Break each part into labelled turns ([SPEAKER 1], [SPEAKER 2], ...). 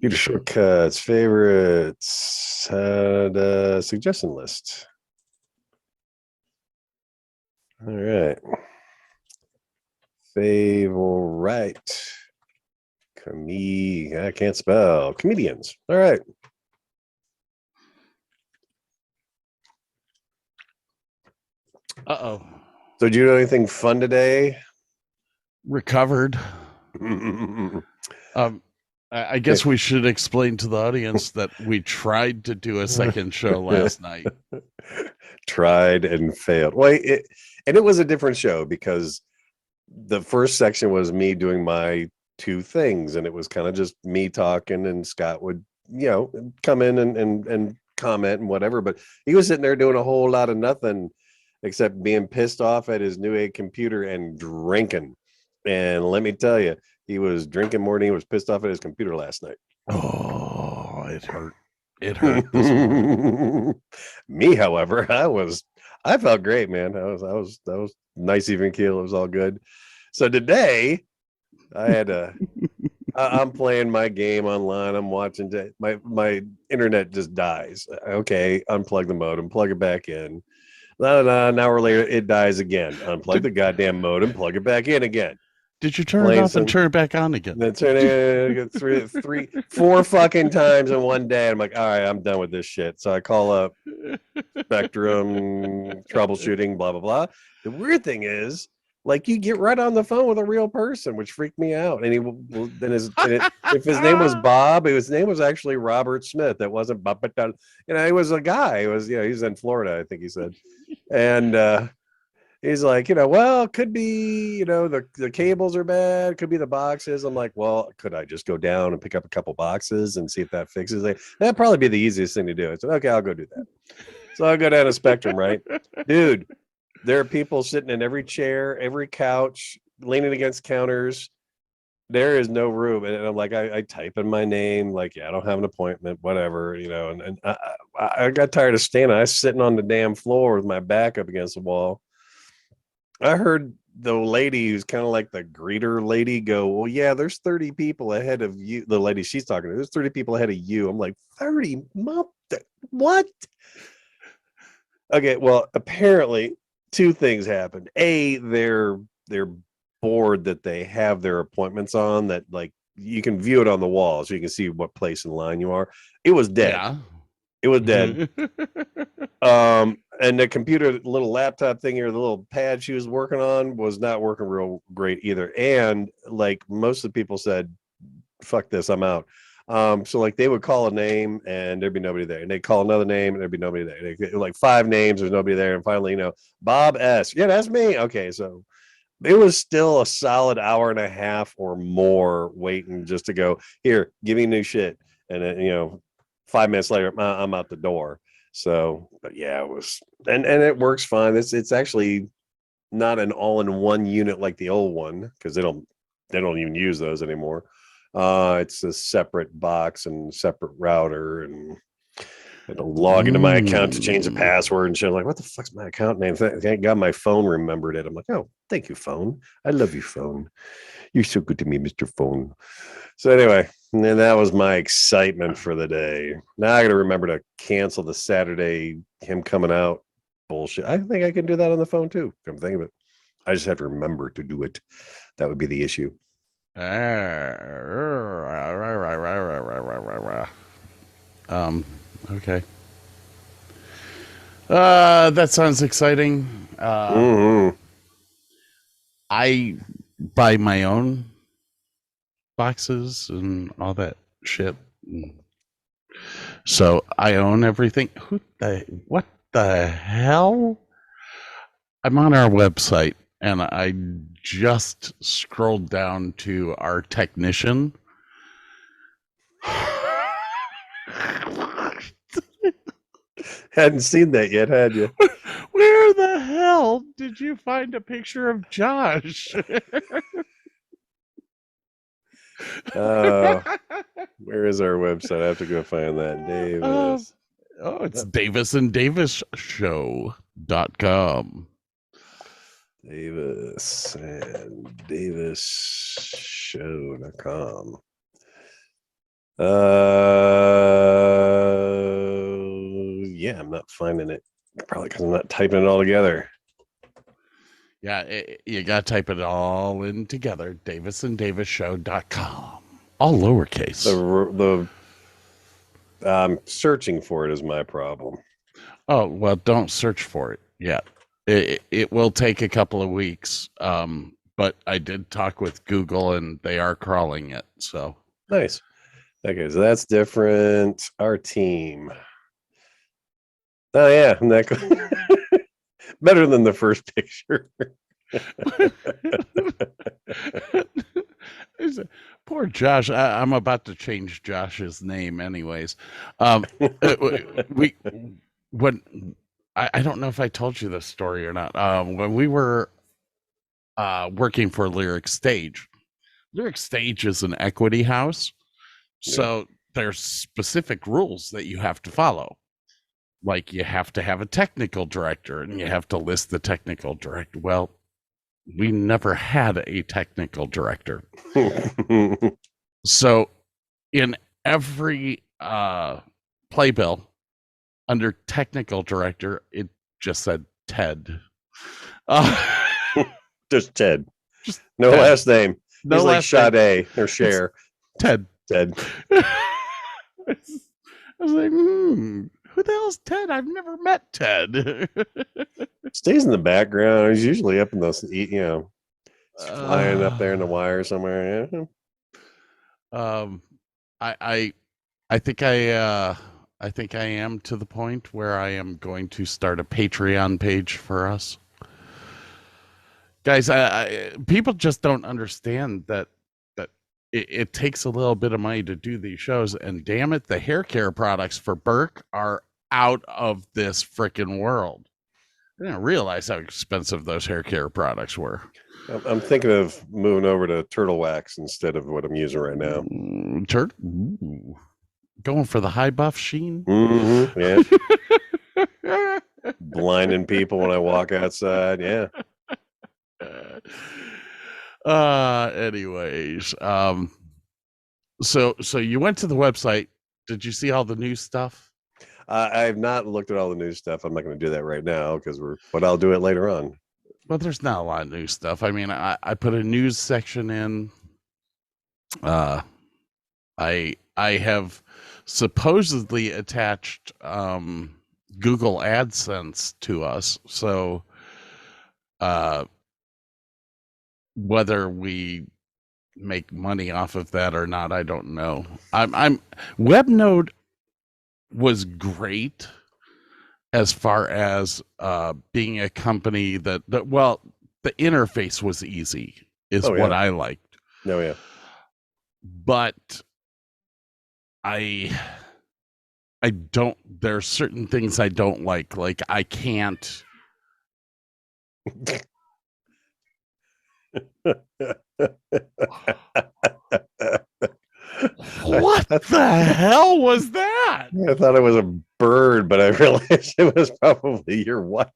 [SPEAKER 1] Computer shortcuts, favorites, suggestion list. All right. Favorite. I can't spell. Comedians. All right.
[SPEAKER 2] Uh-oh.
[SPEAKER 1] So, did you do anything fun today?
[SPEAKER 2] Recovered. I guess we should explain to the audience that we tried to do a second show last night.
[SPEAKER 1] Tried and failed. Well, it was a different show because the first section was me doing my two things, and it was kind of just me talking, and Scott would, come in and comment and whatever. But he was sitting there doing a whole lot of nothing except being pissed off at his new age computer and drinking. And let me tell you, he was drinking more than he was pissed off at his computer last night.
[SPEAKER 2] Oh, it hurt. It hurt this morning.
[SPEAKER 1] Me, however, I felt great, man. That was nice, even keel. It was all good. So today I had I'm playing my game online. I'm watching my internet just dies. Okay, unplug the modem, plug it back in. An hour later, it dies again. Unplug the goddamn modem, plug it back in again.
[SPEAKER 2] Did you turn it off and turn it back on again?
[SPEAKER 1] Then turn it 4 fucking times in one day. I'm like, all right, I'm done with this shit. So I call up Spectrum troubleshooting, blah blah blah. The weird thing is, like, you get right on the phone with a real person, which freaked me out. And if his name was Bob, his name was actually Robert Smith. It wasn't Bob. He was a guy. It was, he's in Florida, I think he said. And he's like, well, it could be, the cables are bad. Could be the boxes. I'm like, well, could I just go down and pick up a couple boxes and see if that fixes it? That'd probably be the easiest thing to do. I said, okay, I'll go do that. So I go down to Spectrum, right? Dude, there are people sitting in every chair, every couch, leaning against counters. There is no room. And I'm like, I type in my name, like, yeah, I don't have an appointment, whatever, and I got tired of standing. I was sitting on the damn floor with my back up against the wall. I heard the lady who's kind of like the greeter lady go, well, yeah, there's 30 people ahead of you. The lady she's talking to, there's 30 people ahead of you. I'm like, 30? What? Okay, well, apparently two things happened. A, they're board that they have their appointments on, that like you can view it on the wall so you can see what place in line you are. It was dead.
[SPEAKER 2] Yeah.
[SPEAKER 1] It was dead. And the computer, little laptop thing here, the little pad she was working on was not working real great either. And like most of the people said, fuck this, I'm out. So like they would call a name and there'd be nobody there, and they'd call another name and there'd be nobody there. Like 5 names, there's nobody there, and finally, Bob S. Yeah, that's me. Okay, so it was still a solid hour and a half or more waiting just to go, here, give me new shit. And then 5 minutes later, I'm out the door. So, but yeah, it was, and it works fine. It's actually not an all-in-one unit like the old one, because they don't even use those anymore. It's a separate box and separate router, and I had to log into my account to change the password and shit. I'm like, what the fuck's my account name? Thank God my phone remembered it. I'm like, oh, thank you, phone. I love you, phone. You're so good to me, Mr. Phone. So anyway, and then that was my excitement for the day. Now I got to remember to cancel the Saturday him coming out bullshit. I think I can do that on the phone too. Come think of it. I just have to remember to do it. That would be the issue.
[SPEAKER 2] Okay. That sounds exciting. I buy my own boxes and all that shit. So I own everything. What the hell? I'm on our website and I just scrolled down to our technician.
[SPEAKER 1] Hadn't seen that yet, had you?
[SPEAKER 2] Where the hell did you find a picture of Josh?
[SPEAKER 1] Where is our website? I have to go find that. Davis.
[SPEAKER 2] It's davisanddavisshow.com.
[SPEAKER 1] davisanddavisshow.com. Yeah, I'm not finding it. Probably because I'm not typing it all together.
[SPEAKER 2] Yeah, you got to type it all in together. DavisandDavisShow.com. All lowercase.
[SPEAKER 1] I'm searching for it is my problem.
[SPEAKER 2] Oh, well, don't search for it yet. It will take a couple of weeks. But I did talk with Google and they are crawling it. So
[SPEAKER 1] Nice. Okay, so that's different. Our team. Oh yeah, better than the first picture.
[SPEAKER 2] Poor Josh. I'm about to change Josh's name anyways. We when I don't know if I told you this story or not. When we were working for Lyric Stage is an equity house. So there's specific rules that you have to follow. Like you have to have a technical director and you have to list the technical director. Well, we never had a technical director. So in every playbill under technical director, it just said Ted.
[SPEAKER 1] Just Ted.
[SPEAKER 2] Just
[SPEAKER 1] no
[SPEAKER 2] Ted.
[SPEAKER 1] Last name.
[SPEAKER 2] No
[SPEAKER 1] He's
[SPEAKER 2] last
[SPEAKER 1] like
[SPEAKER 2] name.
[SPEAKER 1] Sade or Cher.
[SPEAKER 2] Ted.
[SPEAKER 1] I
[SPEAKER 2] was like, who the hell's Ted? I've never met Ted.
[SPEAKER 1] Stays in the background. He's usually up in those, flying up there in the wire somewhere.
[SPEAKER 2] Yeah. I think I am to the point where I am going to start a Patreon page for us. Guys, people just don't understand that it takes a little bit of money to do these shows, and damn it, the hair care products for Burke are out of this freaking world. I didn't realize how expensive those hair care products were.
[SPEAKER 1] I'm thinking of moving over to turtle wax instead of what I'm using right now.
[SPEAKER 2] Going for the high buff sheen.
[SPEAKER 1] Mm-hmm, yeah. Blinding people when I walk outside. Yeah.
[SPEAKER 2] Anyways, so you went to the website. Did you see all the new stuff?
[SPEAKER 1] I've not looked at all the new stuff. I'm not going to do that right now but I'll do it later on.
[SPEAKER 2] Well, there's not a lot of new stuff. I mean, I put a news section in. I have supposedly attached Google AdSense to us. So whether we make money off of that or not, I don't know. I'm WebNode was great as far as being a company that the interface was easy is what I liked.
[SPEAKER 1] No, yeah.
[SPEAKER 2] But I don't, there are certain things I don't like I can't. What the hell was that?
[SPEAKER 1] I thought it was a bird, but I realized it was probably your wife.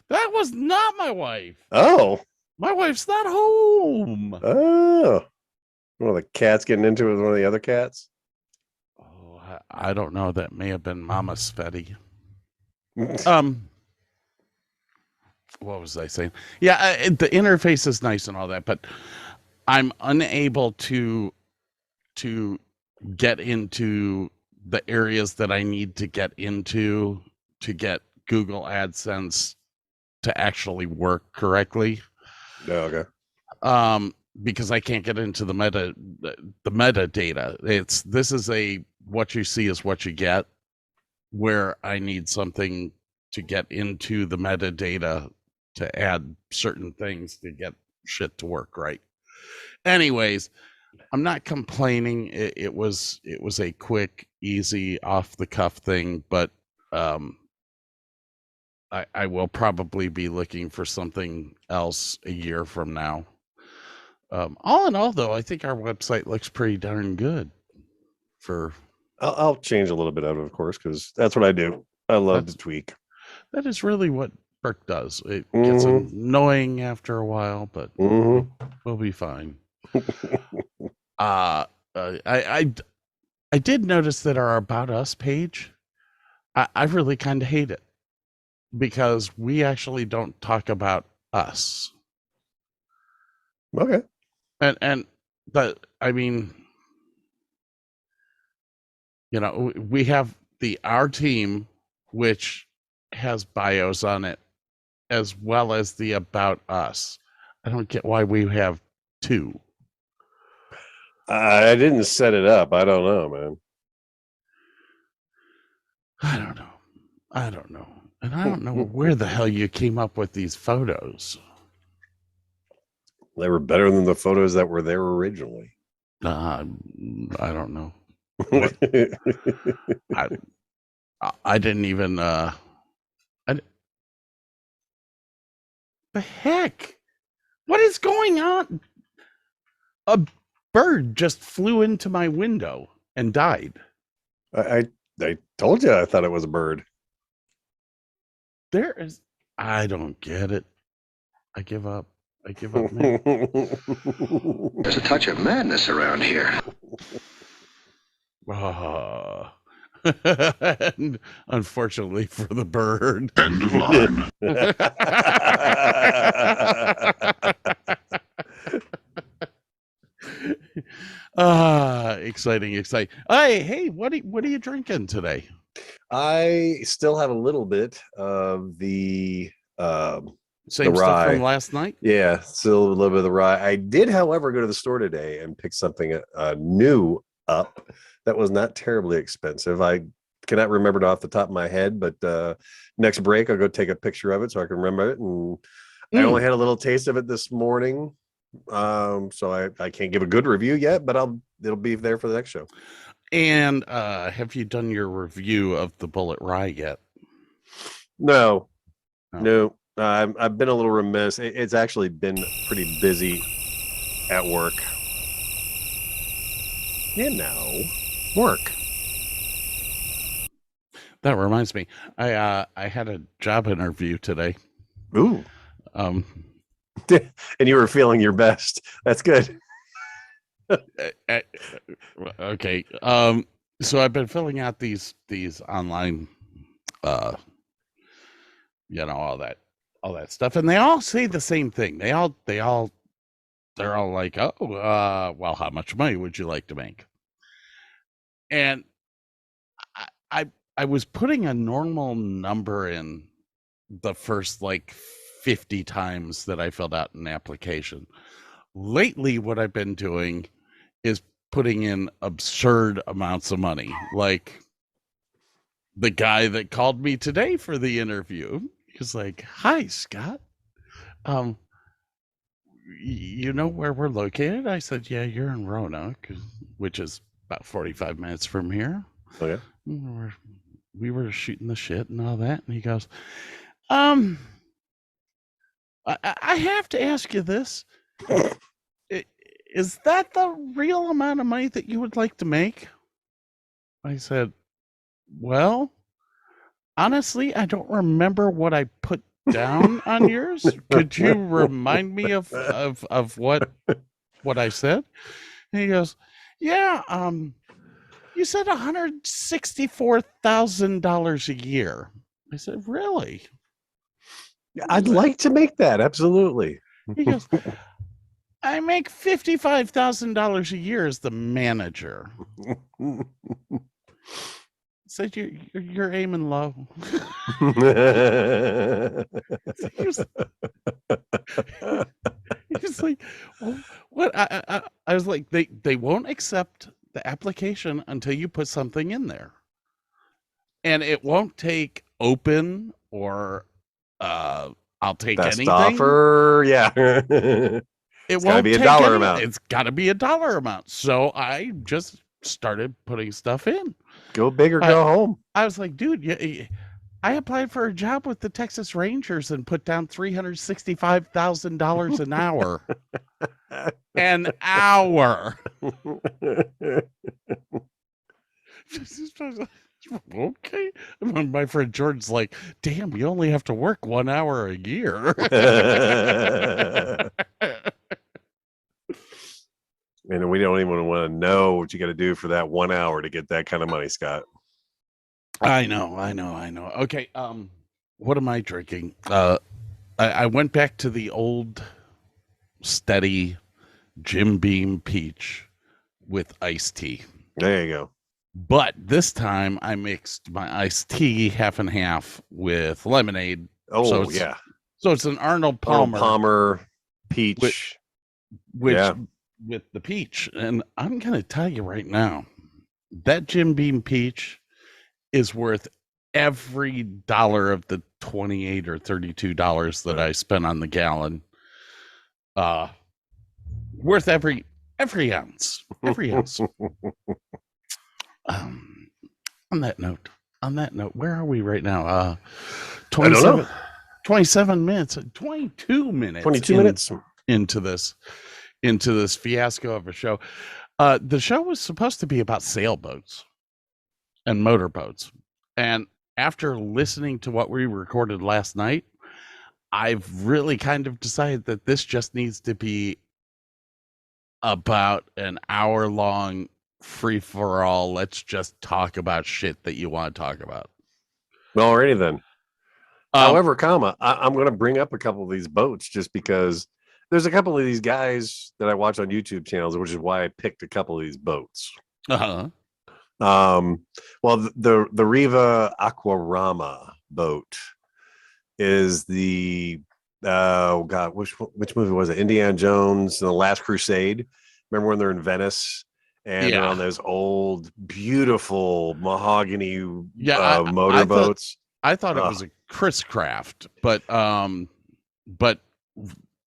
[SPEAKER 2] That was not my wife.
[SPEAKER 1] Oh.
[SPEAKER 2] My wife's not home.
[SPEAKER 1] Oh. One of the cats getting into it with one of the other cats?
[SPEAKER 2] Oh, I don't know. That may have been Mama Sveti. What was I saying? Yeah, the interface is nice and all that, but I'm unable to get into the areas that I need to get into to get Google AdSense to actually work correctly.
[SPEAKER 1] Oh, okay.
[SPEAKER 2] Because I can't get into the metadata. This is a what you see is what you get, where I need something to get into the metadata to add certain things to get shit to work right. Anyways, I'm not complaining. It was a quick, easy, off the cuff thing, but I will probably be looking for something else a year from now. All in all, though, I think our website looks pretty darn good.
[SPEAKER 1] I'll change a little bit of it, of course, because that's what I do. I love to tweak. That
[SPEAKER 2] is really what Burke does. It gets annoying after a while, but we'll be fine. I I did notice that our About Us page, I really kind of hate it because we actually don't talk about us.
[SPEAKER 1] Okay.
[SPEAKER 2] But I mean, we have our team, which has bios on it, as well as the About Us. I don't get why we have two.
[SPEAKER 1] I didn't set it up. I don't know, man.
[SPEAKER 2] I don't know. And I don't know where the hell you came up with these photos.
[SPEAKER 1] They were better than the photos that were there originally.
[SPEAKER 2] I don't know. I didn't even the heck? What is going on? A bird just flew into my window and died.
[SPEAKER 1] I told you I thought it was a bird.
[SPEAKER 2] I don't get it. I give up. Man.
[SPEAKER 3] There's a touch of madness around here.
[SPEAKER 2] And unfortunately for the bird.
[SPEAKER 4] End of line.
[SPEAKER 2] Exciting. Hey, what are you drinking today?
[SPEAKER 1] I still have a little bit of the
[SPEAKER 2] same stuff from last night.
[SPEAKER 1] Yeah, still a little bit of the rye. I did, however, go to the store today and pick something new up that was not terribly expensive. I cannot remember it off the top of my head, but next break I'll go take a picture of it so I can remember it. And I only had a little taste of it this morning, so I can't give a good review yet, but it'll be there for the next show.
[SPEAKER 2] And have you done your review of the Bullet Rye yet?
[SPEAKER 1] No. I've been a little remiss. It's actually been pretty busy at work. And now, work.
[SPEAKER 2] That reminds me, I had a job interview today.
[SPEAKER 1] Ooh.
[SPEAKER 2] And
[SPEAKER 1] you were feeling your best. That's good.
[SPEAKER 2] Okay. So I've been filling out these online, all that stuff, and they all say the same thing. They're all like, oh, well, how much money would you like to make? And I was putting a normal number in the first 50 times that I filled out an application. Lately, what I've been doing is putting in absurd amounts of money. Like the guy that called me today for the interview, he's like, "Hi, Scott. You know where we're located?" I said, "Yeah, you're in Roanoke, which is about 45 minutes from here."
[SPEAKER 1] Okay.
[SPEAKER 2] We were shooting the shit and all that, and he goes, I have to ask you this. Is that the real amount of money that you would like to make? I said, well, honestly, I don't remember what I put down on yours. Could you remind me of what I said? And he goes, yeah, you said $164,000 a year. I said, really?
[SPEAKER 1] I'd like to make that. Absolutely.
[SPEAKER 2] He goes, I make $55,000 a year as the manager. Said you're aiming low. He was like, well, what? I was like, they won't accept the application until you put something in there, and it won't take open or I'll take
[SPEAKER 1] best
[SPEAKER 2] anything.
[SPEAKER 1] Offer, yeah.
[SPEAKER 2] It won't
[SPEAKER 1] be a
[SPEAKER 2] take
[SPEAKER 1] dollar amount.
[SPEAKER 2] It's got to be a dollar amount. So I just started putting stuff in.
[SPEAKER 1] Go big or go home.
[SPEAKER 2] I was like, dude, I applied for a job with the Texas Rangers and put down $365,000 an hour. An hour. Okay. My friend George's like, damn, you only have to work 1 hour a year.
[SPEAKER 1] And we don't even want to know what you got to do for that 1 hour to get that kind of money, Scott.
[SPEAKER 2] I know. Okay, what am I drinking? I went back to the old steady Jim Beam peach with iced tea.
[SPEAKER 1] There you go.
[SPEAKER 2] But this time I mixed my iced tea half and half with lemonade.
[SPEAKER 1] Oh,
[SPEAKER 2] so
[SPEAKER 1] yeah.
[SPEAKER 2] So it's an Arnold
[SPEAKER 1] Palmer peach.
[SPEAKER 2] Which with the peach. And I'm going to tell you right now, that Jim Beam peach is worth every dollar of the $28 or $32 that I spent on the gallon. Worth every ounce. Every ounce. On that note, where are we right now? 27 minutes, 22 minutes.
[SPEAKER 1] 22 minutes
[SPEAKER 2] into this fiasco of a show. The show was supposed to be about sailboats and motorboats. And after listening to what we recorded last night, I've really kind of decided that this just needs to be about an hour long free for all. Let's just talk about shit that you want to talk about.
[SPEAKER 1] Well, alrighty then. However, I'm going to bring up a couple of these boats just because there's a couple of these guys that I watch on YouTube channels, which is why I picked a couple of these boats.
[SPEAKER 2] Uh-huh.
[SPEAKER 1] Well, the Riva Aquarama boat is the which movie was it? Indiana Jones and the Last Crusade. Remember when they're in Venice and they're on those old, beautiful mahogany motorboats?
[SPEAKER 2] I thought it was a Chris Craft, but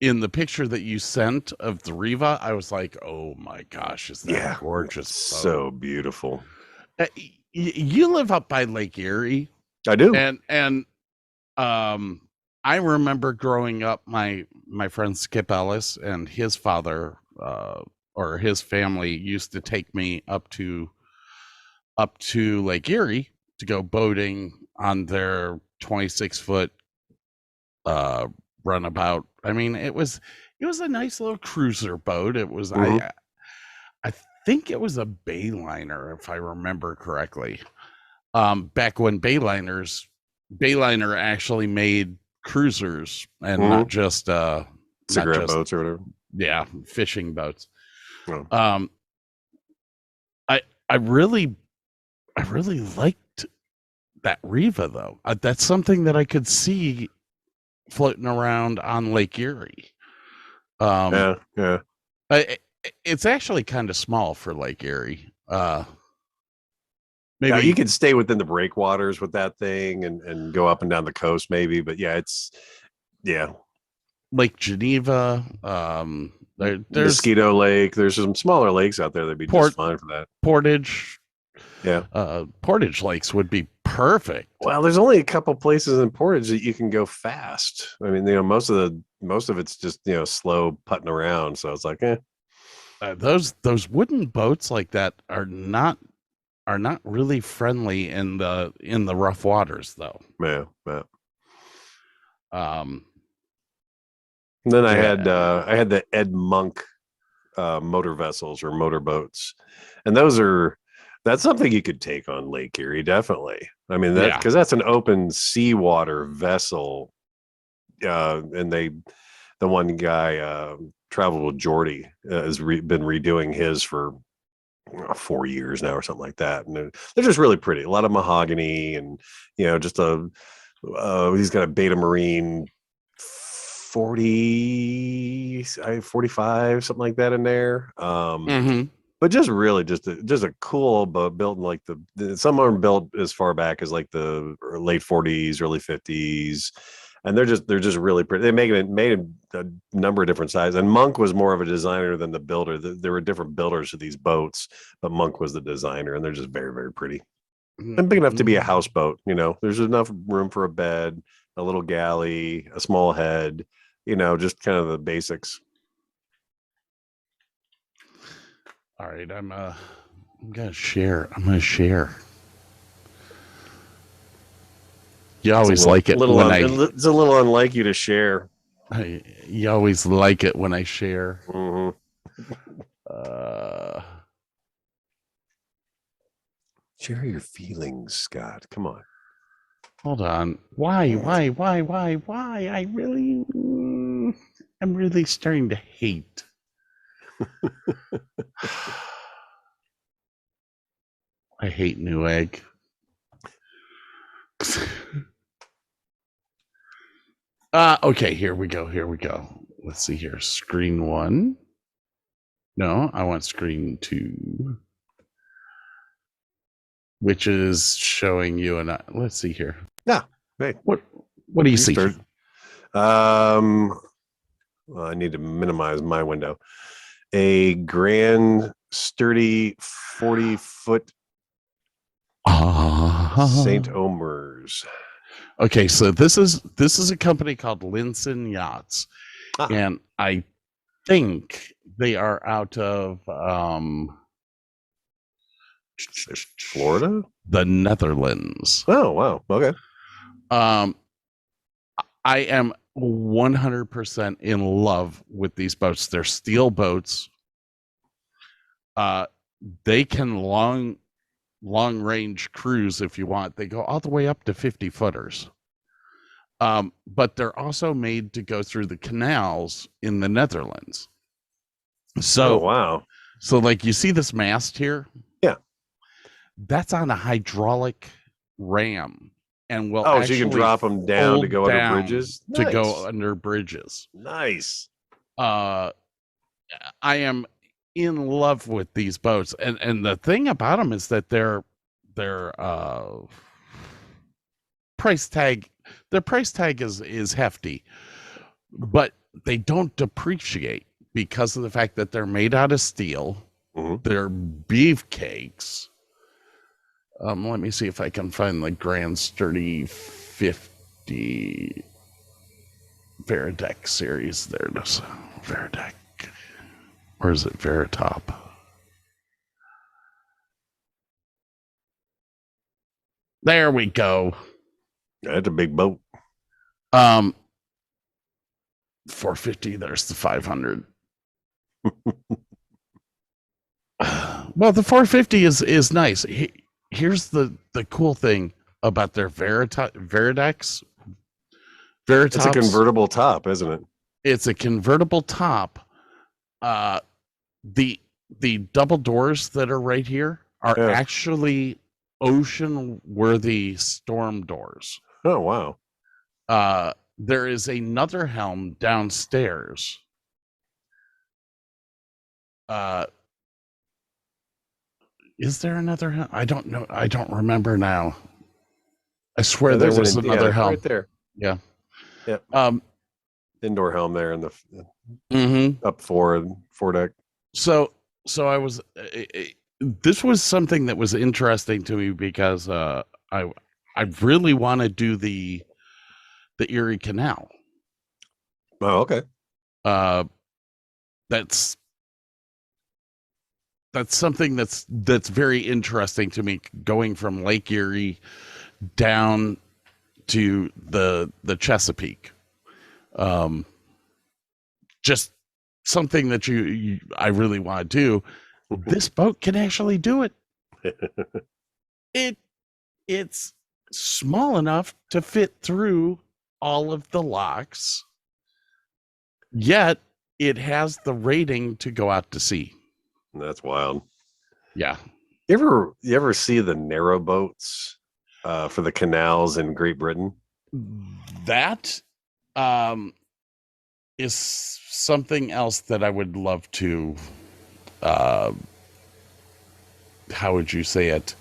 [SPEAKER 2] in the picture that you sent of the Riva, I was like, oh my gosh, is that gorgeous?
[SPEAKER 1] So beautiful.
[SPEAKER 2] You live up by Lake Erie.
[SPEAKER 1] I do.
[SPEAKER 2] And I remember growing up, my friend Skip Ellis and his father or his family used to take me up to Lake Erie to go boating on their 26-foot runabout. I mean, it was a nice little cruiser boat. It was I think it was a Bayliner, if I remember correctly. Back when Bayliner actually made cruisers and not just
[SPEAKER 1] cigarette boats or whatever.
[SPEAKER 2] Yeah, fishing boats.
[SPEAKER 1] Oh.
[SPEAKER 2] I really liked that Riva though. That's something that I could see floating around on Lake Erie.
[SPEAKER 1] Yeah.
[SPEAKER 2] It's actually kind of small for Lake Erie.
[SPEAKER 1] Maybe you could stay within the breakwaters with that thing and go up and down the coast maybe, but
[SPEAKER 2] Lake Geneva, there's
[SPEAKER 1] Mosquito Lake. There's some smaller lakes out there that'd be just fine for that.
[SPEAKER 2] Portage.
[SPEAKER 1] Yeah.
[SPEAKER 2] Portage lakes would be perfect.
[SPEAKER 1] Well, there's only a couple places in Portage that you can go fast. I mean, most of it's just, slow putting around. So it's like,
[SPEAKER 2] those wooden boats like that are not really friendly in the rough waters though.
[SPEAKER 1] Yeah. And then I had the Ed Monk motor vessels or motorboats, and that's something you could take on Lake Erie, definitely. I mean, because that's an open seawater vessel, and the one guy traveled with Geordie has been redoing his for 4 years now or something like that, and they're just really pretty. A lot of mahogany, and just he's got a Beta Marine 45, something like that in there. But just really just a cool boat built in like some are built as far back as like the late 40s, early 50s, and they're just really pretty. They made a number of different sizes, and Monk was more of a designer than the builder. There were different builders of these boats, but Monk was the designer, and they're just very, very pretty and big enough to be a houseboat. There's enough room for a bed, a little galley, a small head. Just kind of the basics.
[SPEAKER 2] All right, I'm gonna share. You always like it when
[SPEAKER 1] it's a little unlike you to share.
[SPEAKER 2] You always like it when I share.
[SPEAKER 1] Mm-hmm. Share your feelings, Scott. Come on.
[SPEAKER 2] Hold on. Why? I really, I'm really starting to hate. I hate Newegg. Okay, here we go. Let's see here. Screen 1. No, I want screen 2. Which is showing you and I. Let's see here.
[SPEAKER 1] Yeah. Hey.
[SPEAKER 2] What do you see?
[SPEAKER 1] Well, I need to minimize my window. A grand, sturdy 40-foot St. Omer's.
[SPEAKER 2] Okay, so this is a company called Linson Yachts, and I think they are out of
[SPEAKER 1] Florida,
[SPEAKER 2] the Netherlands.
[SPEAKER 1] Oh wow, okay.
[SPEAKER 2] I am 100% in love with these boats. They're steel boats. They can long range cruise if you want. They go all the way up to 50 footers. But they're also made to go through the canals in the Netherlands. So
[SPEAKER 1] wow.
[SPEAKER 2] So like you see this mast here?
[SPEAKER 1] Yeah.
[SPEAKER 2] That's on a hydraulic ram and will
[SPEAKER 1] so you can drop them down to go under bridges?
[SPEAKER 2] To go under bridges.
[SPEAKER 1] Nice.
[SPEAKER 2] I am in love with these boats. And the thing about them is that their price tag is hefty, but they don't depreciate because of the fact that they're made out of steel.
[SPEAKER 1] Mm-hmm.
[SPEAKER 2] They're beefcakes. Let me see if I can find the Grand Sturdy 50 Verideck series. There it is. Verideck. Or is it Veritop? There we go.
[SPEAKER 1] That's a big boat.
[SPEAKER 2] 450. There's the 500. Well, the 450 is nice. Here's the cool thing about their Veridecks.
[SPEAKER 1] It's a convertible top, isn't it?
[SPEAKER 2] It's a convertible top. The double doors that are right here are actually ocean-worthy storm doors.
[SPEAKER 1] Oh wow.
[SPEAKER 2] There is another helm downstairs. Is there another helm? I don't know. I don't remember now. I swear there was another helm
[SPEAKER 1] right there.
[SPEAKER 2] Yeah.
[SPEAKER 1] Indoor helm there in the up foredeck.
[SPEAKER 2] So I was. This was something that was interesting to me because I really want to do the Erie Canal.
[SPEAKER 1] Oh, okay.
[SPEAKER 2] That's something that's very interesting to me, going from Lake Erie down to the Chesapeake. Just something that I really want to do. This boat can actually do it. It's small enough to fit through all of the locks, yet it has the rating to go out to sea.
[SPEAKER 1] That's wild.
[SPEAKER 2] Yeah.
[SPEAKER 1] You ever see the narrow boats for the canals in Great Britain?
[SPEAKER 2] That is something else that I would love to how would you say it?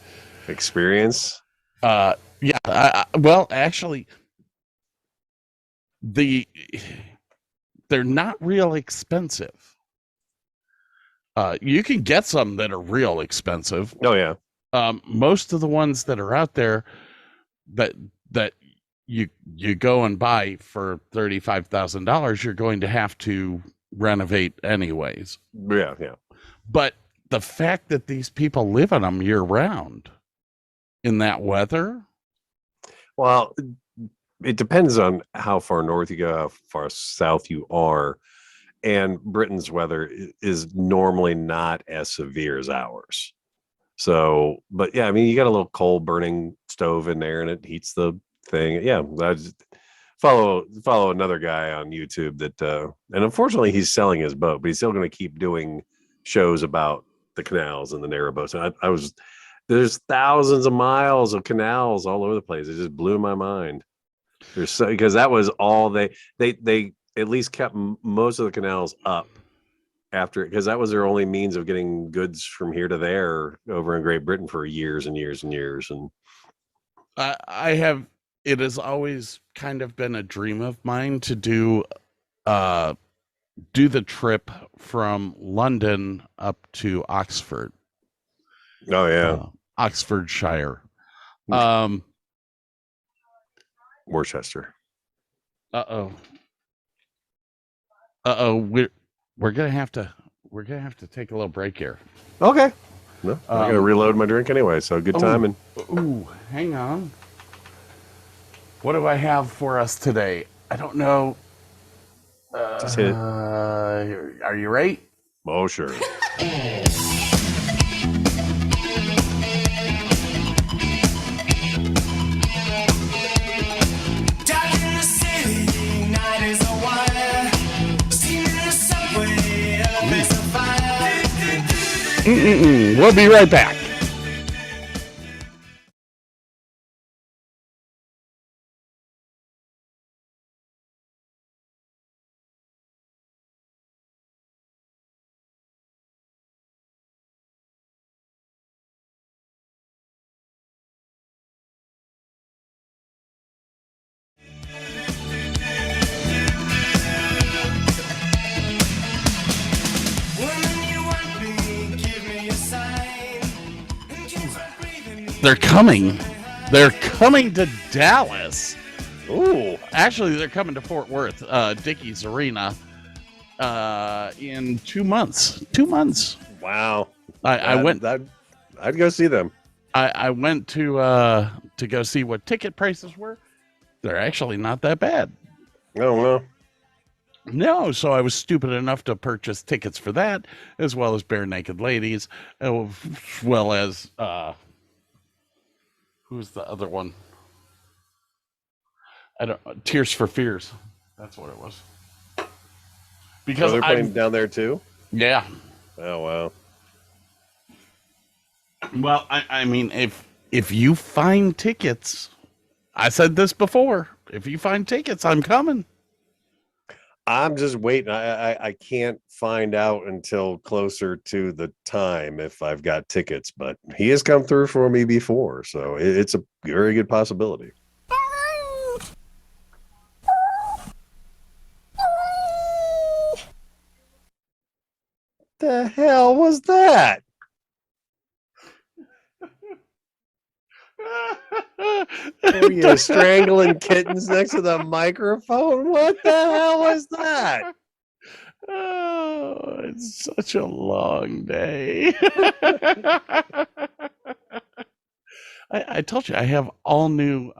[SPEAKER 1] Experience?
[SPEAKER 2] Yeah. Well, actually, they're not real expensive. You can get some that are real expensive.
[SPEAKER 1] Oh yeah.
[SPEAKER 2] Most of the ones that are out there that you go and buy for $35,000, you're going to have to renovate anyways.
[SPEAKER 1] Yeah.
[SPEAKER 2] But the fact that these people live on them year round in that weather.
[SPEAKER 1] Well, it depends on how far north you go, how far south you are. And Britain's weather is normally not as severe as ours. So, but yeah, I mean, you got a little coal burning stove in there, and it heats the thing. Yeah, I just follow another guy on YouTube that, and unfortunately, he's selling his boat, but he's still going to keep doing shows about the canals and the narrow boats. And there's thousands of miles of canals all over the place. It just blew my mind. There's so, because that was all they at least kept most of the canals up after, because that was their only means of getting goods from here to there over in Great Britain for years and years and years. And
[SPEAKER 2] it has always kind of been a dream of mine to do the trip from London up to Oxford.
[SPEAKER 1] oh yeah,
[SPEAKER 2] Oxfordshire.
[SPEAKER 1] Worcester.
[SPEAKER 2] We're gonna have to take a little break here.
[SPEAKER 1] Okay. No, I gotta reload my drink anyway, so good timing.
[SPEAKER 2] Ooh, hang on. What do I have for us today? I don't know.
[SPEAKER 1] Just hit it.
[SPEAKER 2] Are you ready?
[SPEAKER 1] Oh sure.
[SPEAKER 2] We'll be right back. They're coming. They're coming to Dallas.
[SPEAKER 1] Ooh.
[SPEAKER 2] Actually, they're coming to Fort Worth, Dickies Arena, in 2 months. 2 months.
[SPEAKER 1] Wow.
[SPEAKER 2] I'd
[SPEAKER 1] go see them.
[SPEAKER 2] I went to go see what ticket prices were. They're actually not that bad.
[SPEAKER 1] Oh no.
[SPEAKER 2] No, so I was stupid enough to purchase tickets for that, as well as Bare Naked Ladies, as well as who's the other one? Tears for Fears. That's what it was. Because
[SPEAKER 1] they're playing down there too.
[SPEAKER 2] Yeah.
[SPEAKER 1] Oh wow.
[SPEAKER 2] Well, I mean, if you find tickets, I said this before. If you find tickets, I'm coming.
[SPEAKER 1] I'm just waiting. I can't find out until closer to the time if I've got tickets, but he has come through for me before, so it's a very good possibility. The hell was that? Were you strangling kittens next to the microphone? What the hell was that?
[SPEAKER 2] Oh, it's such a long day. I told you I have all new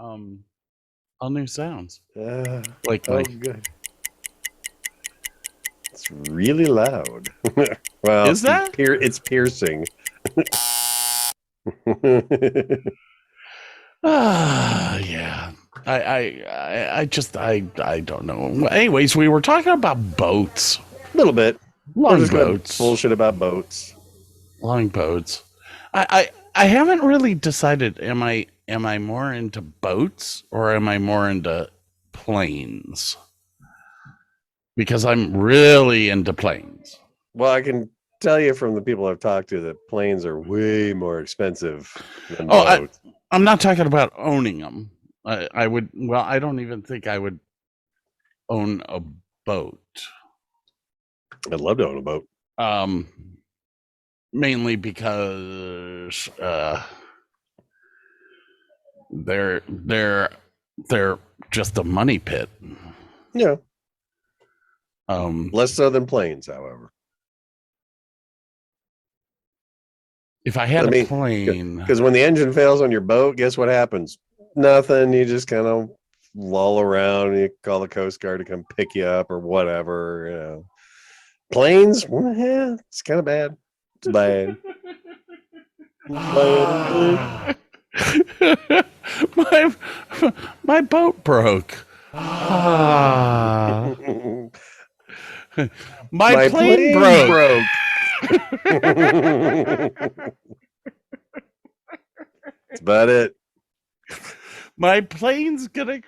[SPEAKER 2] sounds. Like
[SPEAKER 1] good. It's really loud. Well,
[SPEAKER 2] is that?
[SPEAKER 1] It's piercing.
[SPEAKER 2] Yeah. I don't know. Anyways, we were talking about boats.
[SPEAKER 1] A little bit.
[SPEAKER 2] Long boats.
[SPEAKER 1] Bullshit about boats.
[SPEAKER 2] Long boats. I haven't really decided. Am I more into boats or am I more into planes? Because I'm really into planes.
[SPEAKER 1] Well, I can tell you from the people I've talked to that planes are way more expensive than boats.
[SPEAKER 2] I'm not talking about owning them. I would. Well, I don't even think I would own a boat.
[SPEAKER 1] I'd love to own a boat.
[SPEAKER 2] Mainly because they're just a money pit.
[SPEAKER 1] Yeah. Less so than planes, however.
[SPEAKER 2] If I had a plane,
[SPEAKER 1] because when the engine fails on your boat, guess what happens? Nothing. You just kind of lull around. You call the Coast Guard to come pick you up or whatever. You know, planes, well, yeah, it's kind of bad. It's bad.
[SPEAKER 2] my boat broke. Ah. My plane broke.
[SPEAKER 1] That's about it.
[SPEAKER 2] My plane's gonna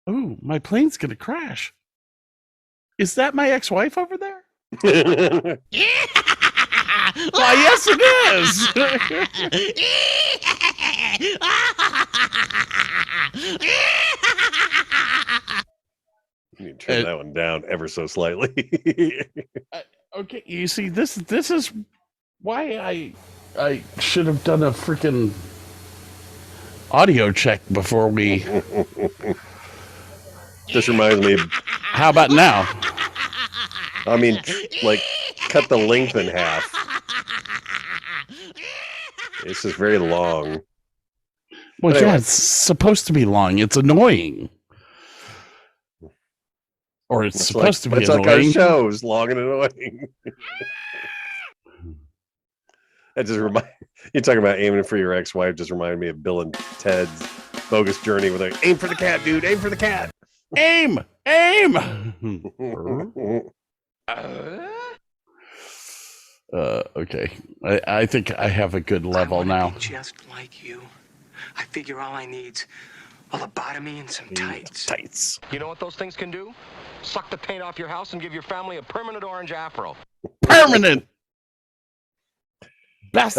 [SPEAKER 2] Ooh, my plane's gonna crash. Is that my ex-wife over there? Why, yes, it
[SPEAKER 1] You need to turn that one down ever so slightly.
[SPEAKER 2] Okay, you see, this is why I should have done a freaking audio check before we.
[SPEAKER 1] This reminds me.
[SPEAKER 2] How about now?
[SPEAKER 1] I mean, like, cut the length in half. It's just very long.
[SPEAKER 2] Well,
[SPEAKER 1] anyway.
[SPEAKER 2] yeah, it's supposed to be long. It's annoying. Or it's supposed to be
[SPEAKER 1] it's
[SPEAKER 2] annoying.
[SPEAKER 1] Like our shows, long and annoying. That just you're talking about aiming for your ex-wife. Just reminded me of Bill and Ted's Bogus Journey, where they aim for the cat, dude. Aim for the cat.
[SPEAKER 2] Aim. Okay. I think I have a good level now.
[SPEAKER 5] Just like you. I figure all I need's a lobotomy and some tights.
[SPEAKER 6] You know what those things can do? Suck the paint off your house and give your family a permanent orange afro.
[SPEAKER 2] Permanent. Best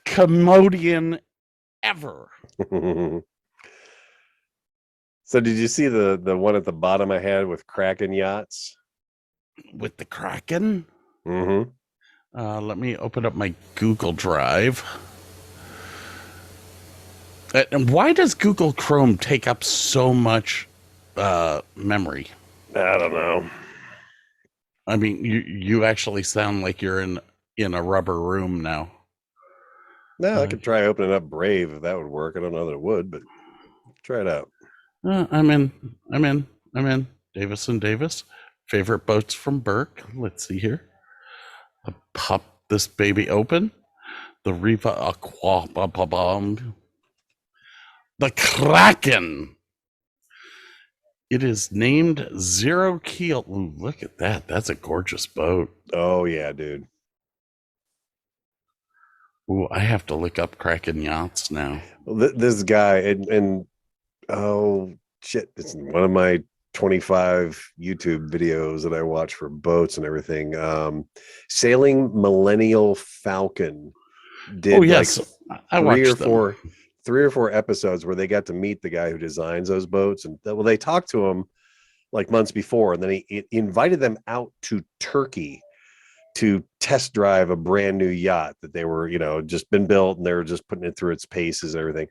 [SPEAKER 2] commodian ever.
[SPEAKER 1] So did you see the one at the bottom I had with Kraken yachts?
[SPEAKER 2] With the Kraken?
[SPEAKER 1] Mm-hmm.
[SPEAKER 2] Let me open up my Google Drive. And why does Google Chrome take up so much memory?
[SPEAKER 1] I don't know.
[SPEAKER 2] I mean, you actually sound like you're in a rubber room now.
[SPEAKER 1] No, I could try opening up Brave if that would work. I don't know that it would, but try it out.
[SPEAKER 2] I'm in. Davis and Davis. Favorite boats from Burke. Let's see here. I'll pop this baby open. The Riva Aqua Bomb. The Kraken. It is named Zero Keel. Ooh, look at that. That's a gorgeous boat.
[SPEAKER 1] Oh, yeah, dude.
[SPEAKER 2] Ooh, I have to look up Kraken yachts now.
[SPEAKER 1] Well, this guy, and oh, shit. It's one of my 25 YouTube videos that I watch for boats and everything. Sailing Millennial Falcon did
[SPEAKER 2] I watched
[SPEAKER 1] three or four episodes where they got to meet the guy who designs those boats, and they talked to him like months before, and then he invited them out to Turkey to test drive a brand new yacht that they were, just been built, and they were just putting it through its paces and everything.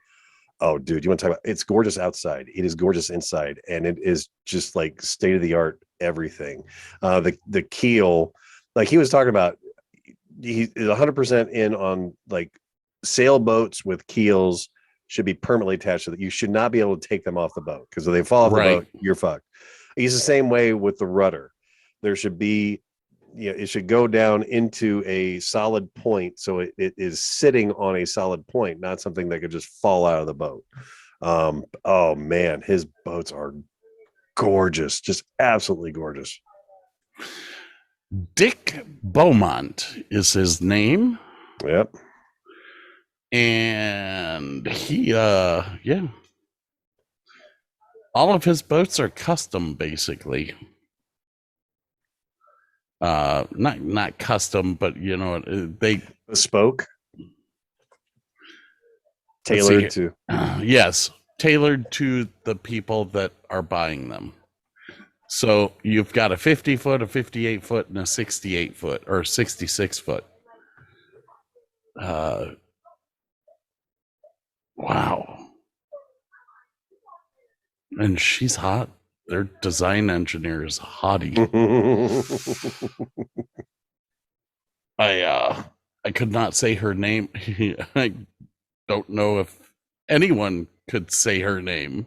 [SPEAKER 1] Oh, dude, you want to talk about? It's gorgeous outside. It is gorgeous inside, and it is just like state of the art everything. The keel, like he was talking about, he is 100% in on like sailboats with keels should be permanently attached to that. You should not be able to take them off the boat, because if they fall off the boat, you're fucked. He's the same way with the rudder. There should be, it should go down into a solid point, so it is sitting on a solid point, not something that could just fall out of the boat. Oh man, his boats are gorgeous, just absolutely gorgeous.
[SPEAKER 2] Dick Beaumont is his name.
[SPEAKER 1] Yep.
[SPEAKER 2] And he all of his boats are custom, basically. Not custom, but they
[SPEAKER 1] bespoke, tailored to
[SPEAKER 2] yes, tailored to the people that are buying them. So you've got a 50 foot, a 58 foot, and a 68 foot or 66 foot. Wow. And she's hot. Their design engineer is hottie. I could not say her name. I don't know if anyone could say her name.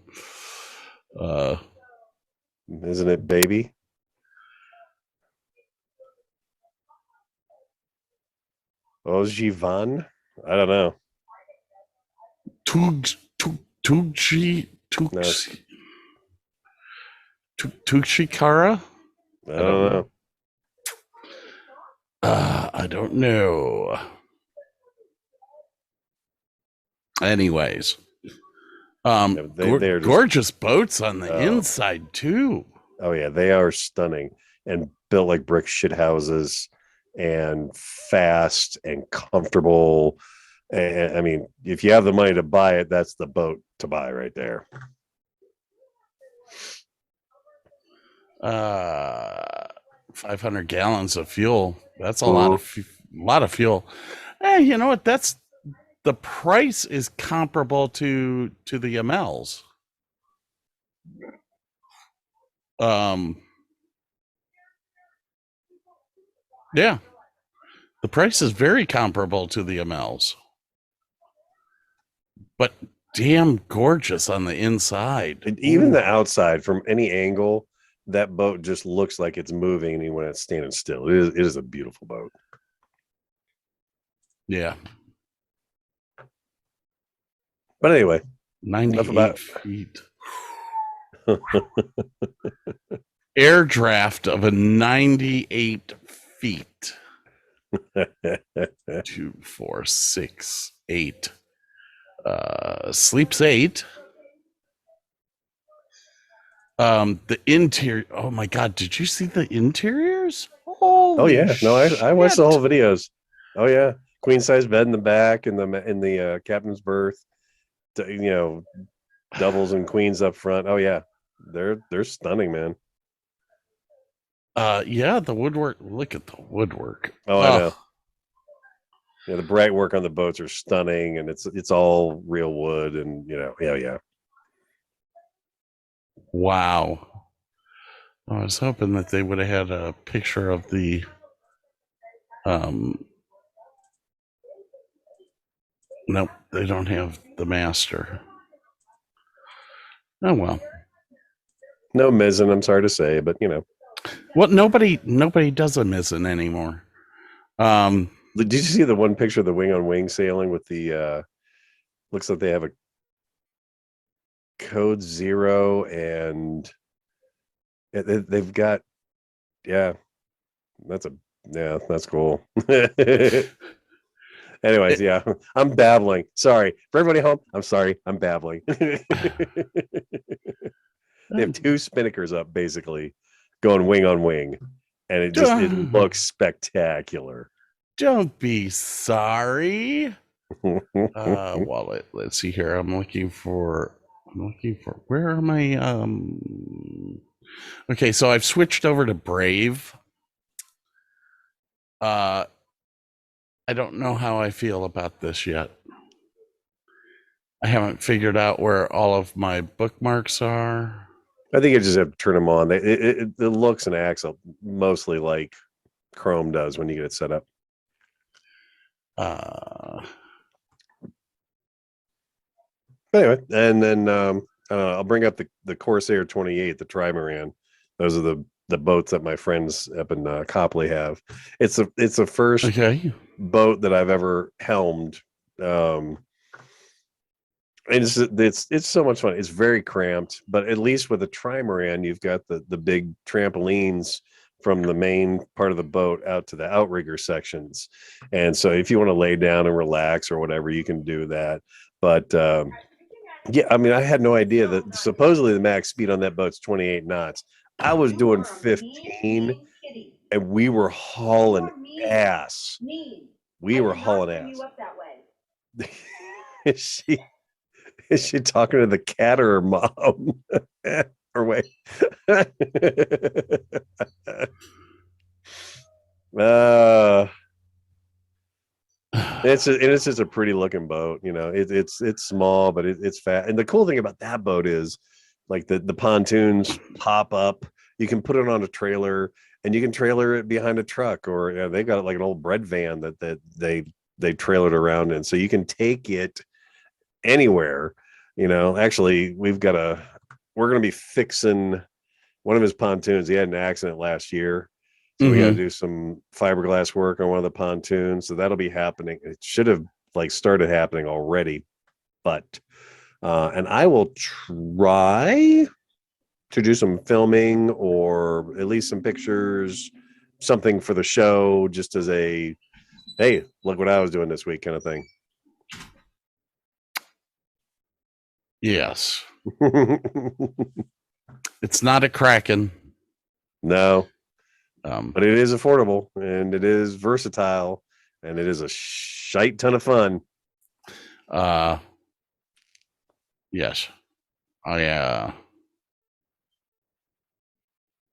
[SPEAKER 1] Isn't it baby? Ojivan? I don't know.
[SPEAKER 2] Tukshikara?
[SPEAKER 1] I don't know.
[SPEAKER 2] I don't know. Anyways,
[SPEAKER 1] They're just
[SPEAKER 2] gorgeous boats on the inside too.
[SPEAKER 1] Oh yeah, they are stunning and built like brick shit houses and fast and comfortable. And I mean, if you have the money to buy it, that's the boat to buy right there.
[SPEAKER 2] 500 gallons of fuel. That's a lot of fuel. You know what? That's the price is comparable to the MLs. Yeah, the price is very comparable to the MLs, but damn gorgeous on the inside.
[SPEAKER 1] And even the outside, from any angle, that boat just looks like it's moving when it's standing still. It is a beautiful boat.
[SPEAKER 2] Yeah.
[SPEAKER 1] But anyway,
[SPEAKER 2] 98 feet. Air draft of a 98 feet. 2, 4, 6, 8. Sleeps 8. The interior. Oh my God! Did you see the interiors? Holy
[SPEAKER 1] yeah, no, I watched the whole videos. Oh yeah, queen size bed in the back, in the captain's berth. You know, doubles and queens up front. Oh yeah, they're stunning, man.
[SPEAKER 2] Yeah, the woodwork. Look at the woodwork.
[SPEAKER 1] Oh, I know. Yeah, the bright work on the boats are stunning, and it's all real wood, and yeah.
[SPEAKER 2] Wow. I was hoping that they would have had a picture of the nope, they don't have the master. Oh well.
[SPEAKER 1] No mizzen, I'm sorry to say, but
[SPEAKER 2] Well, nobody does a mizzen anymore.
[SPEAKER 1] Did you see the one picture of the wing on wing sailing with the looks like they have a code 0 and they've got that's cool. Anyways, yeah, I'm babbling. Sorry for everybody home. I'm sorry, I'm babbling. They have 2 spinnakers up, basically, going wing on wing, and it looks spectacular.
[SPEAKER 2] Don't be sorry. Wallet. Let's see here. I'm looking for. Where are my? Okay, so I've switched over to Brave. I don't know how I feel about this yet. I haven't figured out where all of my bookmarks are.
[SPEAKER 1] I think you just have to turn them on. It looks and acts mostly like Chrome does when you get it set up. Anyway, and then I'll bring up the Corsair 28, the Trimaran. Those are the boats that my friends up in Copley have. It's the first boat that I've ever helmed. And it's so much fun. It's very cramped, but at least with a Trimaran, you've got the big trampolines from the main part of the boat out to the outrigger sections. And so if you want to lay down and relax or whatever, you can do that. But yeah, I mean, I had no idea that supposedly the max speed on that boat's 28 knots. I was doing 15 and we were hauling ass. We were hauling ass. Is she talking to the cat or her mom? Or wait. It's just a pretty looking boat. It's small, but it's fat. And the cool thing about that boat is, like, the pontoons pop up. You can put it on a trailer, and you can trailer it behind a truck, or they got like an old bread van that they trailer it around in, so you can take it anywhere. Actually, we're going to be fixing one of his pontoons. He had an accident last year. So we got to do some fiberglass work on one of the pontoons. So that'll be happening. It should have like started happening already, but and I will try to do some filming or at least some pictures, something for the show, just as a hey, look what I was doing this week kind of thing.
[SPEAKER 2] Yes. It's not a Kraken.
[SPEAKER 1] No, but it is affordable and it is versatile and it is a shite ton of fun.
[SPEAKER 2] Yes.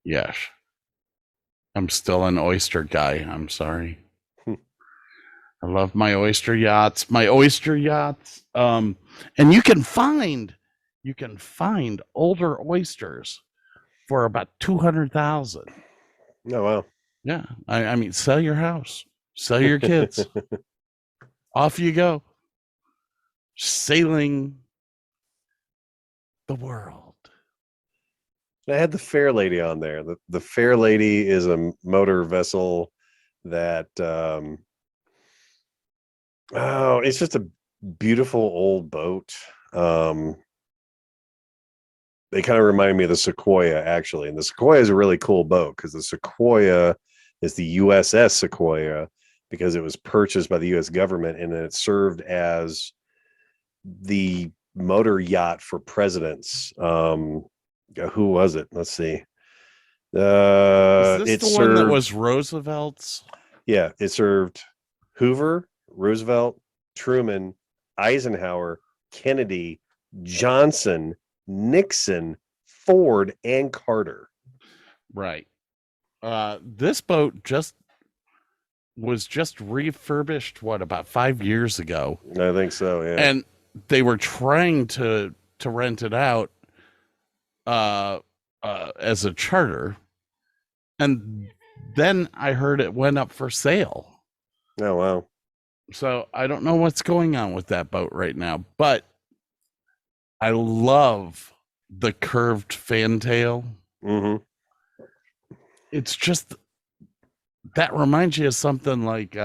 [SPEAKER 2] Yes. I'm still an oyster guy. I'm sorry. I love my oyster yachts. And you can find older oysters for about 200,000.
[SPEAKER 1] Oh wow.
[SPEAKER 2] Yeah. I mean, sell your house, sell your kids. Off you go. Sailing the world.
[SPEAKER 1] I had the Fair Lady on there. The Fair Lady is a motor vessel that it's just a beautiful old boat. They kind of reminded me of the Sequoia, actually. And the Sequoia is a really cool boat because the Sequoia is the USS Sequoia because it was purchased by the US government and then it served as the motor yacht for presidents. Who was it? Let's see.
[SPEAKER 2] Is this
[SPEAKER 1] It
[SPEAKER 2] the
[SPEAKER 1] served,
[SPEAKER 2] one that was Roosevelt's?
[SPEAKER 1] yeah, it served Hoover, Roosevelt, Truman, Eisenhower, Kennedy, Johnson, Nixon, Ford, and Carter.
[SPEAKER 2] Right. This boat was just refurbished, about 5 years ago?
[SPEAKER 1] I think so, yeah.
[SPEAKER 2] And they were trying to rent it out as a charter. And then I heard it went up for sale.
[SPEAKER 1] Oh, wow.
[SPEAKER 2] So I don't know what's going on with that boat right now, but I love the curved fantail.
[SPEAKER 1] Mm-hmm.
[SPEAKER 2] It's just, that reminds you of something like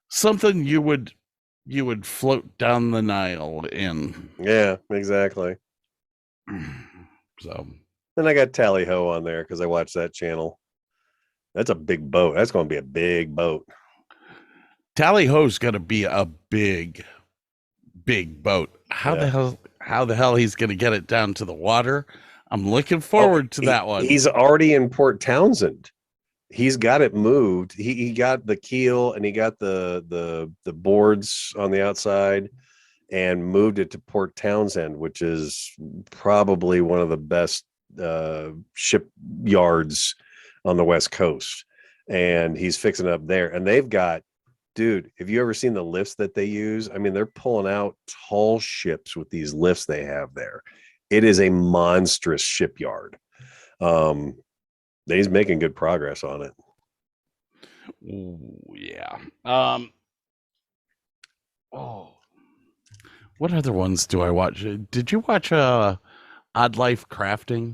[SPEAKER 2] something you would float down the Nile in.
[SPEAKER 1] Yeah, exactly.
[SPEAKER 2] So
[SPEAKER 1] Then I got Tally Ho on there because I watched that channel. That's a big boat. That's going to be a big boat.
[SPEAKER 2] Tally Ho's going to be a big boat. How the hell he's going to get it down to the water? I'm looking forward to that one.
[SPEAKER 1] He's already in Port Townsend. He's got it moved. He got the keel and he got the boards on the outside and moved it to Port Townsend, which is probably one of the best shipyards on the West Coast. And he's fixing it up there. And they've got, dude, have you ever seen the lifts that they use? I mean, they're pulling out tall ships with these lifts they have there. It is a monstrous shipyard. He's making good progress on it.
[SPEAKER 2] Ooh, yeah. What other ones do I watch? Did you watch Odd Life Crafting?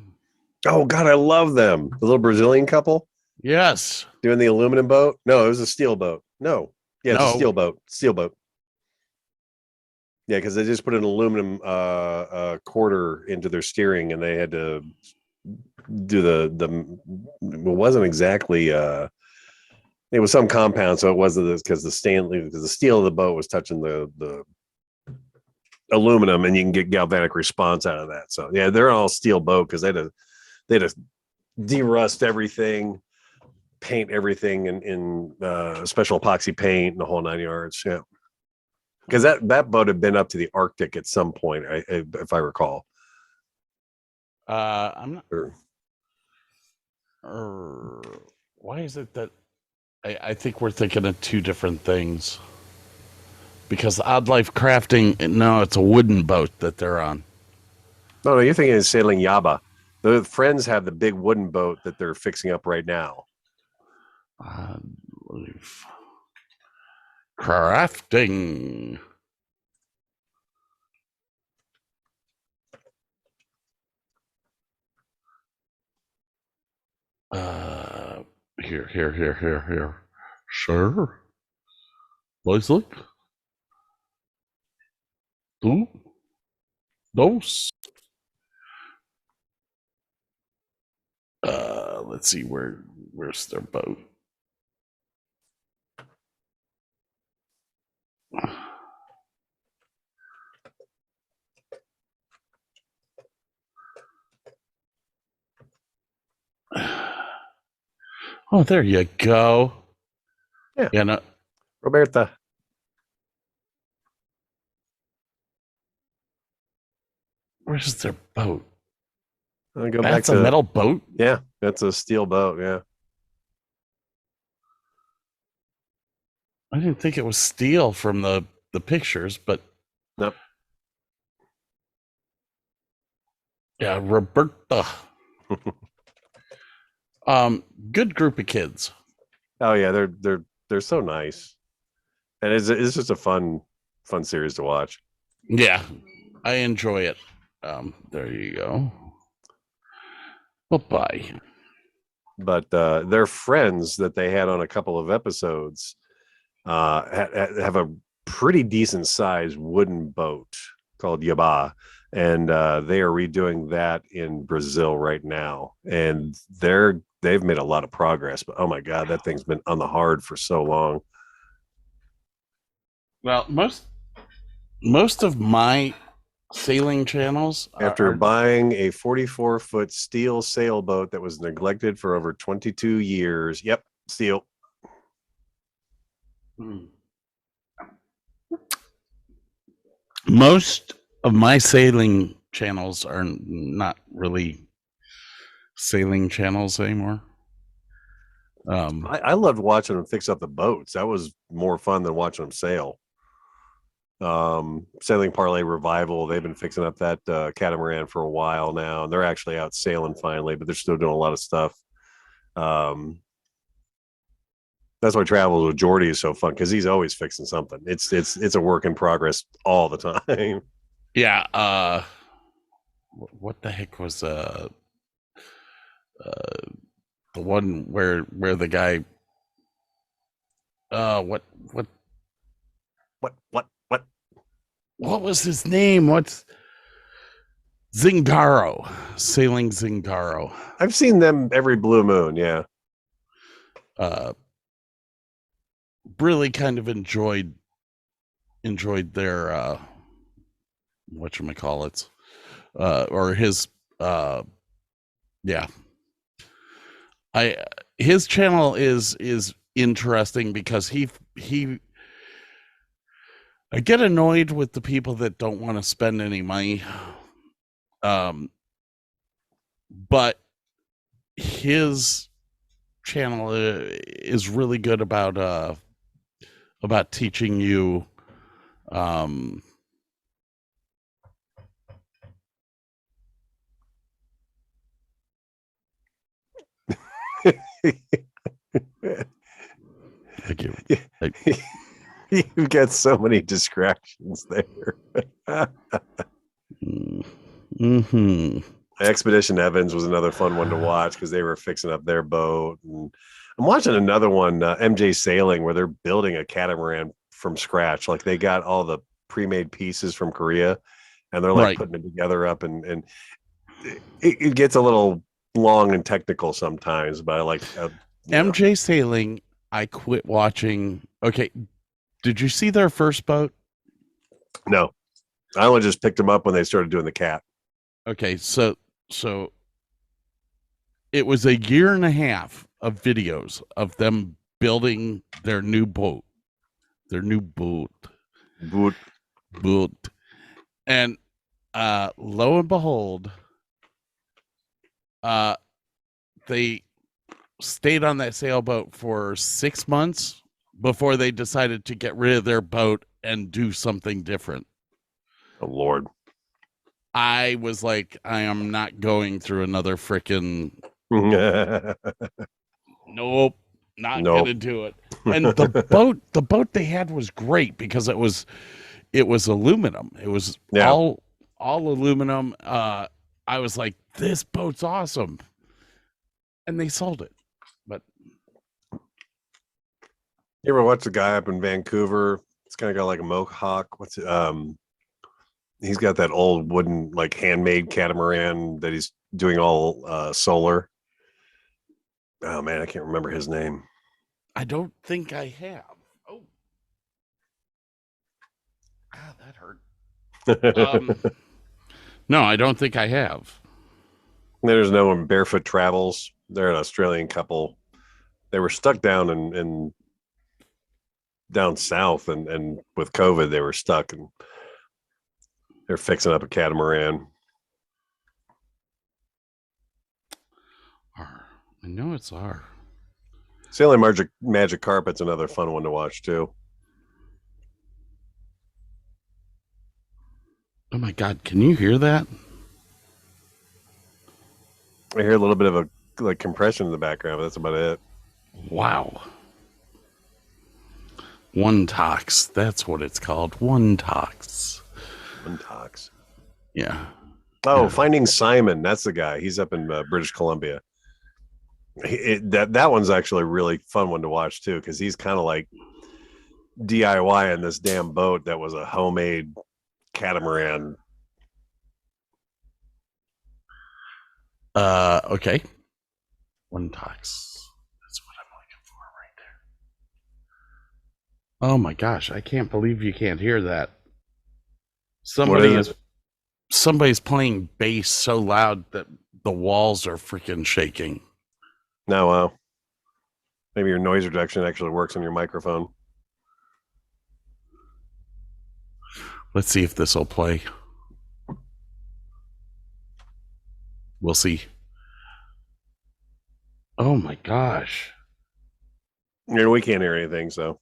[SPEAKER 1] Oh God, I love them. The little Brazilian couple.
[SPEAKER 2] Yes.
[SPEAKER 1] Doing the aluminum boat. No, it was a steel boat. No. Yeah, it's a steel boat. Steel boat. Yeah, because they just put an aluminum quarter into their steering and they had to do it wasn't exactly it was some compound, so it wasn't this because the steel of the boat was touching the aluminum and you can get galvanic response out of that. So yeah, they're all steel boat because they had to de-rust everything, paint everything in special epoxy paint and the whole 9 yards. Yeah, because that boat had been up to the Arctic at some point, if I recall.
[SPEAKER 2] I'm not sure. Why is it that I think we're thinking of two different things? Because Odd Life Crafting, no, it's a wooden boat that they're on.
[SPEAKER 1] No, you're thinking of Sailing Yaba. The friends have the big wooden boat that they're fixing up right now.
[SPEAKER 2] Odd Life Crafting. Here. Sure. Leslie? Two? Dos? Let's see, where's their boat? Oh, there you go.
[SPEAKER 1] Yeah.
[SPEAKER 2] Yeah, no,
[SPEAKER 1] Roberta.
[SPEAKER 2] where's their boat?
[SPEAKER 1] I'll go
[SPEAKER 2] That's
[SPEAKER 1] back to
[SPEAKER 2] a metal boat?
[SPEAKER 1] Yeah, that's a steel boat. Yeah.
[SPEAKER 2] I didn't think it was steel from the pictures, but
[SPEAKER 1] Nope.
[SPEAKER 2] yeah, Roberta. Good group of kids.
[SPEAKER 1] Oh yeah, they're so nice, and it's just a fun series to watch.
[SPEAKER 2] Yeah, I enjoy it. There you go. Bye-bye.
[SPEAKER 1] But their friends that they had on a couple of episodes have a pretty decent sized wooden boat called Yaba, and they are redoing that in Brazil right now, and they've made a lot of progress. But oh my god, that thing's been on the hard for so long.
[SPEAKER 2] Well, most of my sailing channels
[SPEAKER 1] After
[SPEAKER 2] are
[SPEAKER 1] buying a 44-foot steel sailboat that was neglected for over 22 years. Yep, steel.
[SPEAKER 2] most of my sailing channels are not really sailing channels anymore.
[SPEAKER 1] I loved watching them fix up the boats. That was more fun than watching them sail. Sailing Parlay Revival, they've been fixing up that catamaran for a while now, and they're actually out sailing finally, but they're still doing a lot of stuff. That's why travels with Jordy is so fun, because he's always fixing something. It's a work in progress all the time.
[SPEAKER 2] Yeah. What the heck was the one where the guy? What was his name? What's Zingaro? Sailing Zingaro.
[SPEAKER 1] I've seen them every blue moon. Yeah.
[SPEAKER 2] Really kind of enjoyed their whatchamacallits, or his yeah. His channel is interesting because he I get annoyed with the people that don't want to spend any money. But his channel is really good about teaching you thank you.
[SPEAKER 1] You've got so many distractions there.
[SPEAKER 2] Mm-hmm.
[SPEAKER 1] Expedition Evans was another fun one to watch because they were fixing up their boat. And I'm watching another one, MJ Sailing, where they're building a catamaran from scratch. Like they got all the pre-made pieces from Korea, and they're like putting it together up, and it gets a little long and technical sometimes. But I like
[SPEAKER 2] MJ Sailing. I quit watching. Okay, did you see their first boat?
[SPEAKER 1] No, I only just picked them up when they started doing the cat.
[SPEAKER 2] Okay, so it was a year and a half of videos of them building their new boat. And lo and behold, they stayed on that sailboat for 6 months before they decided to get rid of their boat and do something different.
[SPEAKER 1] Oh Lord.
[SPEAKER 2] I was like, I am not going through another freaking nope, not gonna do it. And the boat they had was great because it was aluminum. It was all aluminum. I was like, this boat's awesome. And they sold it. But
[SPEAKER 1] You ever watch the guy up in Vancouver? It's kind of got like a mohawk. What's it? He's got that old wooden, like handmade catamaran that he's doing all solar. Oh man, I can't remember his name.
[SPEAKER 2] I don't think I have. Oh, that hurt. No, I don't think I have.
[SPEAKER 1] There's no one. Barefoot Travels. They're an Australian couple. They were stuck down in down south, and with COVID, they were stuck, and they're fixing up a catamaran.
[SPEAKER 2] R. I know it's R.
[SPEAKER 1] Sailing Magic Carpet's another fun one to watch too.
[SPEAKER 2] Oh my God, can you hear that?
[SPEAKER 1] I hear a little bit of a like compression in the background, but that's about it.
[SPEAKER 2] Wow. One Tox. That's what it's called. One Tox.
[SPEAKER 1] One Tox.
[SPEAKER 2] Yeah.
[SPEAKER 1] Oh,
[SPEAKER 2] Yeah.
[SPEAKER 1] Finding Simon. That's the guy. He's up in British Columbia. That one's actually a really fun one to watch too, because he's kind of like DIY in this damn boat that was a homemade catamaran.
[SPEAKER 2] Okay. One Tox. That's what I'm looking for right there. Oh my gosh, I can't believe you can't hear that. Somebody's playing bass so loud that the walls are freaking shaking.
[SPEAKER 1] No, wow. Maybe your noise reduction actually works on your microphone.
[SPEAKER 2] Let's see if this will play. We'll see. Oh my gosh.
[SPEAKER 1] Yeah, we can't hear anything, so.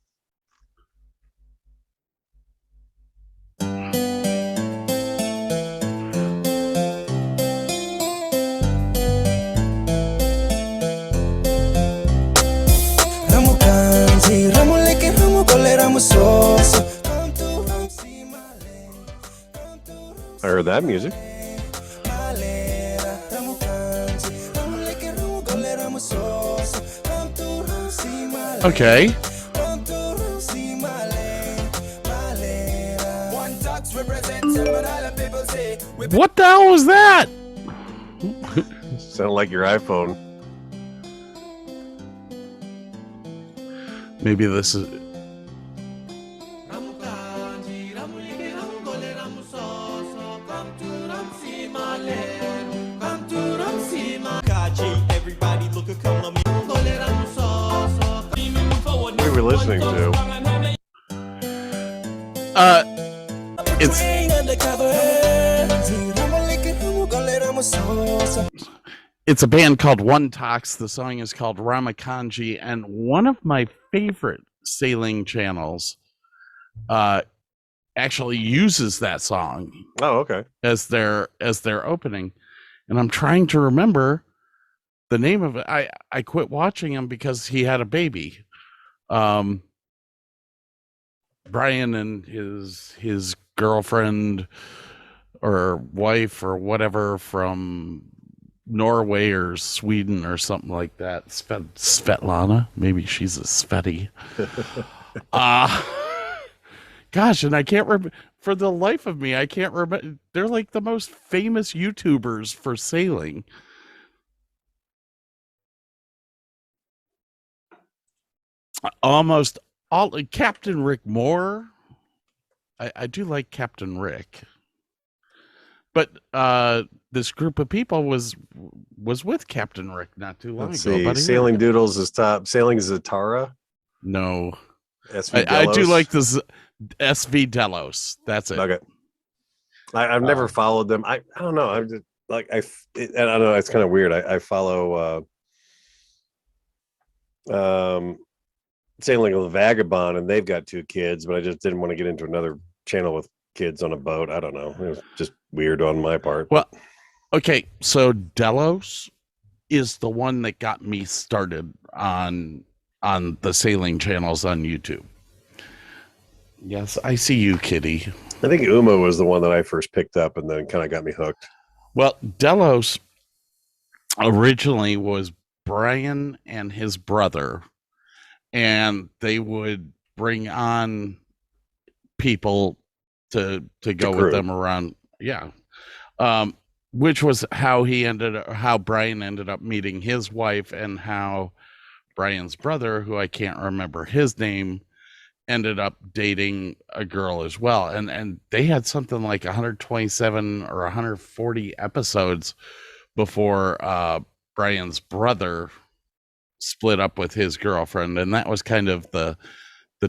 [SPEAKER 1] I heard that music.
[SPEAKER 2] Okay. What the hell was that?
[SPEAKER 1] Sound like your iPhone.
[SPEAKER 2] Maybe this is.
[SPEAKER 1] What are we listening to?
[SPEAKER 2] It's a band called One Tox. The song is called Ramakanji, and one of my favorite sailing channels actually uses that song.
[SPEAKER 1] Oh, okay.
[SPEAKER 2] As their opening. And I'm trying to remember the name of it. I quit watching him because he had a baby. Brian and his girlfriend or wife or whatever from Norway or Sweden or something like that. Svetlana, maybe she's a Sveti. Gosh, and I can't remember for the life of me. I can't remember. They're like the most famous YouTubers for sailing. Almost all Captain Rick Moore. I do like Captain Rick, but this group of people was with Captain Rick not too long
[SPEAKER 1] Let's
[SPEAKER 2] ago.
[SPEAKER 1] see.
[SPEAKER 2] About
[SPEAKER 1] Sailing Doodles is top. Sailing Zatara.
[SPEAKER 2] No,
[SPEAKER 1] SV
[SPEAKER 2] I do
[SPEAKER 1] Delos.
[SPEAKER 2] like this SV Delos. That's it.
[SPEAKER 1] Okay. I've never followed them. I don't know. I'm just like I don't know. It's kind of weird. I follow Sailing with a Vagabond, and they've got 2 kids, but I just didn't want to get into another channel with kids on a boat. I don't know. It was just weird on my part.
[SPEAKER 2] Well, okay, so Delos is the one that got me started on the sailing channels on YouTube. Yes, I see you, Kitty.
[SPEAKER 1] I think Uma was the one that I first picked up and then kind of got me hooked.
[SPEAKER 2] Well, Delos originally was Brian and his brother, and they would bring on people to go with them around. Yeah. Which was how Brian ended up meeting his wife, and how Brian's brother, who I can't remember his name, ended up dating a girl as well. And they had something like 127 or 140 episodes before Brian's brother split up with his girlfriend. And that was kind of the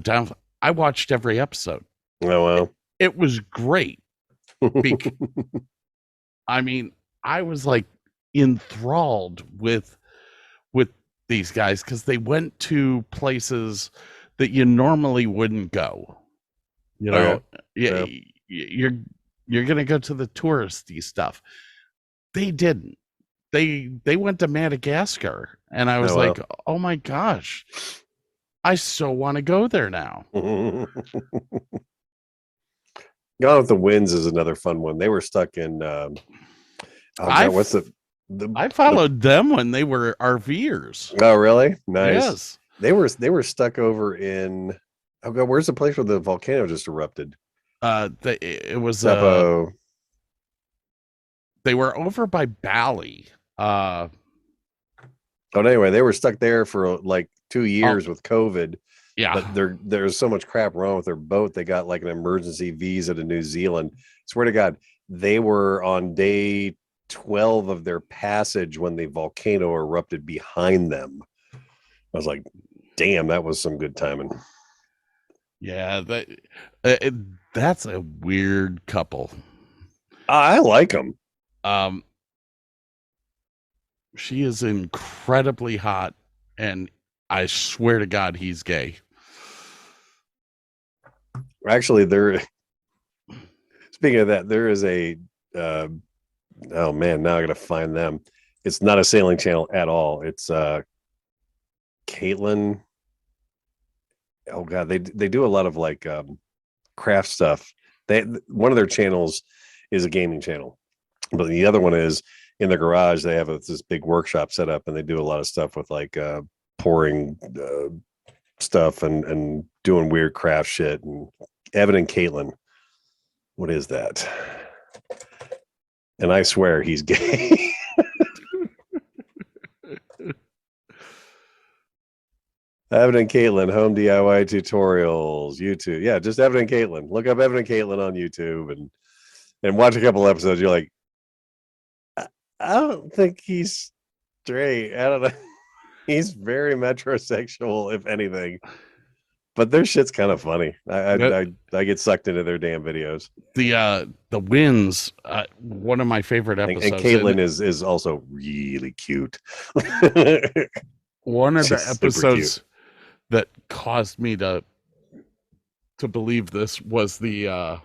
[SPEAKER 2] down. I watched every episode.
[SPEAKER 1] Oh, wow.
[SPEAKER 2] It was great. I mean, I was like enthralled with these guys, because they went to places that you normally wouldn't go. You know, you're gonna go to the touristy stuff. They didn't. They went to Madagascar, and I was like, oh my gosh, I so want to go there now.
[SPEAKER 1] Gone with the Winds is another fun one. They were stuck in
[SPEAKER 2] I followed them when they were RVers.
[SPEAKER 1] Oh, really? Nice.
[SPEAKER 2] Yes.
[SPEAKER 1] They were stuck over in, where's the place where the volcano just erupted?
[SPEAKER 2] It was
[SPEAKER 1] Seppo.
[SPEAKER 2] They were over by Bali.
[SPEAKER 1] But anyway, they were stuck there for like 2 years with COVID.
[SPEAKER 2] Yeah.
[SPEAKER 1] But there's so much crap wrong with their boat. They got like an emergency visa to New Zealand. Swear to God, they were on day 12 of their passage when the volcano erupted behind them. I was like, damn, that was some good timing.
[SPEAKER 2] Yeah, that's a weird couple.
[SPEAKER 1] I like them.
[SPEAKER 2] She is incredibly hot, and I swear to God, he's gay.
[SPEAKER 1] Actually, speaking of that, there is a oh man, now I gotta find them. It's not a sailing channel at all. It's Caitlin. Oh God, they do a lot of like craft stuff. One of their channels is a gaming channel, but the other one is in the garage. They have this big workshop set up, and they do a lot of stuff with like pouring stuff and doing weird craft shit. And Evan and Caitlin, what is that? And I swear he's gay. Evan and Caitlin, home DIY tutorials, YouTube. Yeah, just Evan and Caitlin. Look up Evan and Caitlin on YouTube and watch a couple episodes. You're like, I don't think he's straight. I don't know. He's very metrosexual, if anything. But their shit's kind of funny. I get sucked into their damn videos.
[SPEAKER 2] The Winds, one of my favorite episodes.
[SPEAKER 1] And Caitlin is also really cute.
[SPEAKER 2] One of the episodes that caused me to believe this was the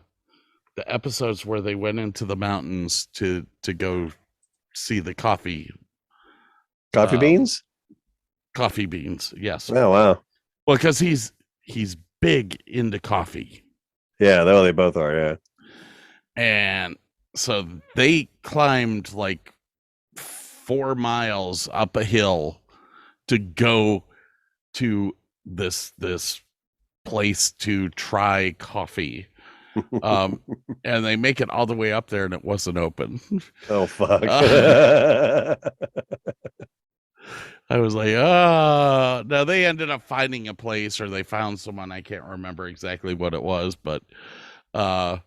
[SPEAKER 2] episodes where they went into the mountains to go see the coffee
[SPEAKER 1] beans.
[SPEAKER 2] Coffee beans, yes.
[SPEAKER 1] Oh wow.
[SPEAKER 2] Well, because he's big into coffee.
[SPEAKER 1] Yeah, they both are. Yeah.
[SPEAKER 2] And so they climbed like 4 miles up a hill to go to this place to try coffee. And they make it all the way up there, and it wasn't open.
[SPEAKER 1] Oh fuck.
[SPEAKER 2] I was like, oh, no, they ended up finding a place, or they found someone. I can't remember exactly what it was, but and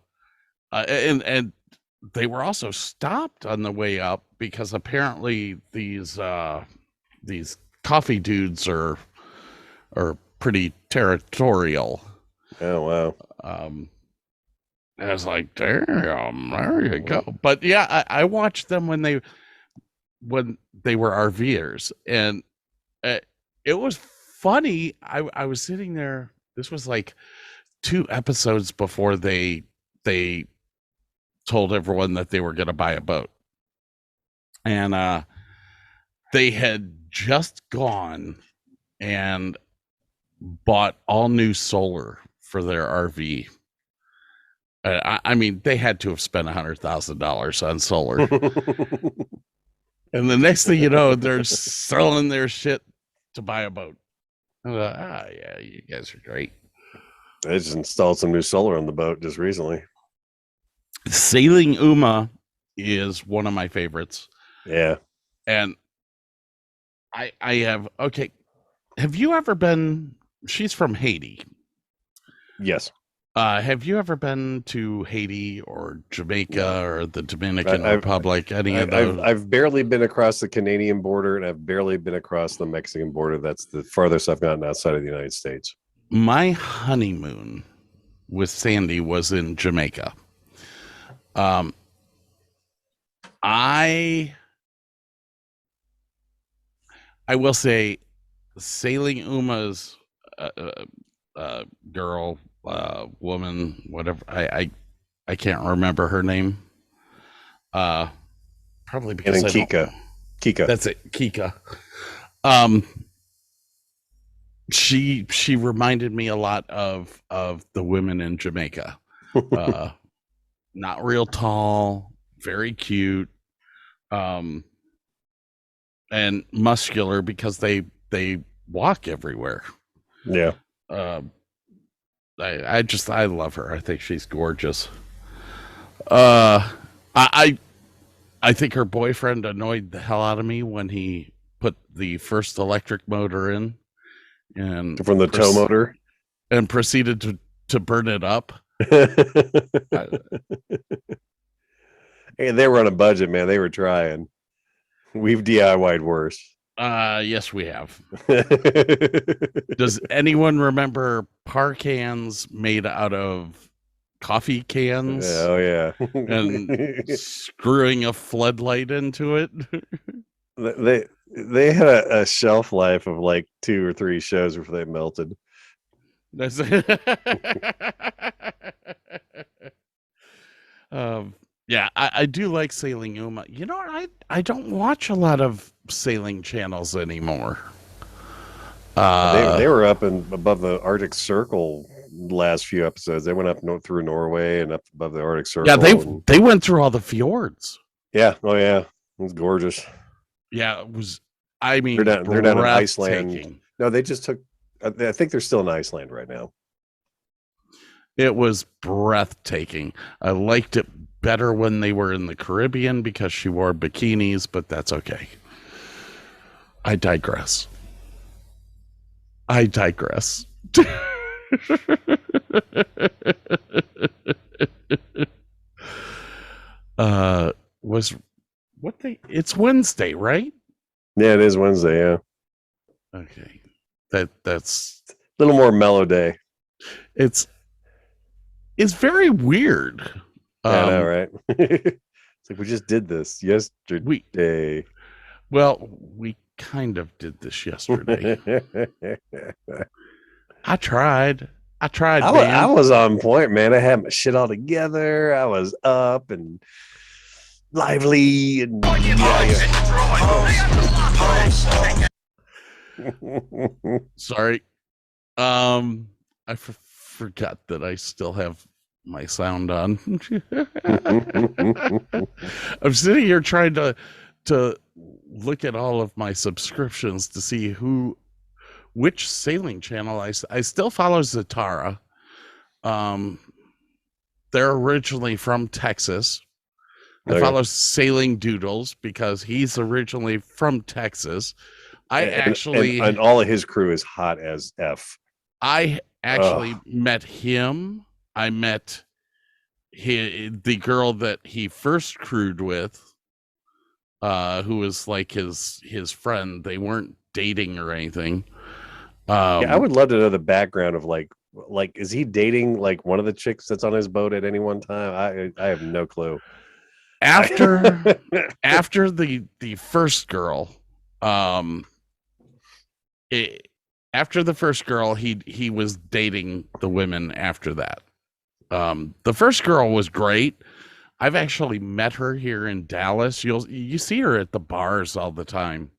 [SPEAKER 2] they were also stopped on the way up because apparently these coffee dudes are pretty territorial.
[SPEAKER 1] Oh wow.
[SPEAKER 2] I was like, damn, there you go. But yeah, I watched them when they were RVers, and it was funny. I was sitting there. This was like 2 episodes before they told everyone that they were going to buy a boat, and they had just gone and bought all new solar for their RV. I mean, they had to have spent $100,000 on solar. And the next thing you know, they're selling their shit to buy a boat. Yeah, you guys are great.
[SPEAKER 1] I just installed some new solar on the boat just recently.
[SPEAKER 2] Sailing Uma is one of my favorites.
[SPEAKER 1] Yeah.
[SPEAKER 2] And I have, okay. Have you ever been, she's from Haiti.
[SPEAKER 1] Yes.
[SPEAKER 2] Have you ever been to Haiti or Jamaica
[SPEAKER 1] No.
[SPEAKER 2] or the Dominican Republic? Any of those?
[SPEAKER 1] I've barely been across the Canadian border, and I've barely been across the Mexican border. That's the farthest I've gotten outside of the United States.
[SPEAKER 2] My honeymoon with Sandy was in Jamaica. I will say, Sailing Uma's girl, woman, whatever. I can't remember her name. Probably because
[SPEAKER 1] and then Kika.
[SPEAKER 2] That's it, Kika. She reminded me a lot of the women in Jamaica. Not real tall, very cute, and muscular because they walk everywhere.
[SPEAKER 1] Yeah.
[SPEAKER 2] I love her. I think she's gorgeous. I think her boyfriend annoyed the hell out of me when he put the first electric motor in, and
[SPEAKER 1] from the tow motor,
[SPEAKER 2] and proceeded to burn it up.
[SPEAKER 1] Hey, they were on a budget, man. They were trying. We've DIY'd worse.
[SPEAKER 2] Yes, we have. Does anyone remember par cans made out of coffee cans?
[SPEAKER 1] Oh yeah.
[SPEAKER 2] And screwing a floodlight into it.
[SPEAKER 1] They had a shelf life of like 2 or 3 shows before they melted.
[SPEAKER 2] That's yeah, I do like Sailing Uma. You know what? I don't watch a lot of sailing channels anymore.
[SPEAKER 1] They were up and above the Arctic Circle last few episodes. They went up through Norway and up above the Arctic Circle.
[SPEAKER 2] Yeah, they went through all the fjords.
[SPEAKER 1] Yeah. Oh yeah. It was gorgeous.
[SPEAKER 2] Yeah, it was. I mean,
[SPEAKER 1] they're down in Iceland. No, they just took. I think they're still in Iceland right now.
[SPEAKER 2] It was breathtaking. I liked it better when they were in the Caribbean because she wore bikinis, but that's okay. I digress. It's Wednesday, right?
[SPEAKER 1] Yeah, it is Wednesday. Yeah.
[SPEAKER 2] Okay. That's
[SPEAKER 1] a little more mellow day.
[SPEAKER 2] It's very weird.
[SPEAKER 1] I know, right? It's like we just did this yesterday.
[SPEAKER 2] We kind of did this yesterday. I tried.
[SPEAKER 1] I was on point, man. I had my shit all together. I was up and lively and
[SPEAKER 2] Sorry. I forgot that I still have my sound on. I'm sitting here trying to look at all of my subscriptions to see which sailing channel I still follow Zatara. They're originally from Texas. I follow Sailing Doodles because he's originally from Texas.
[SPEAKER 1] And all of his crew is hot as F.
[SPEAKER 2] I actually met him. I met the girl that he first crewed with, who was like his friend. They weren't dating or anything.
[SPEAKER 1] I would love to know the background of like is he dating like one of the chicks that's on his boat at any one time? I have no clue.
[SPEAKER 2] After the first girl, after the first girl, he was dating the women after that. The first girl was great. I've actually met her here in Dallas. You see her at the bars all the time.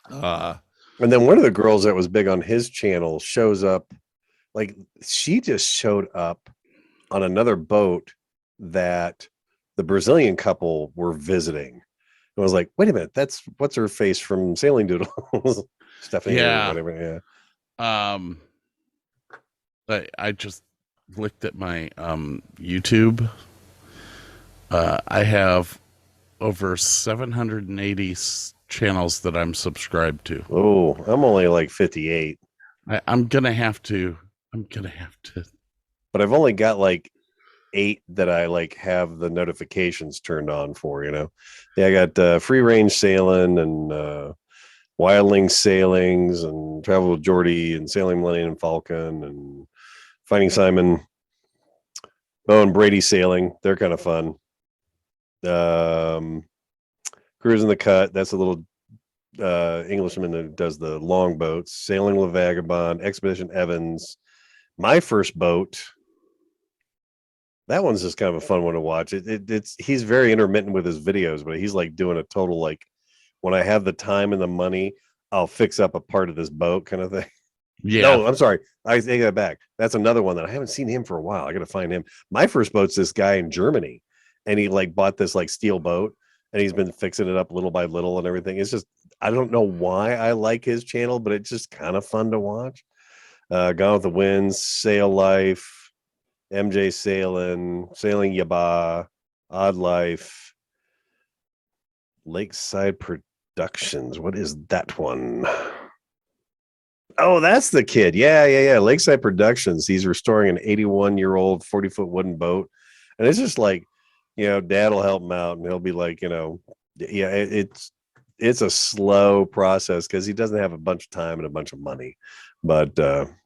[SPEAKER 1] And then one of the girls that was big on his channel shows up, like she just showed up on another boat that the Brazilian couple were visiting. I was like, wait a minute, that's what's her face from Sailing Doodles. Stephanie
[SPEAKER 2] Yeah.
[SPEAKER 1] or whatever. Yeah.
[SPEAKER 2] I just looked at my YouTube. I have over 780 channels that I'm subscribed to.
[SPEAKER 1] Oh, I'm only like 58.
[SPEAKER 2] I'm gonna have to.
[SPEAKER 1] But I've only got like 8 that I like have the notifications turned on for. Yeah, I got free range sailing and wildling sailings and travel with Geordie and sailing Millennium Falcon and finding Simon. Oh, and Brady sailing. They're kind of fun. Cruising the Cut. That's a little Englishman that does the long boats. Sailing with Vagabond, Expedition Evans. My first boat. That one's just kind of a fun one to watch. He's very intermittent with his videos, but he's like doing a total like when I have the time and the money, I'll fix up a part of this boat kind of thing.
[SPEAKER 2] Yeah.
[SPEAKER 1] No, I'm sorry. I take that back. That's another one that I haven't seen him for a while. I got to find him. My first boat's this guy in Germany, and he like bought this like steel boat, and he's been fixing it up little by little and everything. It's just I don't know why I like his channel, but it's just kind of fun to watch. Gone with the Winds, Sail Life. MJ Sailing Yaba, Odd Life, Lakeside Productions. What is that one? Oh, that's the kid. Yeah. Lakeside Productions. He's restoring an 81-year-old 40-foot wooden boat. And it's just like, dad will help him out and he'll be like, it's a slow process because he doesn't have a bunch of time and a bunch of money. But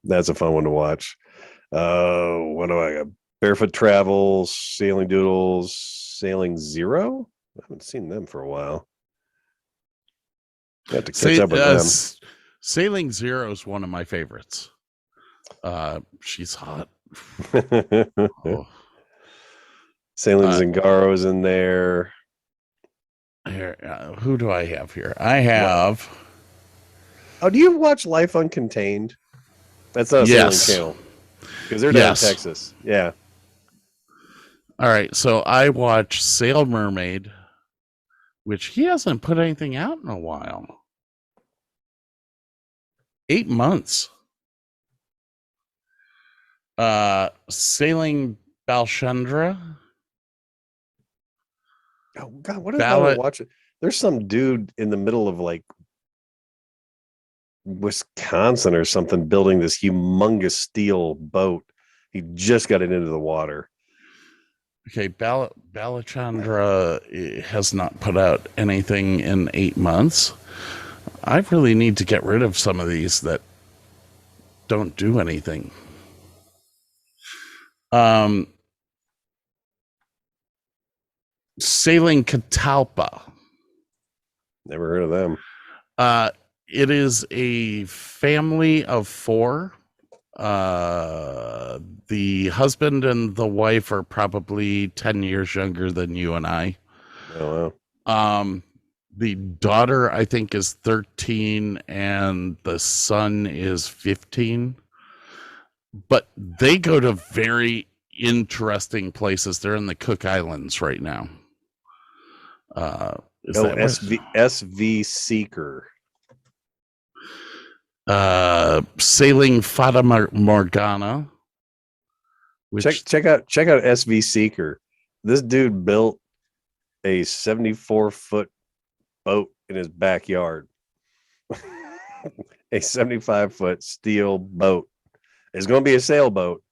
[SPEAKER 1] that's a fun one to watch. What do I got? Barefoot Travels, Sailing Doodles, Sailing Zero. I haven't seen them for a while. I have to catch up with them.
[SPEAKER 2] Sailing Zero is one of my favorites. She's hot. Oh.
[SPEAKER 1] Sailing Zangaro's in there.
[SPEAKER 2] Here, who do I have here? I have.
[SPEAKER 1] Oh, do you watch Life Uncontained? That's not a sailing channel. Because they're down in Texas. Yeah.
[SPEAKER 2] All right. So I watch Sail Mermaid, which he hasn't put anything out in a while. 8 months. Sailing Balchandra.
[SPEAKER 1] Oh, God. What is I watching? There's some dude in the middle of like Wisconsin or something building this humongous steel boat. He just got it into the water.
[SPEAKER 2] Okay, Balachandra has not put out anything in 8 months. I really need to get rid of some of these that don't do anything. Sailing Catalpa.
[SPEAKER 1] Never heard of them.
[SPEAKER 2] It is a family of 4. The husband and the wife are probably 10 years younger than you and I.
[SPEAKER 1] Oh, wow.
[SPEAKER 2] The daughter, I think, is 13 and the son is 15. But they go to very interesting places. They're in the Cook Islands right now.
[SPEAKER 1] SV Seeker.
[SPEAKER 2] Sailing Fata Morgana.
[SPEAKER 1] Check out SV Seeker. This dude built a 74-foot boat in his backyard. A 75-foot steel boat. It's going to be a sailboat.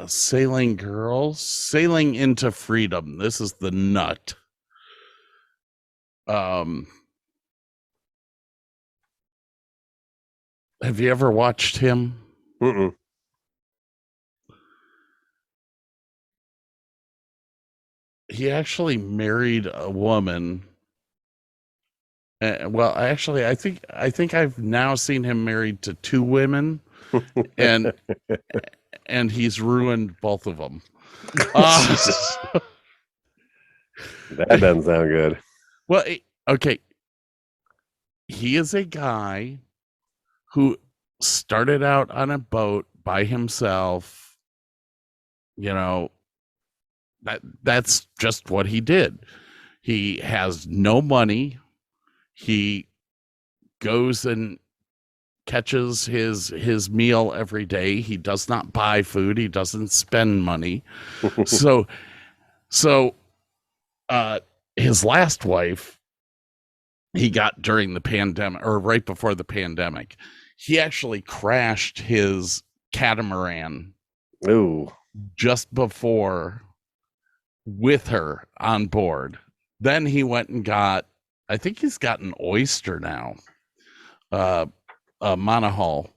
[SPEAKER 2] Sailing Girls, Sailing into Freedom. This is the nut. Have you ever watched him?
[SPEAKER 1] Mm-mm.
[SPEAKER 2] He actually married a woman. Well, actually, I think I've now seen him married to 2 women, and he's ruined both of them.
[SPEAKER 1] Jesus. That doesn't sound good.
[SPEAKER 2] Well, okay. He is a guy who started out on a boat by himself. That's just what he did. He has no money. He goes and catches his meal every day. He does not buy food. He doesn't spend money. so his last wife he got during the pandemic, or right before the pandemic. He actually crashed his catamaran
[SPEAKER 1] Ooh.
[SPEAKER 2] just before with her on board. Then he went and got, I think he's got an oyster now, a monohull.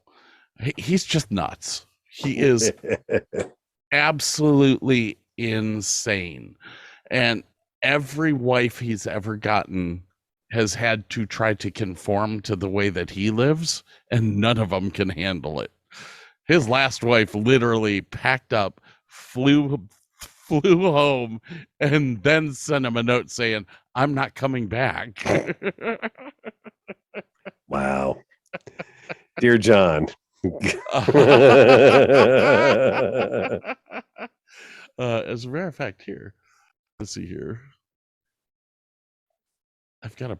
[SPEAKER 2] He's just nuts. He is absolutely insane. And every wife he's ever gotten has had to try to conform to the way that he lives, and none of them can handle it. His last wife literally packed up, flew home, and then sent him a note saying, "I'm not coming back."
[SPEAKER 1] Wow. Dear John.
[SPEAKER 2] As a matter of fact, here, let's see here. I've got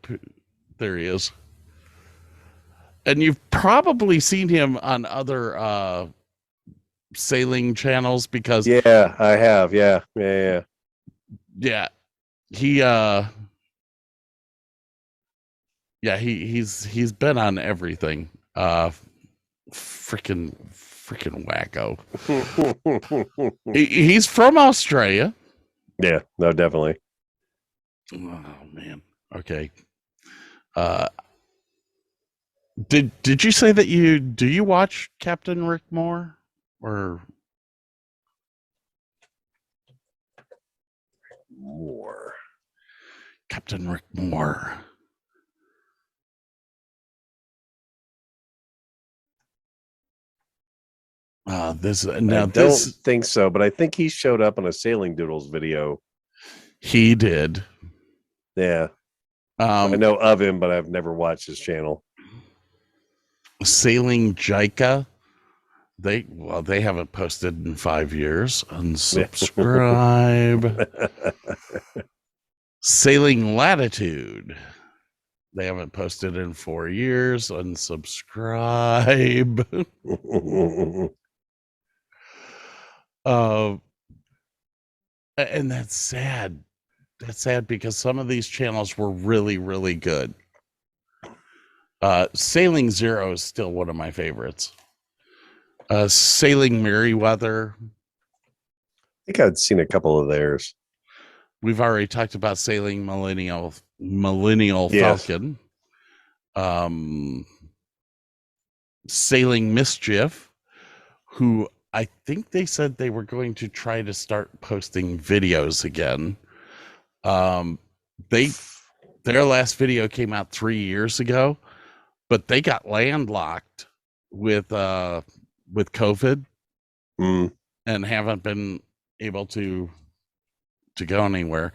[SPEAKER 2] there he is. And you've probably seen him on other sailing channels because
[SPEAKER 1] yeah, I have. Yeah.
[SPEAKER 2] He's been on everything. Freaking wacko. He's from Australia.
[SPEAKER 1] Yeah, no, definitely.
[SPEAKER 2] Oh man. Okay. Did you say that do you watch Captain Rick Moore or
[SPEAKER 1] Moore?
[SPEAKER 2] Captain Rick Moore. I don't
[SPEAKER 1] think so, but I think he showed up on a Sailing Doodles video.
[SPEAKER 2] He did.
[SPEAKER 1] Yeah. I know of him, but I've never watched his channel.
[SPEAKER 2] Sailing Jica. They haven't posted in 5 years. Unsubscribe. Sailing Latitude. They haven't posted in 4 years. Unsubscribe. And that's sad. That's sad because some of these channels were really, really good. Sailing Zero is still one of my favorites. Sailing Merryweather.
[SPEAKER 1] I think I'd seen a couple of theirs.
[SPEAKER 2] We've already talked about Sailing Millennial
[SPEAKER 1] Yes.
[SPEAKER 2] Falcon. Sailing Mischief, who I think they said they were going to try to start posting videos again. Their last video came out 3 years ago, but they got landlocked with COVID and haven't been able to go anywhere.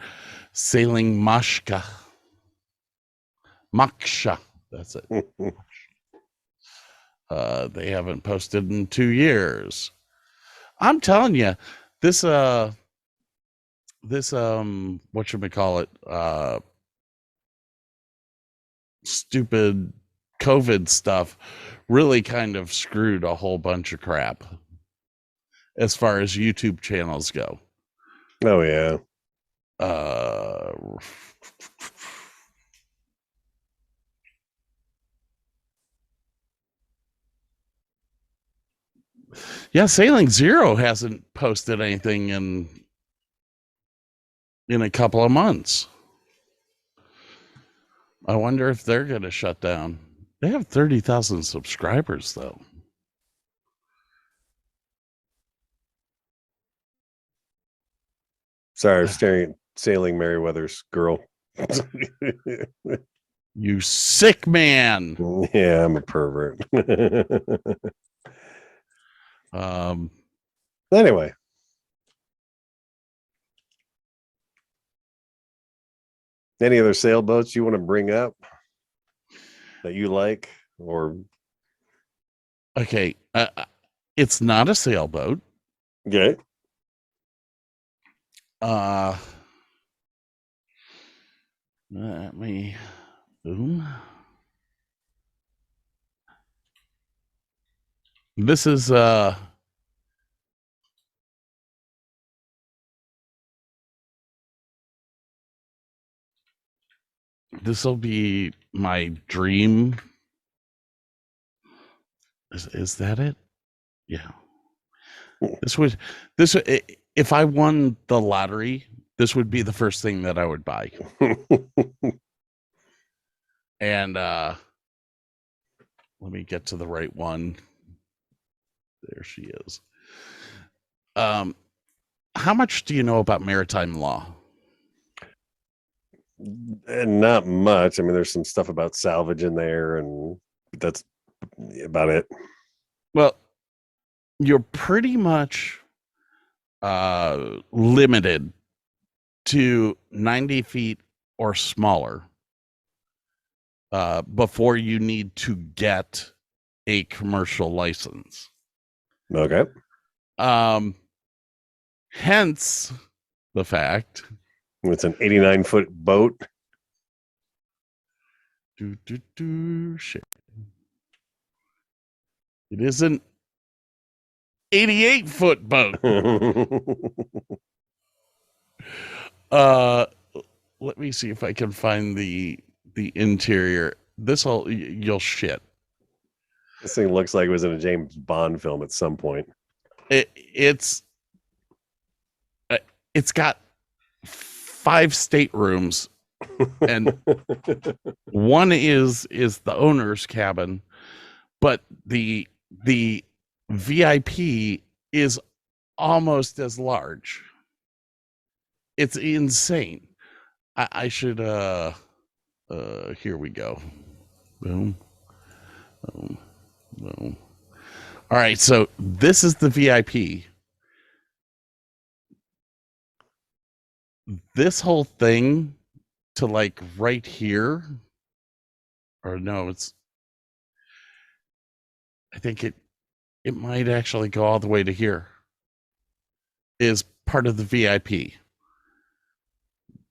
[SPEAKER 2] Sailing Maksha, that's it. They haven't posted in 2 years. I'm telling you, this whatchamacallit, stupid COVID stuff really kind of screwed a whole bunch of crap as far as YouTube channels go.
[SPEAKER 1] Oh yeah.
[SPEAKER 2] Yeah, Sailing Zero hasn't posted anything in a couple of months. I wonder if they're going to shut down. They have 30,000 subscribers, though.
[SPEAKER 1] Sorry, staring at Sailing Merryweather's girl.
[SPEAKER 2] You sick man.
[SPEAKER 1] Yeah, I'm a pervert. Anyway. Any other sailboats you want to bring up that you like? Or
[SPEAKER 2] okay, it's not a sailboat.
[SPEAKER 1] Okay.
[SPEAKER 2] Let me boom. This is this will be my dream. Is that it? Yeah. This if I won the lottery, this would be the first thing that I would buy. And let me get to the right one. There she is. How much do you know about maritime law?
[SPEAKER 1] And not much. I mean, there's some stuff about salvage in there, and that's about it.
[SPEAKER 2] Well, you're pretty much limited to 90 feet or smaller before you need to get a commercial license.
[SPEAKER 1] Okay.
[SPEAKER 2] Hence the fact
[SPEAKER 1] It's an 89-foot boat.
[SPEAKER 2] Shit. It is an 88-foot boat. Let me see if I can find the interior. You'll shit.
[SPEAKER 1] This thing looks like it was in a James Bond film at some point.
[SPEAKER 2] It's got 5 staterooms, and one is the owner's cabin, but the VIP is almost as large. It's insane. I should here we go. Boom. Boom. Boom. All right, so this is the VIP. This whole thing to like right here, or no, I think it might actually go all the way to here, is part of the VIP.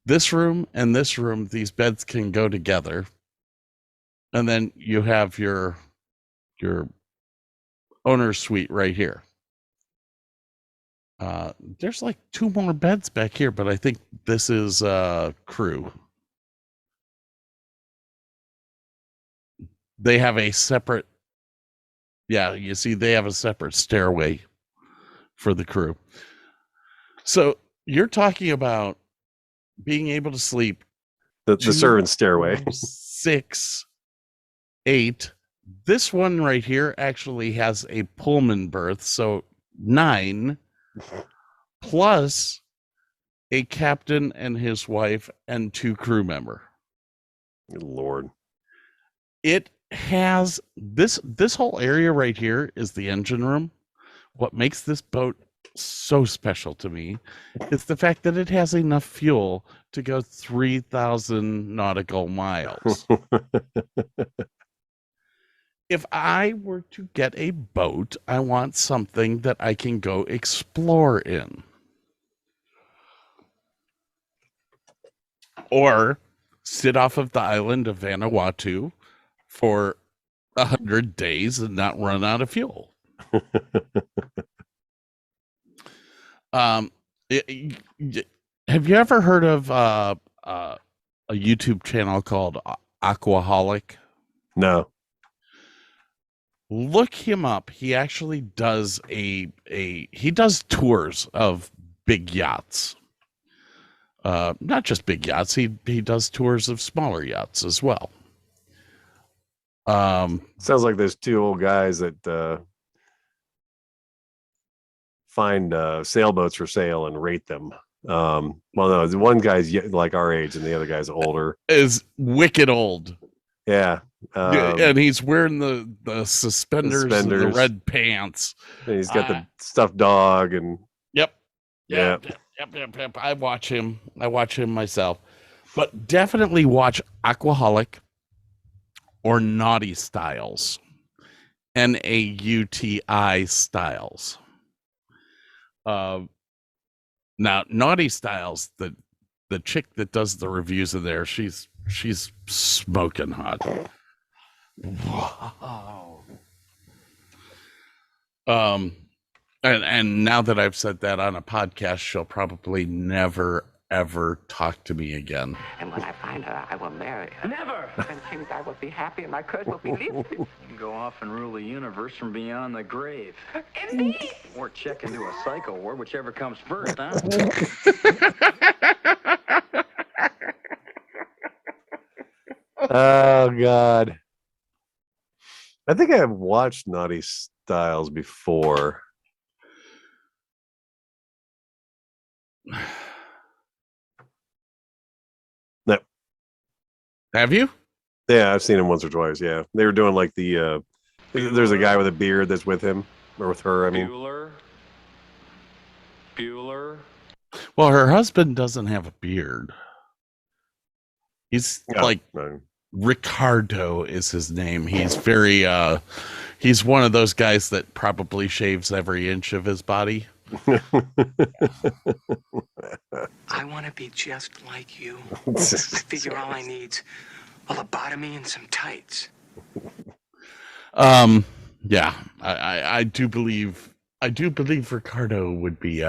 [SPEAKER 2] This room and this room, these beds can go together. And then you have your owner's suite right here. There's like 2 more beds back here, but I think this is crew. They have a separate, you see they have a separate stairway for the crew. So you're talking about being able to sleep
[SPEAKER 1] The servant stairway.
[SPEAKER 2] 6, 8. This one right here actually has a Pullman berth, so 9 plus a captain and his wife and 2 crew member.
[SPEAKER 1] Good Lord.
[SPEAKER 2] It has this whole area right here is the engine room. What makes this boat so special to me is the fact that it has enough fuel to go 3,000 nautical miles. If I were to get a boat, I want something that I can go explore in. Or sit off of the island of Vanuatu for 100 days and not run out of fuel. Have you ever heard of a YouTube channel called Aquaholic?
[SPEAKER 1] No.
[SPEAKER 2] Look him up. He actually does he does tours of big yachts. Not just big yachts. He does tours of smaller yachts as well.
[SPEAKER 1] Sounds like there's 2 old guys that find sailboats for sale and rate them. Well, no, the one guy's like our age and the other guy's older.
[SPEAKER 2] Is wicked old.
[SPEAKER 1] Yeah.
[SPEAKER 2] And he's wearing the suspenders and the red pants.
[SPEAKER 1] And he's got the stuffed dog and
[SPEAKER 2] Yep.
[SPEAKER 1] Yep.
[SPEAKER 2] I watch him myself. But definitely watch Aquaholic or Naughty Styles. NAUTI Styles. Now Naughty Styles, the chick that does the reviews in there, she's smoking hot. Wow. And now that I've said that on a podcast, she'll probably never ever talk to me again.
[SPEAKER 7] And when I find her, I will marry her.
[SPEAKER 5] Never.
[SPEAKER 7] And things I will be happy and my curse will be lifted.
[SPEAKER 8] You can go off and rule the universe from beyond the grave.
[SPEAKER 7] Indeed.
[SPEAKER 8] Or check into a psycho ward, whichever comes first, huh?
[SPEAKER 1] Oh God. I think I've watched Naughty Styles before. No.
[SPEAKER 2] Have you?
[SPEAKER 1] Yeah, I've seen him once or twice. Yeah, they were doing like the. There's a guy with a beard that's with him or with her. I mean,
[SPEAKER 8] Bueller.
[SPEAKER 2] Well, her husband doesn't have a beard. He's like
[SPEAKER 1] no.
[SPEAKER 2] Ricardo is his name. He's very he's one of those guys that probably shaves every inch of his body.
[SPEAKER 5] I want to be just like you. I figure all I need's a lobotomy and some tights.
[SPEAKER 2] Yeah, I do believe Ricardo would be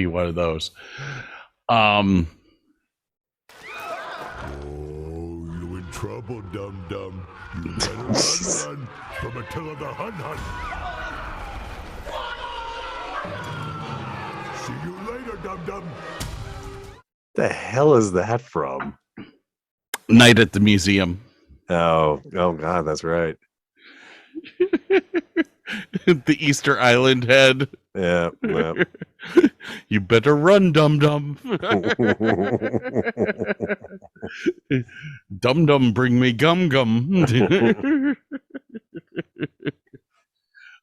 [SPEAKER 2] one of those.
[SPEAKER 4] Oh, you in trouble, dum-dum. You better run from Attila the Hun. See you later, dum-dum.
[SPEAKER 1] The hell is that from?
[SPEAKER 2] Night at the Museum.
[SPEAKER 1] Oh God, that's right.
[SPEAKER 2] The Easter Island head.
[SPEAKER 1] Yeah.
[SPEAKER 2] You better run, dum-dum. Dum-dum, bring me gum-gum.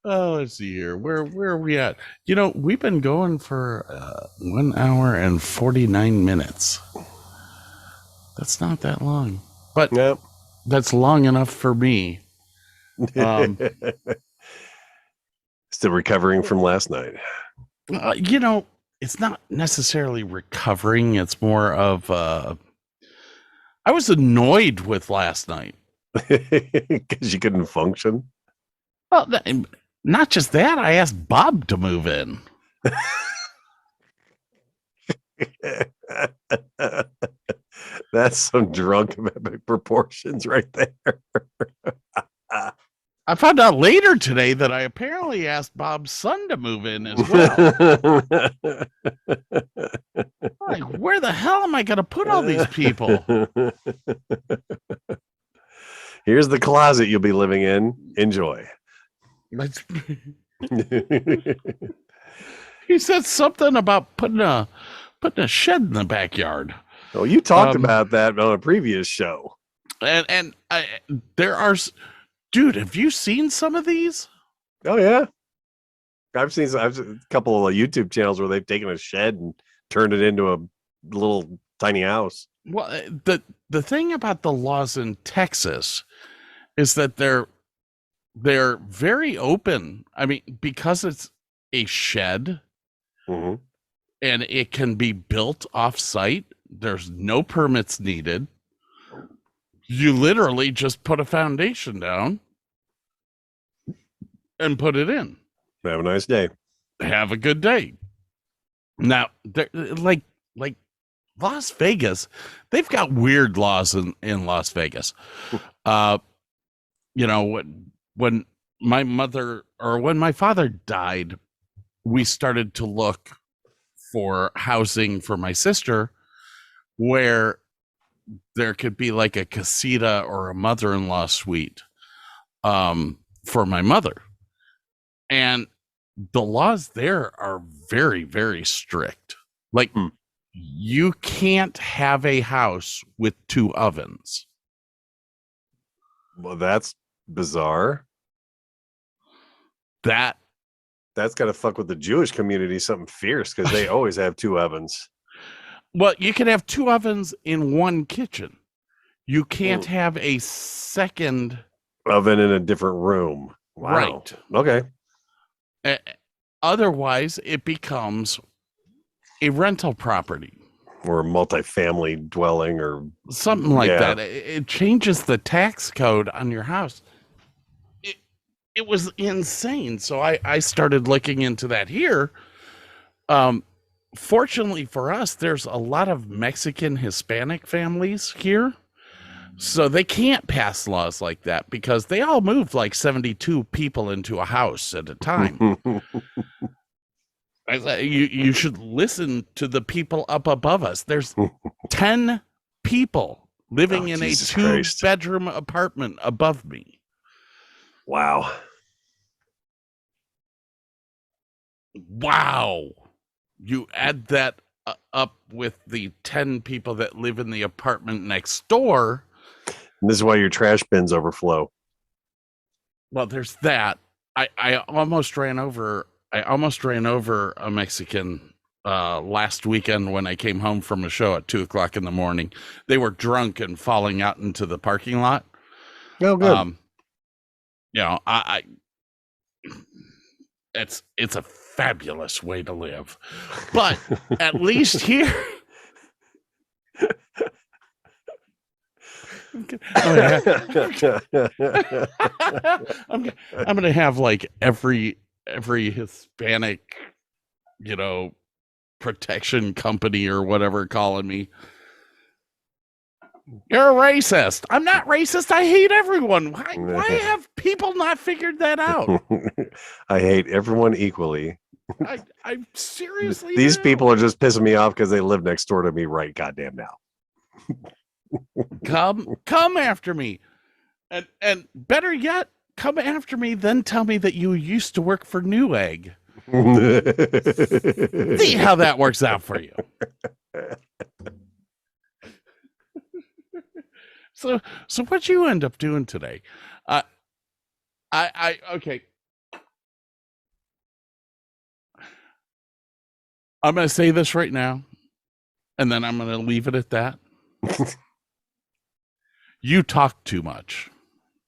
[SPEAKER 2] Oh, let's see here. Where are we at? You know, we've been going for 1 hour and 49 minutes. That's not that long. But
[SPEAKER 1] Yep.
[SPEAKER 2] that's long enough for me.
[SPEAKER 1] Still recovering from last night.
[SPEAKER 2] You know, it's not necessarily recovering. It's more of I was annoyed with last night.
[SPEAKER 1] Because you couldn't function.
[SPEAKER 2] Well, not just that. I asked Bob to move in.
[SPEAKER 1] That's some drunk proportions right there.
[SPEAKER 2] I found out later today that I apparently asked Bob's son to move in as well. Like, where the hell am I going to put all these people?
[SPEAKER 1] Here's the closet you'll be living in. Enjoy.
[SPEAKER 2] He said something about putting a shed in the backyard.
[SPEAKER 1] Oh, you talked about that on a previous show.
[SPEAKER 2] And there are, dude, have you seen some of these?
[SPEAKER 1] Oh yeah, I've seen a couple of YouTube channels where they've taken a shed and turned it into a little tiny house.
[SPEAKER 2] Well, the thing about the laws in Texas is that they're very open. I mean, because it's a shed
[SPEAKER 1] Mm-hmm.
[SPEAKER 2] and it can be built off site, there's no permits needed. You literally just put a foundation down and put it in.
[SPEAKER 1] Have a nice day.
[SPEAKER 2] Have a good day. Now, like Las Vegas, they've got weird laws in Las Vegas. You know, when my father died, we started to look for housing for my sister where there could be like a casita or a mother-in-law suite for my mother. And the laws there are very, very strict. Like, you can't have a house with 2 ovens.
[SPEAKER 1] Well, that's bizarre. That's got to fuck with the Jewish community something fierce because they always have 2 ovens.
[SPEAKER 2] Well, you can have 2 ovens in one kitchen. You can't have a second
[SPEAKER 1] oven in a different room. Wow.
[SPEAKER 2] Right.
[SPEAKER 1] Okay.
[SPEAKER 2] Otherwise, it becomes a rental property.
[SPEAKER 1] or a multifamily dwelling or
[SPEAKER 2] something like that. It changes the tax code on your house. It was insane. So I started looking into that here. Fortunately for us, there's a lot of Mexican Hispanic families here. So they can't pass laws like that because they all moved like 72 people into a house at a time. You should listen to the people up above us. There's 10 people living in
[SPEAKER 1] Jesus
[SPEAKER 2] a
[SPEAKER 1] Christ.
[SPEAKER 2] 2-bedroom apartment above me.
[SPEAKER 1] Wow.
[SPEAKER 2] Wow. You add that up with the 10 people that live in the apartment next door.
[SPEAKER 1] And this is why your trash bins overflow.
[SPEAKER 2] Well, there's that. I almost ran over a Mexican last weekend when I came home from a show at 2:00 in the morning. They were drunk and falling out into the parking lot.
[SPEAKER 1] Oh, good.
[SPEAKER 2] It's a fabulous way to live, but at least here. I'm gonna have like every Hispanic, protection company or whatever calling me. You're a racist. I'm not racist. I hate everyone. Why have people not figured that out?
[SPEAKER 1] I hate everyone equally.
[SPEAKER 2] I seriously.
[SPEAKER 1] These people are just pissing me off because they live next door to me right goddamn now.
[SPEAKER 2] Come after me. And better yet, come after me, then tell me that you used to work for Newegg. See how that works out for you. So what'd you end up doing today? Okay. I'm going to say this right now, and then I'm going to leave it at that. You talk too much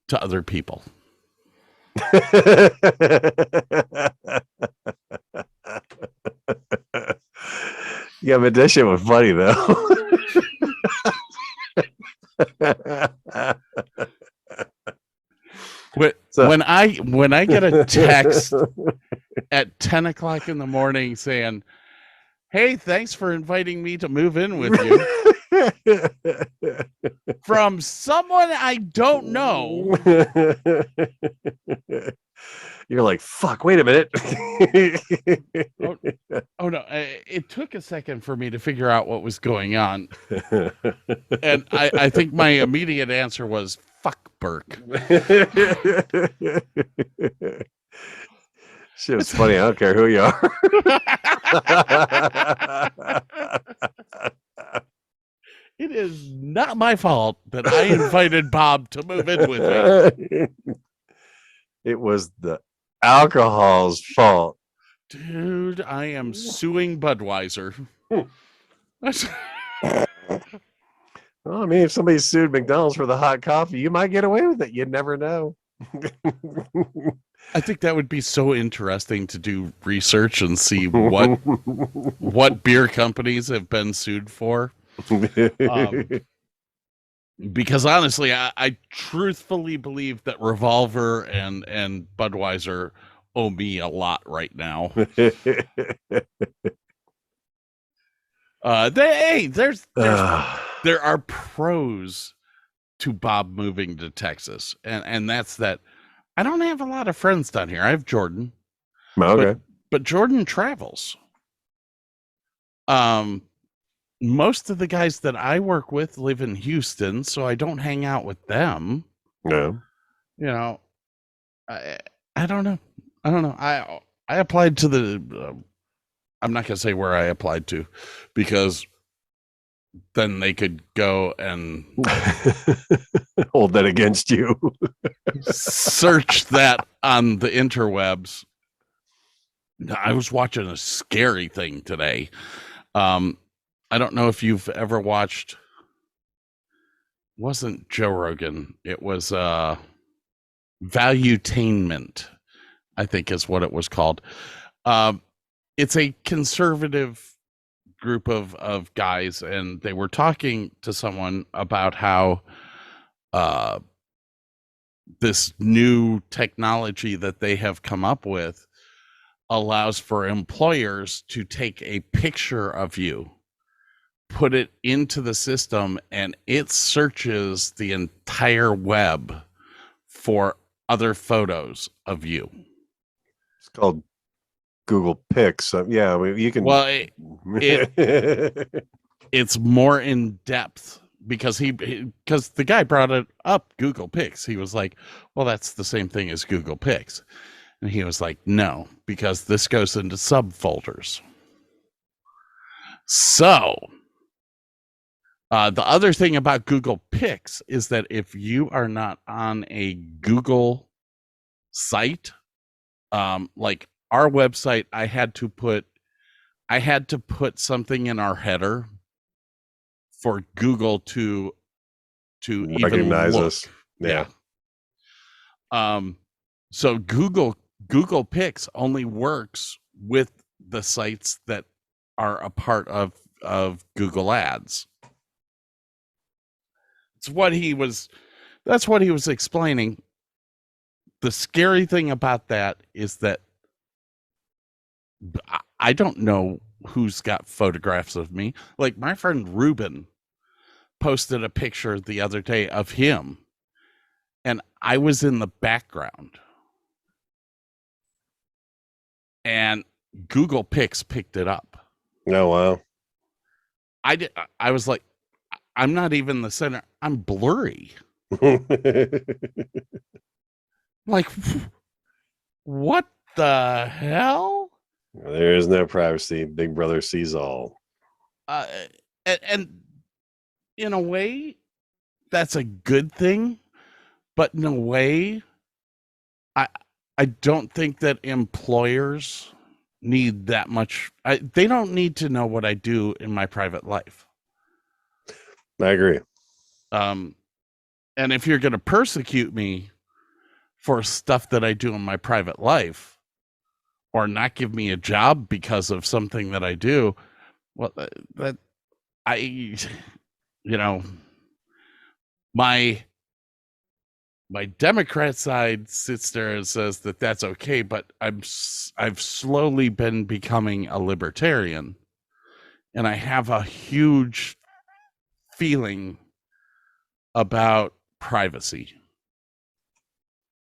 [SPEAKER 2] to other people.
[SPEAKER 1] Yeah, but that shit was funny though.
[SPEAKER 2] When I get a text at 10:00 in the morning saying, "Hey, thanks for inviting me to move in with you," from someone I don't know,
[SPEAKER 1] you're like, "Fuck! Wait a minute."
[SPEAKER 2] Oh no! It took a second for me to figure out what was going on, and I think my immediate answer was, "Fuck Burke."
[SPEAKER 1] Shit was funny. I don't care who you are.
[SPEAKER 2] It is not my fault that I invited Bob to move in with me.
[SPEAKER 1] It was the alcohol's fault.
[SPEAKER 2] Dude, I am suing Budweiser.
[SPEAKER 1] Well, I mean, if somebody sued McDonald's for the hot coffee, you might get away with it. You never know.
[SPEAKER 2] I think that would be so interesting to do research and see what beer companies have been sued for. Because honestly, I truthfully believe that Revolver and Budweiser owe me a lot right now. There are pros to Bob moving to Texas, and that's that. I don't have a lot of friends down here. I have Jordan.
[SPEAKER 1] Okay.
[SPEAKER 2] But Jordan travels. Most of the guys that I work with live in Houston, so I don't hang out with them.
[SPEAKER 1] No.
[SPEAKER 2] I don't know. I applied to the I'm not going to say where I applied to, because then they could go and
[SPEAKER 1] hold that against you.
[SPEAKER 2] Search that on the interwebs. I was watching a scary thing today. I don't know if you've ever watched, wasn't Joe Rogan. It was Valuetainment, I think is what it was called. It's a conservative group of guys, and they were talking to someone about how this new technology that they have come up with allows for employers to take a picture of you, put it into the system, and it searches the entire web for other photos of you.
[SPEAKER 1] It's called Google Pics. Yeah, I mean, you can.
[SPEAKER 2] Well, it's more in depth because because the guy brought it up, Google Pics. He was like, well, that's the same thing as Google Pics. And he was like, no, because this goes into subfolders. So the other thing about Google Pics is that if you are not on a Google site, like our website, I had to put something in our header for Google to
[SPEAKER 1] recognize
[SPEAKER 2] even look.
[SPEAKER 1] us. Yeah.
[SPEAKER 2] So Google Pics only works with the sites that are a part of Google Ads. That's what he was explaining. The scary thing about that is that I don't know who's got photographs of me. Like my friend Ruben posted a picture the other day of him, and I was in the background. And Google Pics picked it up.
[SPEAKER 1] Oh, wow.
[SPEAKER 2] I was like, I'm not even the center. I'm blurry. Like, what the hell?
[SPEAKER 1] There is no privacy. Big Brother sees all.
[SPEAKER 2] And in a way, that's a good thing. But in a way, I don't think that employers need that much. They don't need to know what I do in my private life.
[SPEAKER 1] I agree.
[SPEAKER 2] And if you're going to persecute me for stuff that I do in my private life, or not give me a job because of something that I do, well, that my Democrat side sits there and says that that's okay, but I've slowly been becoming a libertarian, and I have a huge feeling about privacy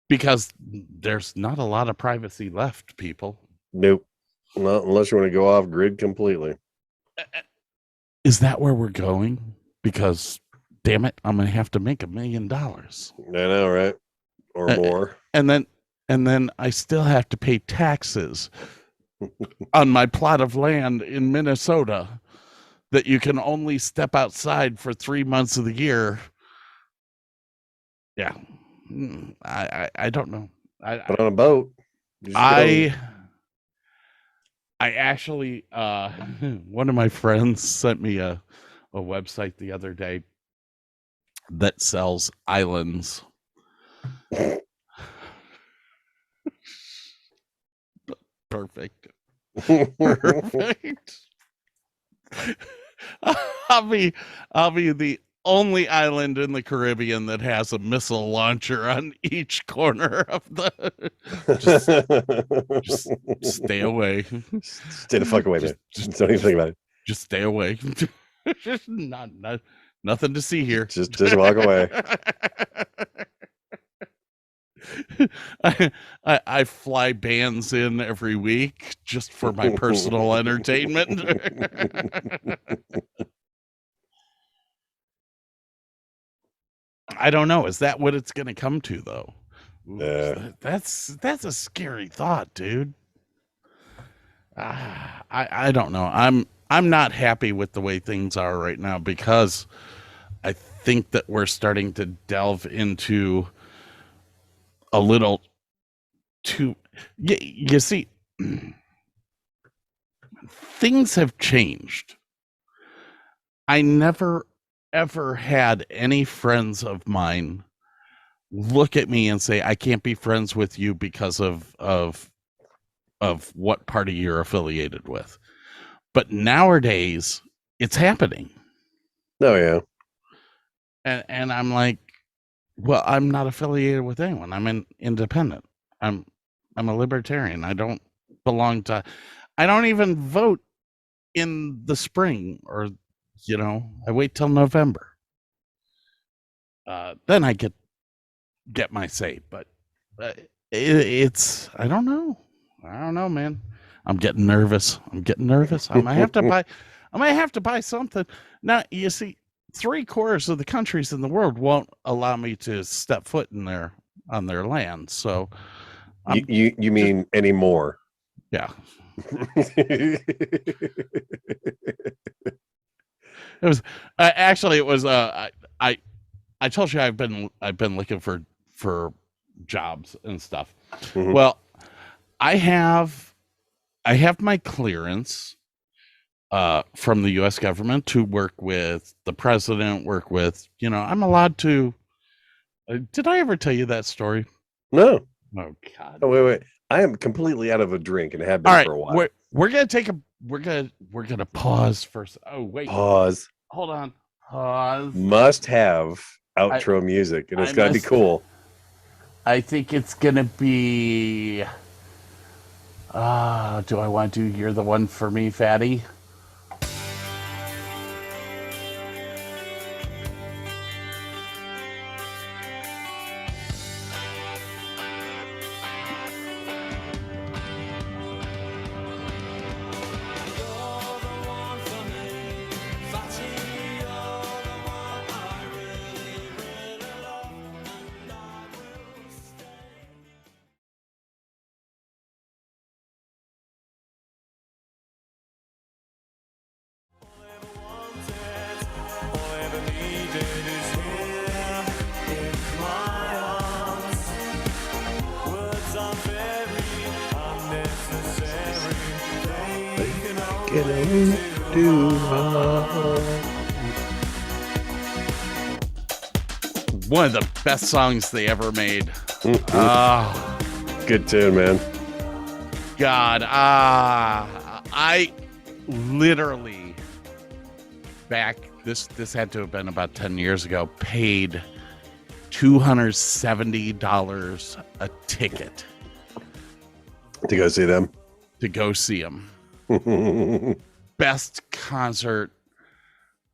[SPEAKER 2] because there's not a lot of privacy left, people.
[SPEAKER 1] Nope. Not unless you want to go off grid completely.
[SPEAKER 2] Is that where we're going? Because damn it, I'm gonna have to make $1 million.
[SPEAKER 1] I know, right? Or more.
[SPEAKER 2] And then I still have to pay taxes on my plot of land in Minnesota that you can only step outside for 3 months of the year. Yeah. I don't know.
[SPEAKER 1] But on a boat.
[SPEAKER 2] I actually one of my friends sent me a website the other day that sells islands. Perfect. I'll be the only island in the Caribbean that has a missile launcher on each corner of the. Just stay away.
[SPEAKER 1] Stay the fuck away, man. Just don't even think about it.
[SPEAKER 2] Just stay away. Just nothing to see here.
[SPEAKER 1] Just walk away.
[SPEAKER 2] I fly bands in every week just for my personal entertainment. I don't know. Is that what it's going to come to, though? Ooh, that's a scary thought, dude. I don't know. I'm not happy with the way things are right now because I think that we're starting to delve into a little too. You see, things have changed. I never ever had any friends of mine look at me and say, I can't be friends with you because of what party you're affiliated with. But nowadays, it's happening.
[SPEAKER 1] Oh yeah.
[SPEAKER 2] And I'm like, well, I'm not affiliated with anyone. I'm an independent. I'm a libertarian. I don't belong to. I don't even vote in the spring, or I wait till November. Then I get my say. But it's I don't know. I don't know, man. I'm getting nervous. I might have to buy something. Now, you see, 3/4 of the countries in the world won't allow me to step foot on their land. So
[SPEAKER 1] you mean anymore?
[SPEAKER 2] Yeah. It was I told you I've been looking for jobs and stuff.
[SPEAKER 1] Mhm.
[SPEAKER 2] Well, I have my clearance from the US government to work with the president, I'm allowed to. Did I ever tell you that story?
[SPEAKER 1] No.
[SPEAKER 2] Oh God.
[SPEAKER 1] Oh, wait. I am completely out of a drink and have been
[SPEAKER 2] All right,
[SPEAKER 1] for a while.
[SPEAKER 2] we're gonna pause first. Oh wait.
[SPEAKER 1] Pause.
[SPEAKER 2] Hold on. Pause.
[SPEAKER 1] Must have outro music, and it's got to be cool.
[SPEAKER 2] I think it's gonna be. Do I want to do "You're the One for Me," Fatty? One of the best songs they ever made.
[SPEAKER 1] Good tune, man.
[SPEAKER 2] God, I literally this had to have been about 10 years ago, paid $270 a ticket
[SPEAKER 1] to go see them.
[SPEAKER 2] Best concert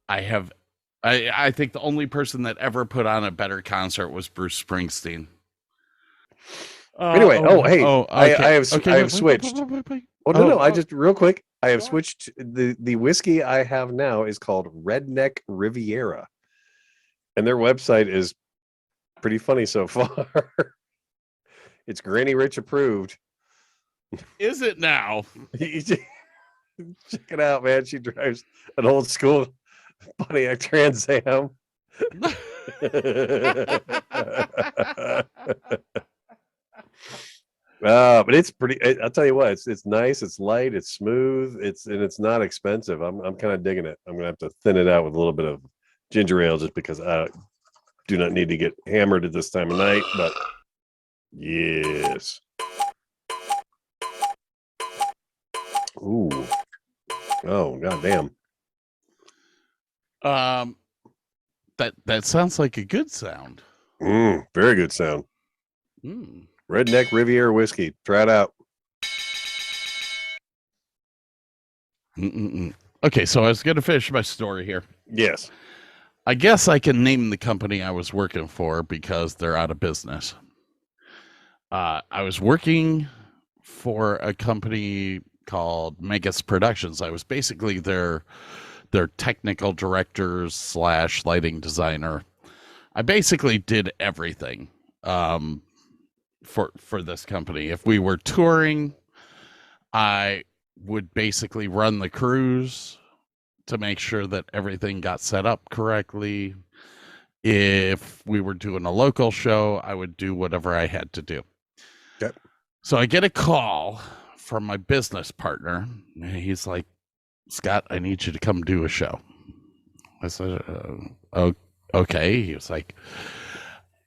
[SPEAKER 2] I have. I think the only person that ever put on a better concert was Bruce Springsteen.
[SPEAKER 1] Anyway,
[SPEAKER 2] okay.
[SPEAKER 1] I have switched. I just real quick. I have switched. The whiskey I have now is called Redneck Riviera, and their website is pretty funny so far. It's Granny Rich approved.
[SPEAKER 2] Is it now?
[SPEAKER 1] Check it out, man. She drives an old school Pontiac Trans Am. But it's pretty. I'll tell you what. It's nice. It's light. It's smooth. It's not expensive. I'm kind of digging it. I'm gonna have to thin it out with a little bit of ginger ale just because I do not need to get hammered at this time of night. But yes. Ooh. Oh, goddamn.
[SPEAKER 2] That sounds like a good sound.
[SPEAKER 1] Very good sound. Redneck Riviera whiskey. Try it out.
[SPEAKER 2] Okay, so I was going to finish my story here.
[SPEAKER 1] Yes.
[SPEAKER 2] I guess I can name the company I was working for because they're out of business. I was working for a company called Megas Productions. I was basically their technical directors / lighting designer. I basically did everything for this company. If we were touring, I would basically run the crews to make sure that everything got set up correctly. If we were doing a local show, I would do whatever I had to do.
[SPEAKER 1] Okay.
[SPEAKER 2] So I get a call from my business partner. He's like, "Scott, I need you to come do a show." I said, okay. He was like,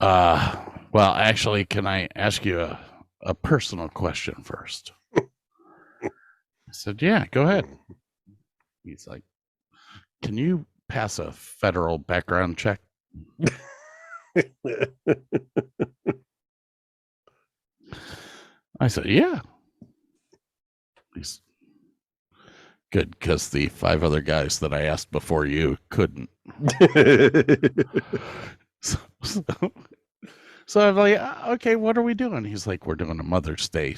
[SPEAKER 2] well, actually, can I ask you a personal question first? I said, yeah, go ahead. He's like, can you pass a federal background check? I said, yeah. He's good, because the 5 other guys that I asked before you couldn't. So I'm like, okay, what are we doing? He's like, we're doing a Mother's Day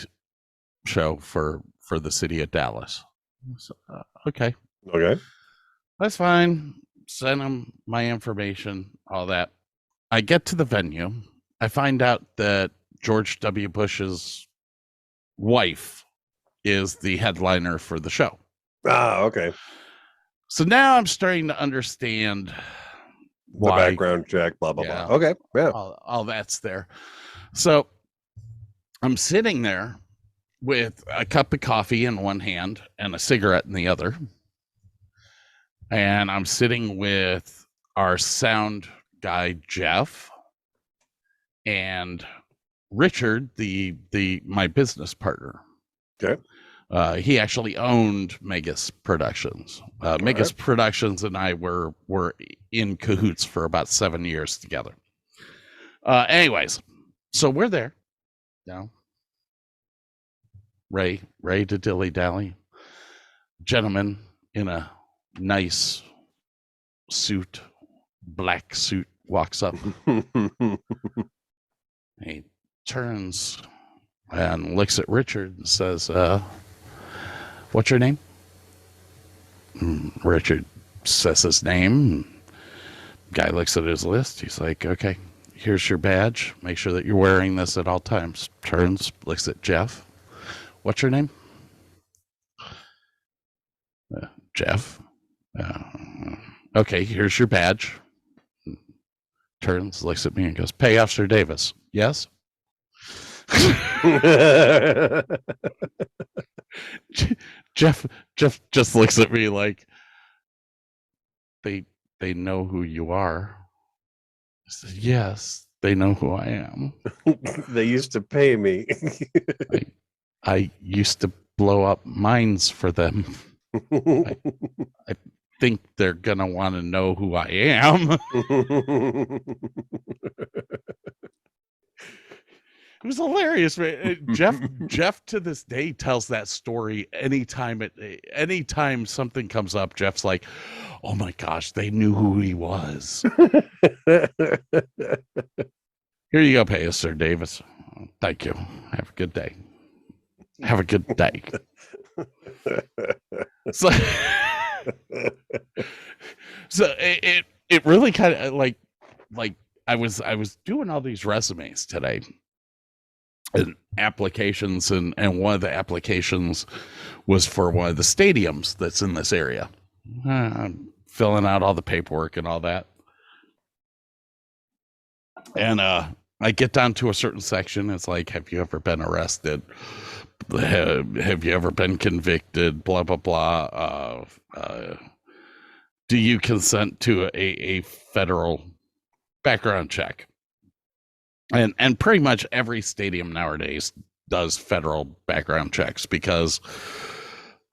[SPEAKER 2] show for the city of Dallas. So, okay.
[SPEAKER 1] Okay.
[SPEAKER 2] That's fine. Send him my information, all that. I get to the venue. I find out that George W. Bush's wife is the headliner for the show.
[SPEAKER 1] Ah, okay.
[SPEAKER 2] So now I'm starting to understand why.
[SPEAKER 1] The background check, blah, blah,
[SPEAKER 2] Yeah.
[SPEAKER 1] blah. Okay. Yeah.
[SPEAKER 2] All that's there. So I'm sitting there with a cup of coffee in one hand and a cigarette in the other. And I'm sitting with our sound guy, Jeff, and Richard, my business partner.
[SPEAKER 1] Okay.
[SPEAKER 2] He actually owned Megas Productions. Megas Productions and I were in cahoots for about 7 years together. Anyways, so we're there now. Ray to dilly dally. Gentleman in a nice suit, black suit, walks up. He turns and looks at Richard and says, what's your name? Richard says his name. Guy looks at his list. He's like, okay, here's your badge. Make sure that you're wearing this at all times. Turns, looks at Jeff. What's your name? Jeff. Okay, here's your badge. Turns, looks at me and goes, Pay Officer Davis. Yes? Jeff just looks at me like, they know who you are. I said, yes, they know who I am.
[SPEAKER 1] They used to pay me.
[SPEAKER 2] I used to blow up mines for them. I think they're gonna want to know who I am. It was hilarious, man. Jeff to this day tells that story anytime something comes up. Jeff's like, "Oh my gosh, they knew who he was." Here you go, pay us, Sir Davis. Thank you. Have a good day. Have a good day. So it really kind of like I was doing all these resumes today and applications, and one of the applications was for one of the stadiums that's in this area. I'm filling out all the paperwork and all that, and I get down to a certain section. It's like, have you ever been arrested? Have you ever been convicted? Blah blah blah. Do you consent to a federal background check? And pretty much every stadium nowadays does federal background checks, because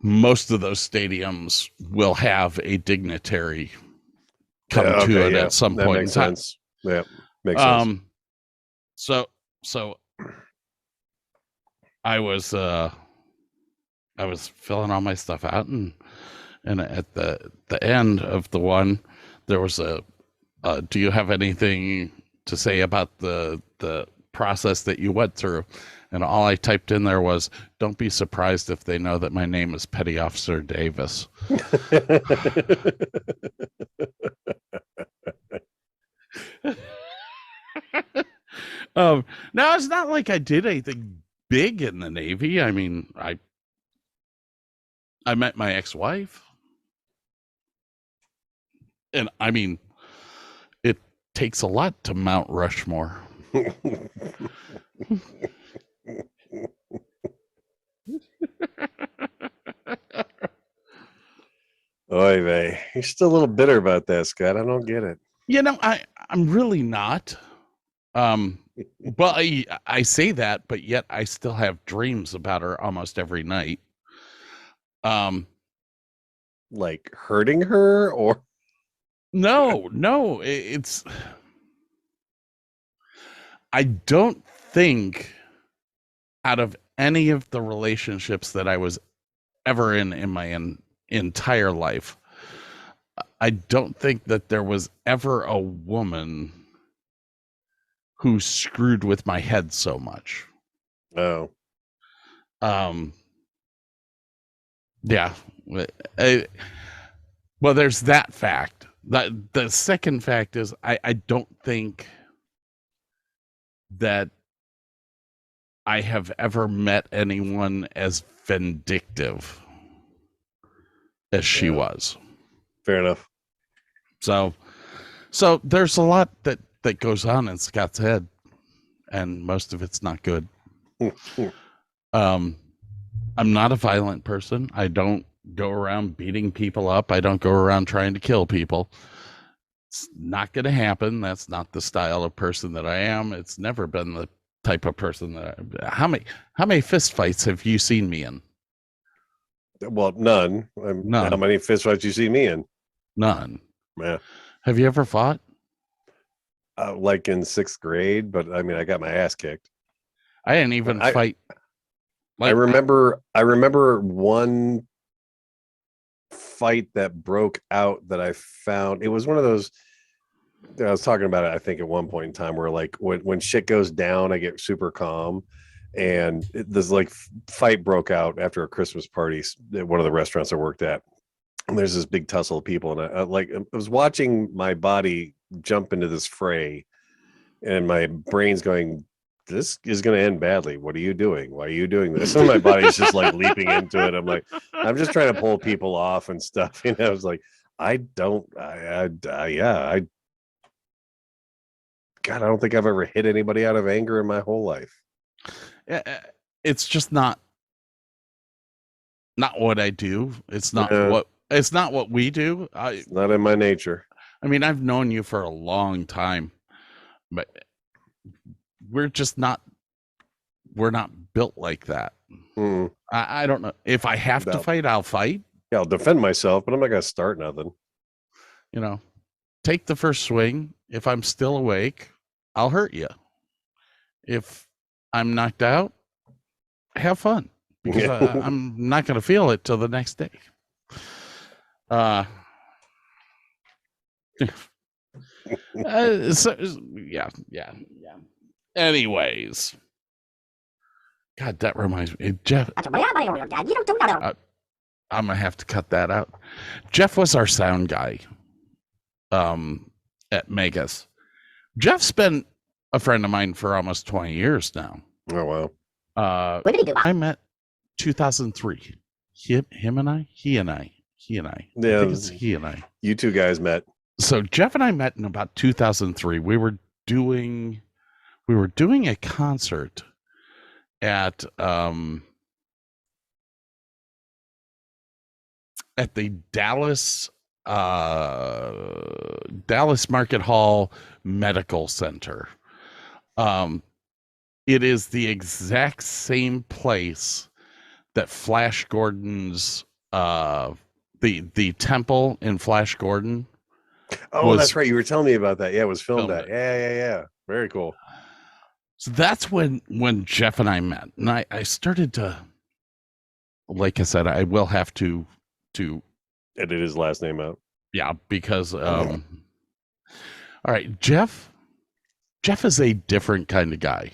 [SPEAKER 2] most of those stadiums will have a dignitary come to it at some point in time.
[SPEAKER 1] Sense. Yeah, makes sense.
[SPEAKER 2] So I was filling all my stuff out, and at the end of the one, there was do you have anything to say about the process that you went through? And all I typed in there was, don't be surprised if they know that my name is Petty Officer Davis. Now, it's not like I did anything big in the Navy. I mean, I met my ex-wife, and I mean, it takes a lot to Mount Rushmore.
[SPEAKER 1] Oy vey. You're still a little bitter about that, Scott. I don't get it.
[SPEAKER 2] You know, I'm really not. But I say that, but yet I still have dreams about her almost every night.
[SPEAKER 1] like hurting her or
[SPEAKER 2] No, it's I don't think out of any of the relationships that I was ever in my entire life, I don't think that there was ever a woman who screwed with my head so much.
[SPEAKER 1] oh.
[SPEAKER 2] Yeah. Well, there's that fact. The second fact is I don't think that I have ever met anyone as vindictive as she was.
[SPEAKER 1] Fair enough.
[SPEAKER 2] So there's a lot that goes on in Scott's head, and most of it's not good. I'm not a violent person. I don't go around beating people up. I don't go around trying to kill people. It's not going to happen. That's not the style of person that I am. It's never been the type of person that how many fist fights have you seen me in?
[SPEAKER 1] Well, none.
[SPEAKER 2] None.
[SPEAKER 1] How many fist fights you see me in?
[SPEAKER 2] None.
[SPEAKER 1] Yeah.
[SPEAKER 2] Have you ever fought?
[SPEAKER 1] Like in 6th grade, but I mean, I got my ass kicked.
[SPEAKER 2] I didn't even fight.
[SPEAKER 1] I remember one fight that broke out that I found. It was one of those. I was talking about it, I think, at one point in time where like when shit goes down, I get super calm. And this like fight broke out after a Christmas party at one of the restaurants I worked at. And there's this big tussle of people. And I was watching my body jump into this fray and my brain's going, this is going to end badly. What are you doing? Why are you doing this? And my body's just like leaping into it. I'm like, I'm just trying to pull people off and stuff. You know, I was like, God, I don't think I've ever hit anybody out of anger in my whole life.
[SPEAKER 2] It's just not what I do. It's not what we do.
[SPEAKER 1] It's not in my nature.
[SPEAKER 2] I mean, I've known you for a long time, but we're not built like that. I don't know. If I have to fight, I'll fight.
[SPEAKER 1] Yeah, I'll defend myself, but I'm not going to start nothing.
[SPEAKER 2] You know, take the first swing. If I'm still awake, I'll hurt you. If I'm knocked out, have fun, because I'm not going to feel it till the next day. Yeah. Anyways, God, that reminds me, Jeff. I'm gonna have to cut that out. Jeff was our sound guy at Megas. Jeff's been a friend of mine for almost 20 years now.
[SPEAKER 1] Oh wow.
[SPEAKER 2] What did he do? I met 2003. He and I. Yeah, I think it's he and I.
[SPEAKER 1] You two guys met.
[SPEAKER 2] So Jeff and I met in about 2003. We were doing a concert at the Dallas Market Hall Medical Center. It is the exact same place that Flash Gordon's the temple in Flash Gordon.
[SPEAKER 1] Oh, that's right. You were telling me about that. Yeah, it was filmed at. Yeah. Very cool.
[SPEAKER 2] So that's when Jeff and I met. And I started to, like I said, I will have to
[SPEAKER 1] edit his last name out.
[SPEAKER 2] Yeah, because all right, Jeff is a different kind of guy.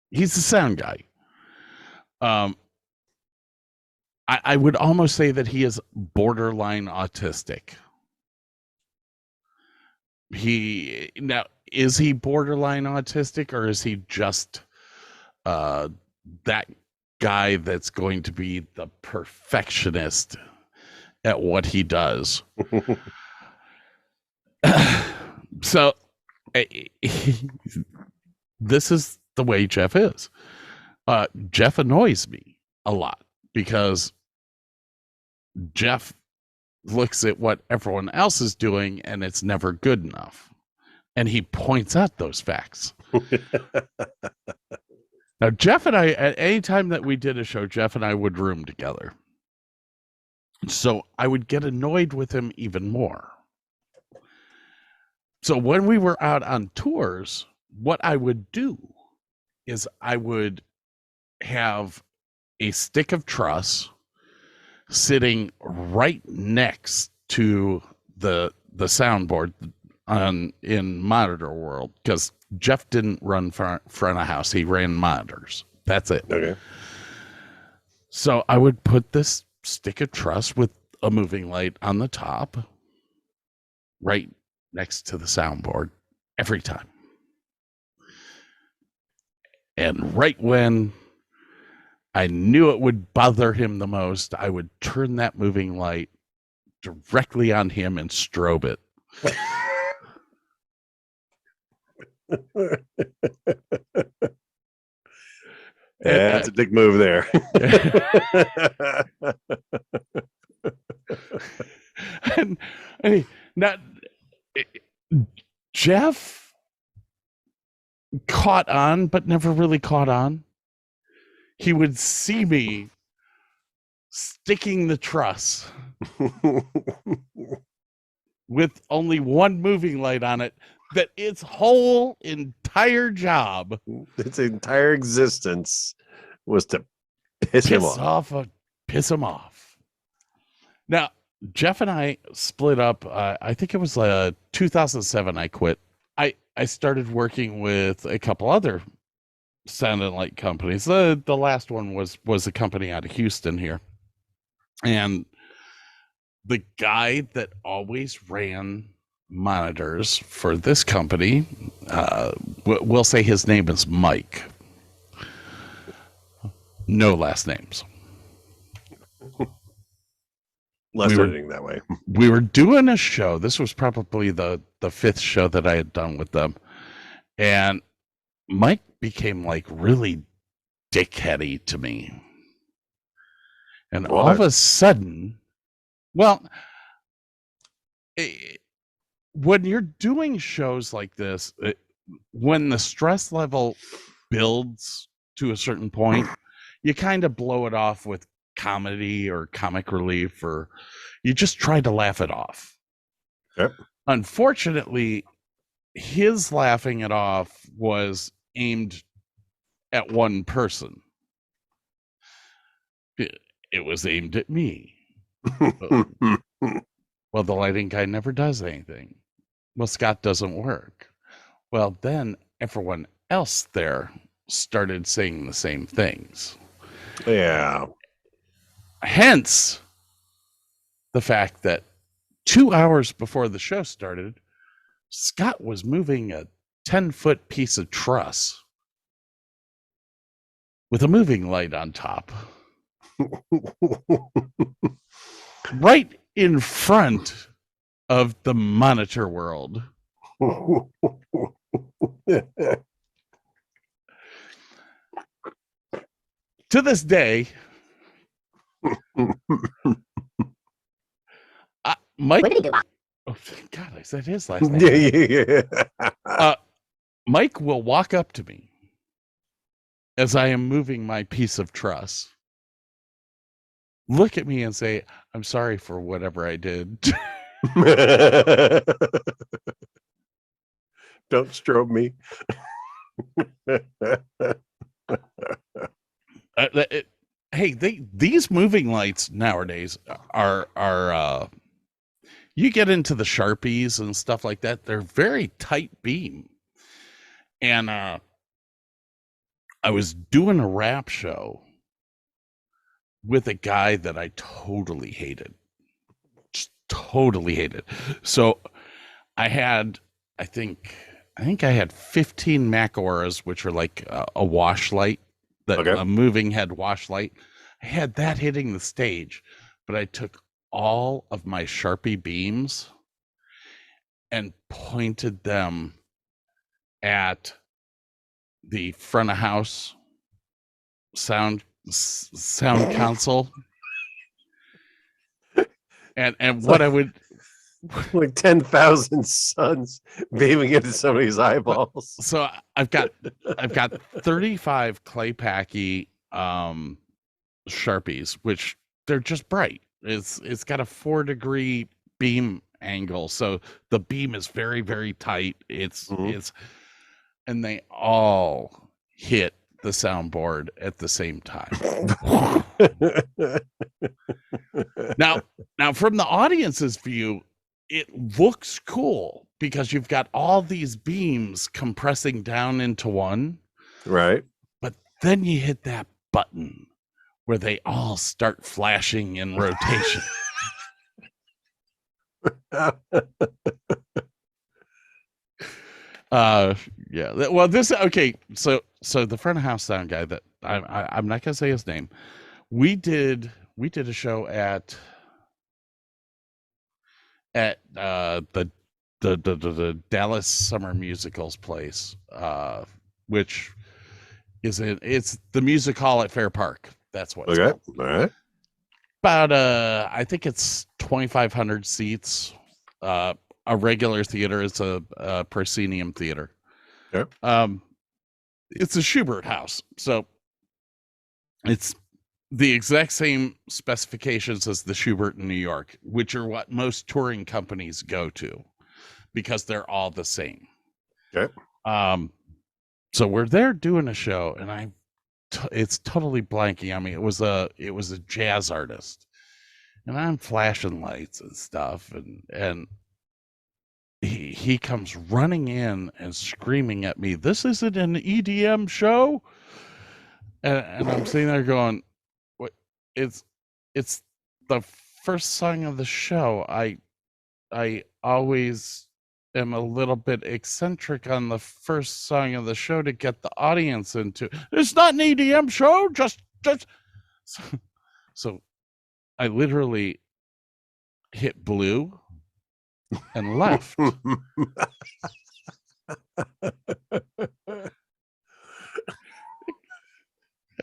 [SPEAKER 2] He's a sound guy. I would almost say that he is borderline autistic. Is he borderline autistic, or is he just that guy that's going to be the perfectionist at what he does? So this is the way Jeff is. Jeff annoys me a lot because Jeff looks at what everyone else is doing and it's never good enough. And he points out those facts. Now, Jeff and I, at any time that we did a show, Jeff and I would room together. So I would get annoyed with him even more. So when we were out on tours, what I would do is I would have a stick of truss sitting right next to the soundboard in monitor world, because Jeff didn't run front of house. He ran monitors. That's it.
[SPEAKER 1] Okay.
[SPEAKER 2] So I would put this stick of truss with a moving light on the top right next to the soundboard every time. And right when I knew it would bother him the most, I would turn that moving light directly on him and strobe it.
[SPEAKER 1] Yeah, that's a big move there.
[SPEAKER 2] and not Jeff caught on, but never really caught on. He would see me sticking the truss with only one moving light on it, that its whole entire job,
[SPEAKER 1] its entire existence, was to piss him off.
[SPEAKER 2] Piss him off. Now, Jeff and I split up. I think it was 2007. I quit. I started working with a couple other sound and light companies. The last one was a company out of Houston here, and the guy that always ran monitors for this company, we'll say his name is Mike. No last names.
[SPEAKER 1] Less editing that way.
[SPEAKER 2] We were doing a show. This was probably the fifth show that I had done with them, and Mike became like really dickheady to me. And all of a sudden, well, when you're doing shows like this, when the stress level builds to a certain point, you kind of blow it off with comedy or comic relief, or you just try to laugh it off.
[SPEAKER 1] Yep.
[SPEAKER 2] Unfortunately, his laughing it off was aimed at one person. It was aimed at me. Well, the lighting guy never does anything. Well, Scott doesn't work. Well, then everyone else there started saying the same things.
[SPEAKER 1] Yeah.
[SPEAKER 2] Hence the fact that 2 hours before the show started, Scott was moving a 10-foot piece of truss with a moving light on top. Right in front of the monitor world. To this day, Mike.
[SPEAKER 9] What did he do?
[SPEAKER 2] Oh, God, I said his last name. Mike will walk up to me as I am moving my piece of truss, look at me and say, "I'm sorry for whatever I did."
[SPEAKER 1] Don't strobe me.
[SPEAKER 2] Hey, these moving lights nowadays are you get into the Sharpies and stuff like that, they're very tight beam. And I was doing a rap show with a guy that I totally hated. Just totally hated. So I think I had 15 Mac Auras, which are like a wash light, a moving head wash light. I had that hitting the stage, but I took all of my Sharpie beams and pointed them at the front of house sound console, and what I would
[SPEAKER 1] like 10,000 suns beaming into somebody's eyeballs.
[SPEAKER 2] So I've got 35 clay packy Sharpies, which they're just bright. It's got a 4-degree beam angle, so the beam is very, very tight. It's and they all hit the soundboard at the same time. Now from the audience's view, it looks cool because you've got all these beams compressing down into one.
[SPEAKER 1] Right.
[SPEAKER 2] But then you hit that button where they all start flashing in rotation. Yeah. Well, this okay. So the front of house sound guy that I'm not gonna say his name. We did a show at the Dallas Summer Musicals place, which it's the music hall at Fair Park. That's what it's called.
[SPEAKER 1] All right.
[SPEAKER 2] About I think it's 2,500 seats. A regular theater is a proscenium theater.
[SPEAKER 1] Yep.
[SPEAKER 2] It's a Schubert house, so it's the exact same specifications as the Schubert in New York, which are what most touring companies go to because they're all the same.
[SPEAKER 1] Okay.
[SPEAKER 2] So we're there doing a show, and it's totally blanking on me. It was a jazz artist, and I'm flashing lights and stuff, and he comes running in and screaming at me, "This isn't an EDM show!" And I'm sitting there going, "What? It's the first song of the show. I always am a little bit eccentric on the first song of the show to get the audience into. It's not an EDM show. Just." So I literally hit blue and left.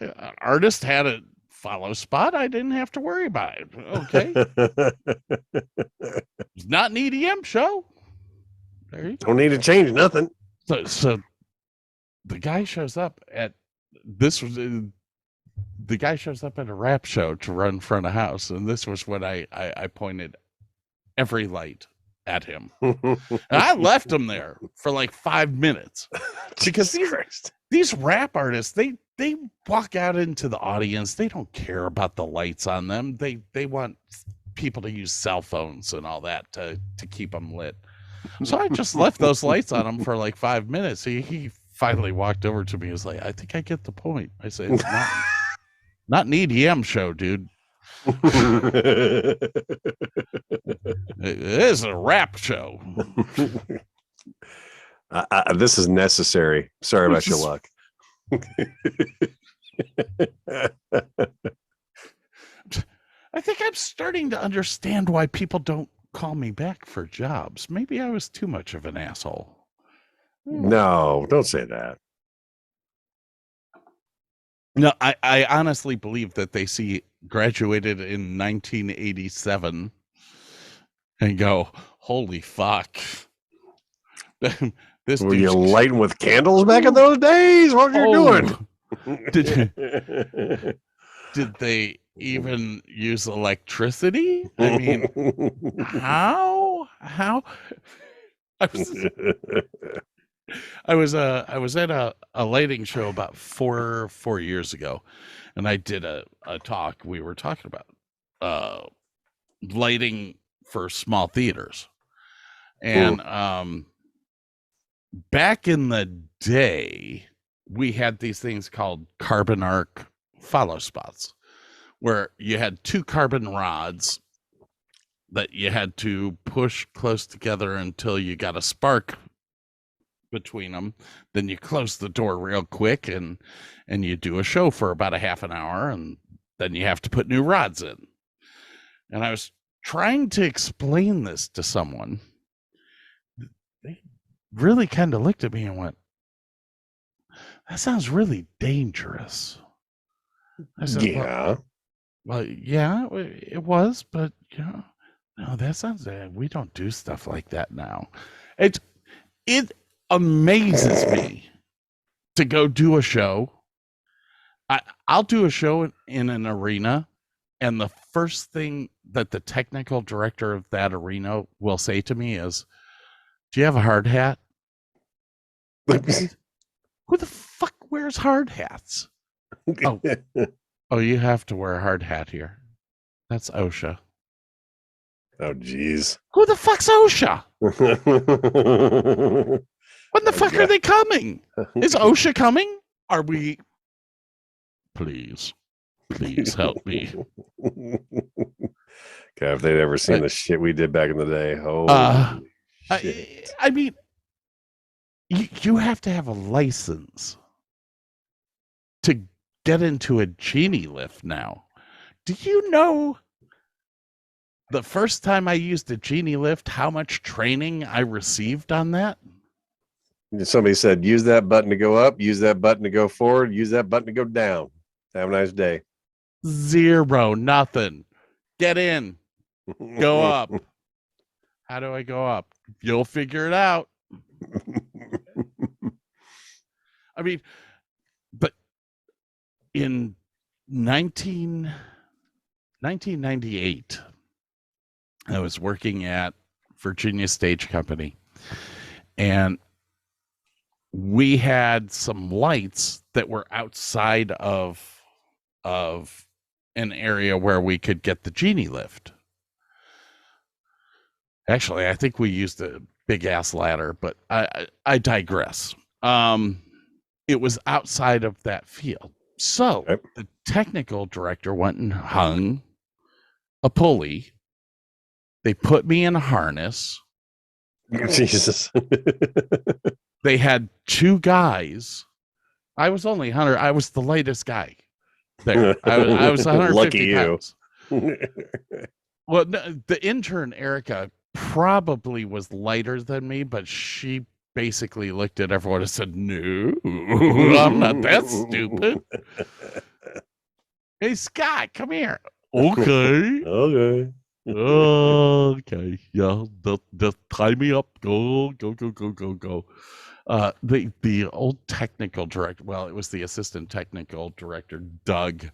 [SPEAKER 2] An artist had a follow spot. I didn't have to worry about it. Okay. It's not an EDM show. There you go.
[SPEAKER 1] Don't need to change nothing.
[SPEAKER 2] So the guy shows up at the guy shows up at a rap show to run front of house, and this was when I pointed every light at him. And I left him there for like 5 minutes because these rap artists, they walk out into the audience. They don't care about the lights on them. They want people to use cell phones and all that to keep them lit. So I just left those lights on him for like 5 minutes. He finally walked over to me. He was like, "I think I get the point." I said, "It's not an EDM show, dude. It is a rap show."
[SPEAKER 1] This is necessary. Sorry about your luck.
[SPEAKER 2] I think I'm starting to understand why people don't call me back for jobs. Maybe I was too much of an asshole.
[SPEAKER 1] No, don't say that.
[SPEAKER 2] No, I honestly believe that they see graduated in 1987 and go, "Holy fuck." This
[SPEAKER 1] Were you lighting with candles back in those days? What were you doing?
[SPEAKER 2] Did they even use electricity? I mean, how? I was at a lighting show about four years ago, and I did a talk. We were talking about lighting for small theaters, and back in the day, we had these things called carbon arc follow spots, where you had 2 carbon rods that you had to push close together until you got a spark between them. Then you close the door real quick and you do a show for about a half an hour, and then you have to put new rods in. And I was trying to explain this to someone. They really kind of looked at me and went, "That sounds really dangerous." I said,
[SPEAKER 1] yeah.
[SPEAKER 2] Well, yeah, it was, but no, that sounds, we don't do stuff like that now. It amazes me to go do a show. I'll do a show in an arena And the first thing that the technical director of that arena will say to me is, "Do you have a hard hat?" Who the fuck wears hard hats? Oh, you have to wear a hard hat here. That's OSHA.
[SPEAKER 1] Oh, geez.
[SPEAKER 2] Who the fuck's OSHA? When the fuck are they coming? Is OSHA coming? Are we? Please help me.
[SPEAKER 1] God, if they'd ever seen the shit we did back in the day. Shit.
[SPEAKER 2] I mean, you have to have a license to get into a genie lift now. Do you know the first time I used a genie lift, how much training I received on that?
[SPEAKER 1] Somebody said, use that button to go up, use that button to go forward, use that button to go down. Have a nice day.
[SPEAKER 2] Zero, nothing. Get in. Go up. How do I go up? You'll figure it out. I mean, but in 1998, I was working at Virginia Stage Company, and we had some lights that were outside of an area where we could get the genie lift. Actually, I think we used a big ass ladder, but I digress. It was outside of that field. So the technical director went and hung a pulley. They put me in a harness.
[SPEAKER 1] Jesus.
[SPEAKER 2] They had two guys. I was only 100. I was the lightest guy there. I was 150 pounds. Well, the intern, Erica, probably was lighter than me, but she basically looked at everyone and said, "No, I'm not that stupid." Hey, Scott, come here. Okay.
[SPEAKER 1] Okay.
[SPEAKER 2] Okay. Yeah, just tie me up. Go. The old technical director, well, it was the assistant technical director, Doug.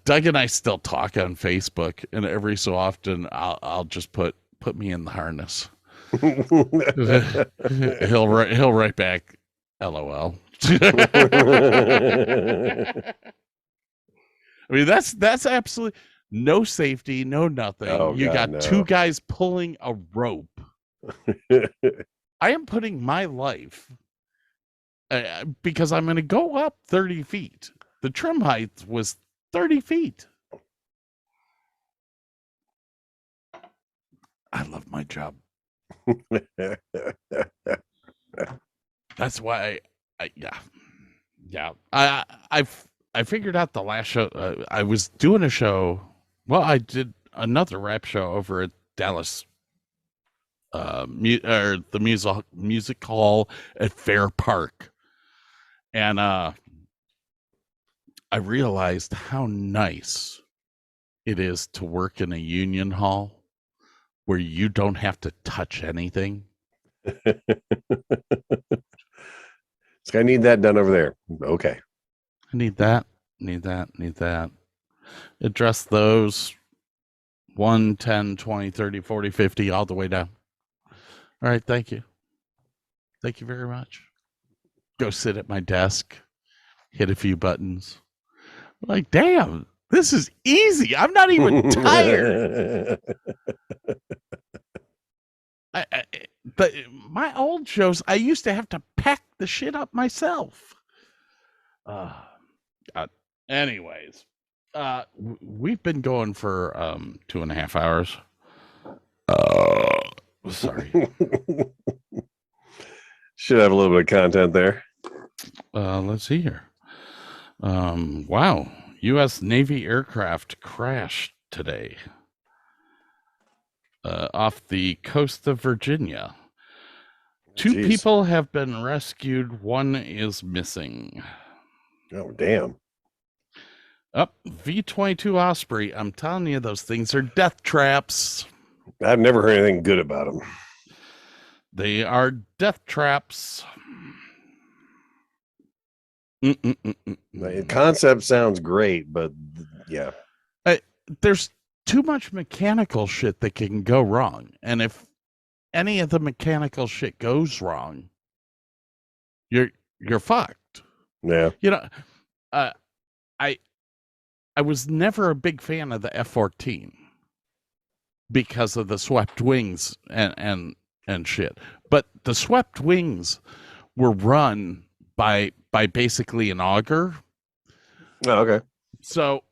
[SPEAKER 2] Doug and I still talk on Facebook, and every so often I'll just put me in the harness. he'll write back, LOL. I mean, that's absolutely no safety, no nothing.
[SPEAKER 1] Oh,
[SPEAKER 2] you
[SPEAKER 1] God,
[SPEAKER 2] got two guys pulling a rope. I am putting my life because I'm going to go up 30 feet. The trim height was 30 feet. I love my job. That's why I figured out the last show. I was doing a show. Well, I did another rap show over at Dallas, the music hall at Fair Park, and I realized how nice it is to work in a union hall where you don't have to touch anything.
[SPEAKER 1] So I need that done over there. Okay.
[SPEAKER 2] I need that. Address those 1, 10, 20, 30, 40, 50, all the way down. All right. Thank you. Thank you very much. Go sit at my desk, hit a few buttons. Like, damn, this is easy. I'm not even tired. But my old shows, I used to have to pack the shit up myself. Anyways, we've been going for 2.5 hours. Sorry.
[SPEAKER 1] Should have a little bit of content there.
[SPEAKER 2] Let's see here. Wow. U.S. Navy aircraft crashed today off the coast of Virginia. Two people have been rescued. One is missing.
[SPEAKER 1] Oh, damn.
[SPEAKER 2] V-22 Osprey. I'm telling you, those things are death traps.
[SPEAKER 1] I've never heard anything good about them.
[SPEAKER 2] They are death traps.
[SPEAKER 1] The concept sounds great, but yeah.
[SPEAKER 2] There's too much mechanical shit that can go wrong. And if any of the mechanical shit goes wrong, you're fucked.
[SPEAKER 1] Yeah.
[SPEAKER 2] I was never a big fan of the F-14 because of the swept wings and shit. But the swept wings were run by basically an auger.
[SPEAKER 1] Oh, okay.
[SPEAKER 2] So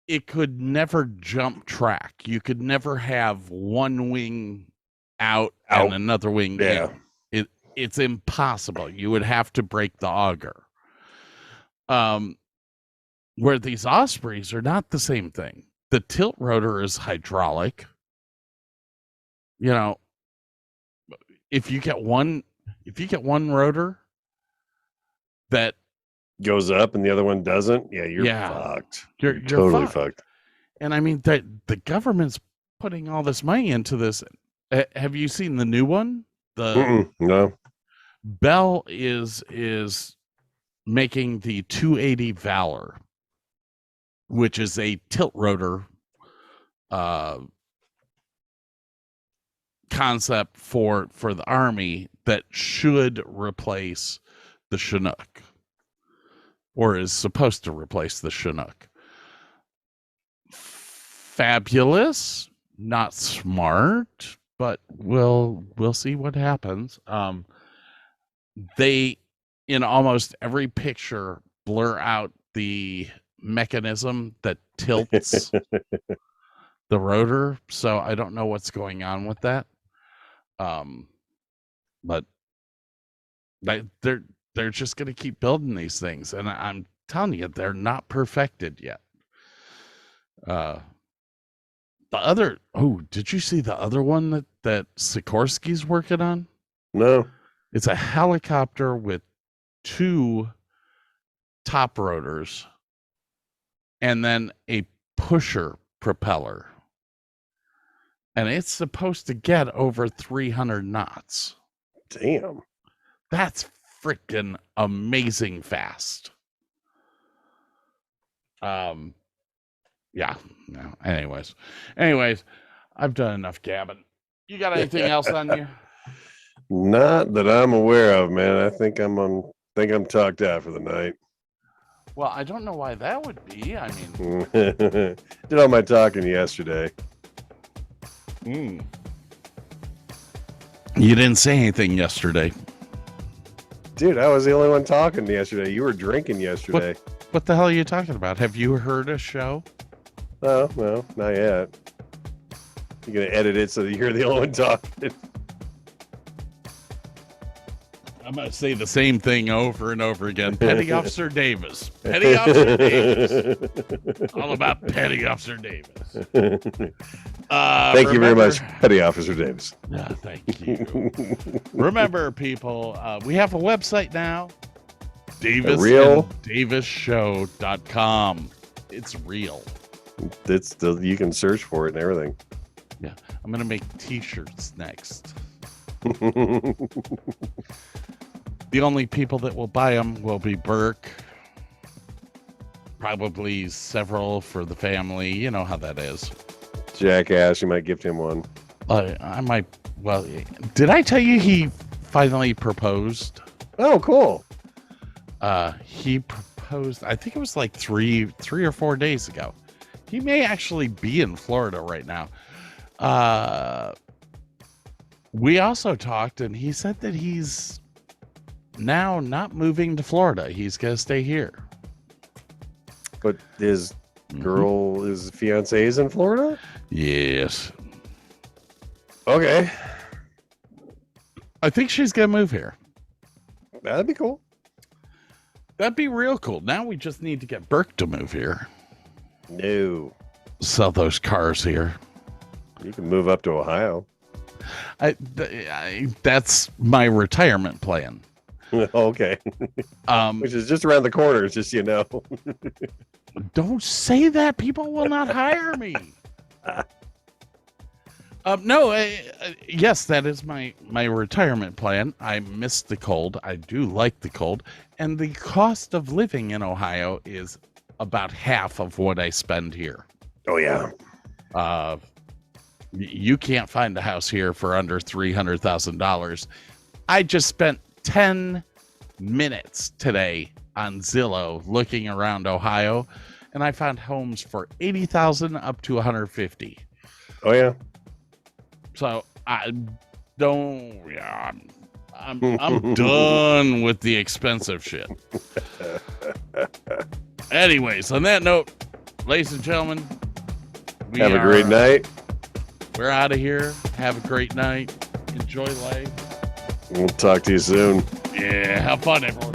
[SPEAKER 2] it could never jump track. You could never have one wing out. And another wing in. It's impossible. You would have to break the auger. Where these Ospreys are not the same thing. The tilt rotor is hydraulic. If you get one rotor that
[SPEAKER 1] goes up and the other one doesn't, you're fucked.
[SPEAKER 2] You're
[SPEAKER 1] totally fucked.
[SPEAKER 2] And I mean that the government's putting all this money into this. Have you seen the new one?
[SPEAKER 1] No.
[SPEAKER 2] Bell is making the 280 Valor, which is a tilt rotor concept for the Army that should replace the Chinook, or is supposed to replace the Chinook. Fabulous, not smart, but we'll see what happens. They, in almost every picture, blur out the mechanism that tilts the rotor, so I don't know what's going on with that. But they're just going to keep building these things, and I'm telling you, they're not perfected yet. Did you see the other one that Sikorsky's working on?
[SPEAKER 1] No.
[SPEAKER 2] It's a helicopter with 2 top rotors and then a pusher propeller. And it's supposed to get over 300 knots.
[SPEAKER 1] Damn.
[SPEAKER 2] That's freaking amazing fast. Yeah. No. Anyways, I've done enough gabbing. You got anything else on you?
[SPEAKER 1] Not that I'm aware of, man. I think I'm talked out for the night.
[SPEAKER 2] Well, I don't know why that would be. I mean,
[SPEAKER 1] did all my talking yesterday.
[SPEAKER 2] You didn't say anything yesterday.
[SPEAKER 1] Dude, I was the only one talking yesterday. You were drinking yesterday.
[SPEAKER 2] What the hell are you talking about? Have you heard a show?
[SPEAKER 1] Oh, no, not yet. You're going to edit it so that you're the only one talking.
[SPEAKER 2] I'm going to say the same thing over and over again. Petty Officer Davis. Petty Officer Davis. All about Petty Officer Davis.
[SPEAKER 1] Thank you very much, Petty Officer Davis.
[SPEAKER 2] Yeah, thank you. Remember, people, we have a website now. DavisandDavisShow.com. It's real.
[SPEAKER 1] You can search for it and everything.
[SPEAKER 2] Yeah, I'm going to make t-shirts next. The only people that will buy them will be Burke, probably several for the family. You know how that is.
[SPEAKER 1] Jackass, you might gift him one.
[SPEAKER 2] I might. Well, did I tell you he finally proposed?
[SPEAKER 1] Oh, cool.
[SPEAKER 2] He proposed, I think it was like three or 4 days ago. He may actually be in Florida right now. We also talked, and he said that he's now not moving to Florida. He's going to stay here.
[SPEAKER 1] But his girl, his fiance is in Florida?
[SPEAKER 2] Yes.
[SPEAKER 1] Okay.
[SPEAKER 2] I think she's going to move here.
[SPEAKER 1] That'd be cool.
[SPEAKER 2] That'd be real cool. Now we just need to get Burke to move here.
[SPEAKER 1] No.
[SPEAKER 2] Sell those cars here.
[SPEAKER 1] You can move up to Ohio.
[SPEAKER 2] That's my retirement plan.
[SPEAKER 1] Okay. Which is just around the corner, just so you know.
[SPEAKER 2] Don't say that. People will not hire me. No, yes, that is my retirement plan. I miss the cold. I do like the cold. And the cost of living in Ohio is about half of what I spend here.
[SPEAKER 1] Oh yeah.
[SPEAKER 2] You can't find a house here for under $300,000. I just spent 10 minutes today on Zillow looking around Ohio, and I found homes for $80,000 up to $150,000.
[SPEAKER 1] Oh yeah.
[SPEAKER 2] So I don't. Yeah, I'm done with the expensive shit. Anyways, on that note, ladies and gentlemen,
[SPEAKER 1] Have a great night.
[SPEAKER 2] We're out of here. Have a great night. Enjoy life.
[SPEAKER 1] We'll talk to you soon.
[SPEAKER 2] Yeah, have fun, everyone.